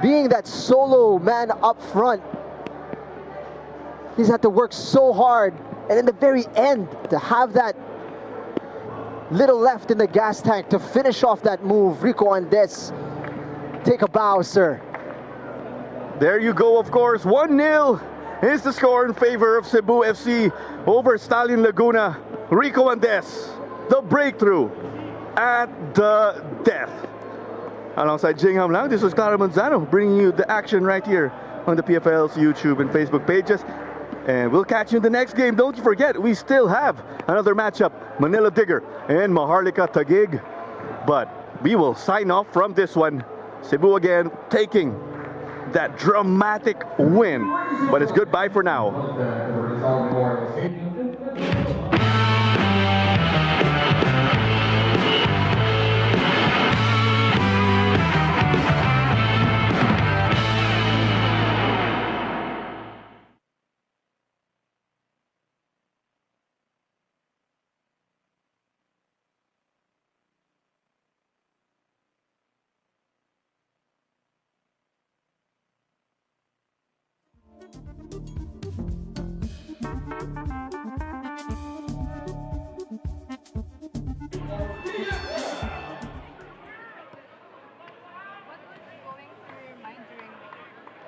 being that solo man up front, he's had to work so hard, and in the very end, to have that little left in the gas tank to finish off that move. Rico Andes, take a bow, sir. There you go, of course. 1-0 is the score in favor of Cebu FC over Stallion Laguna. Rico Andes, the breakthrough at the death. Alongside Jingham Lang, this was Clara Manzano bringing you the action right here on the PFL's YouTube and Facebook pages. And we'll catch you in the next game. Don't you forget, we still have another matchup, Manila Digger and Maharlika Taguig. But we will sign off from this one. Cebu again taking that dramatic win. But it's goodbye for now.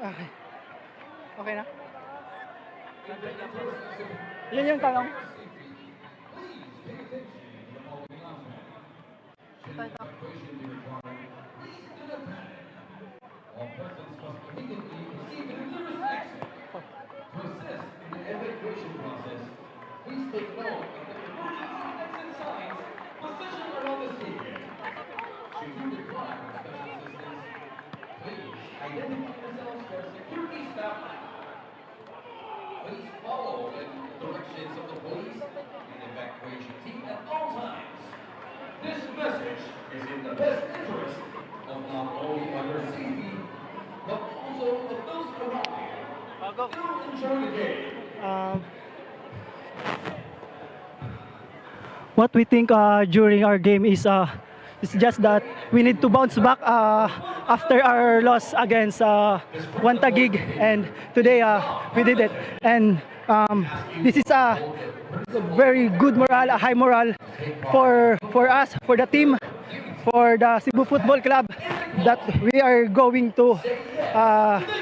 Okay. Okay na? Yun yung tanong. Should you require special assistance, please identify themselves for security staff. Please follow the directions of the police and evacuation team at all times. This message is in the best interest of not only your safety, but also of those around you. Now enjoy the game. What we think during our game is it's just that we need to bounce back after our loss against One Taguig, and today we did it. And this is a very good morale, a high morale for us, for the team, for the Cebu Football Club, that we are going to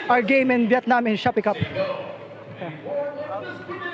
our game in Vietnam in Shopee Cup. For the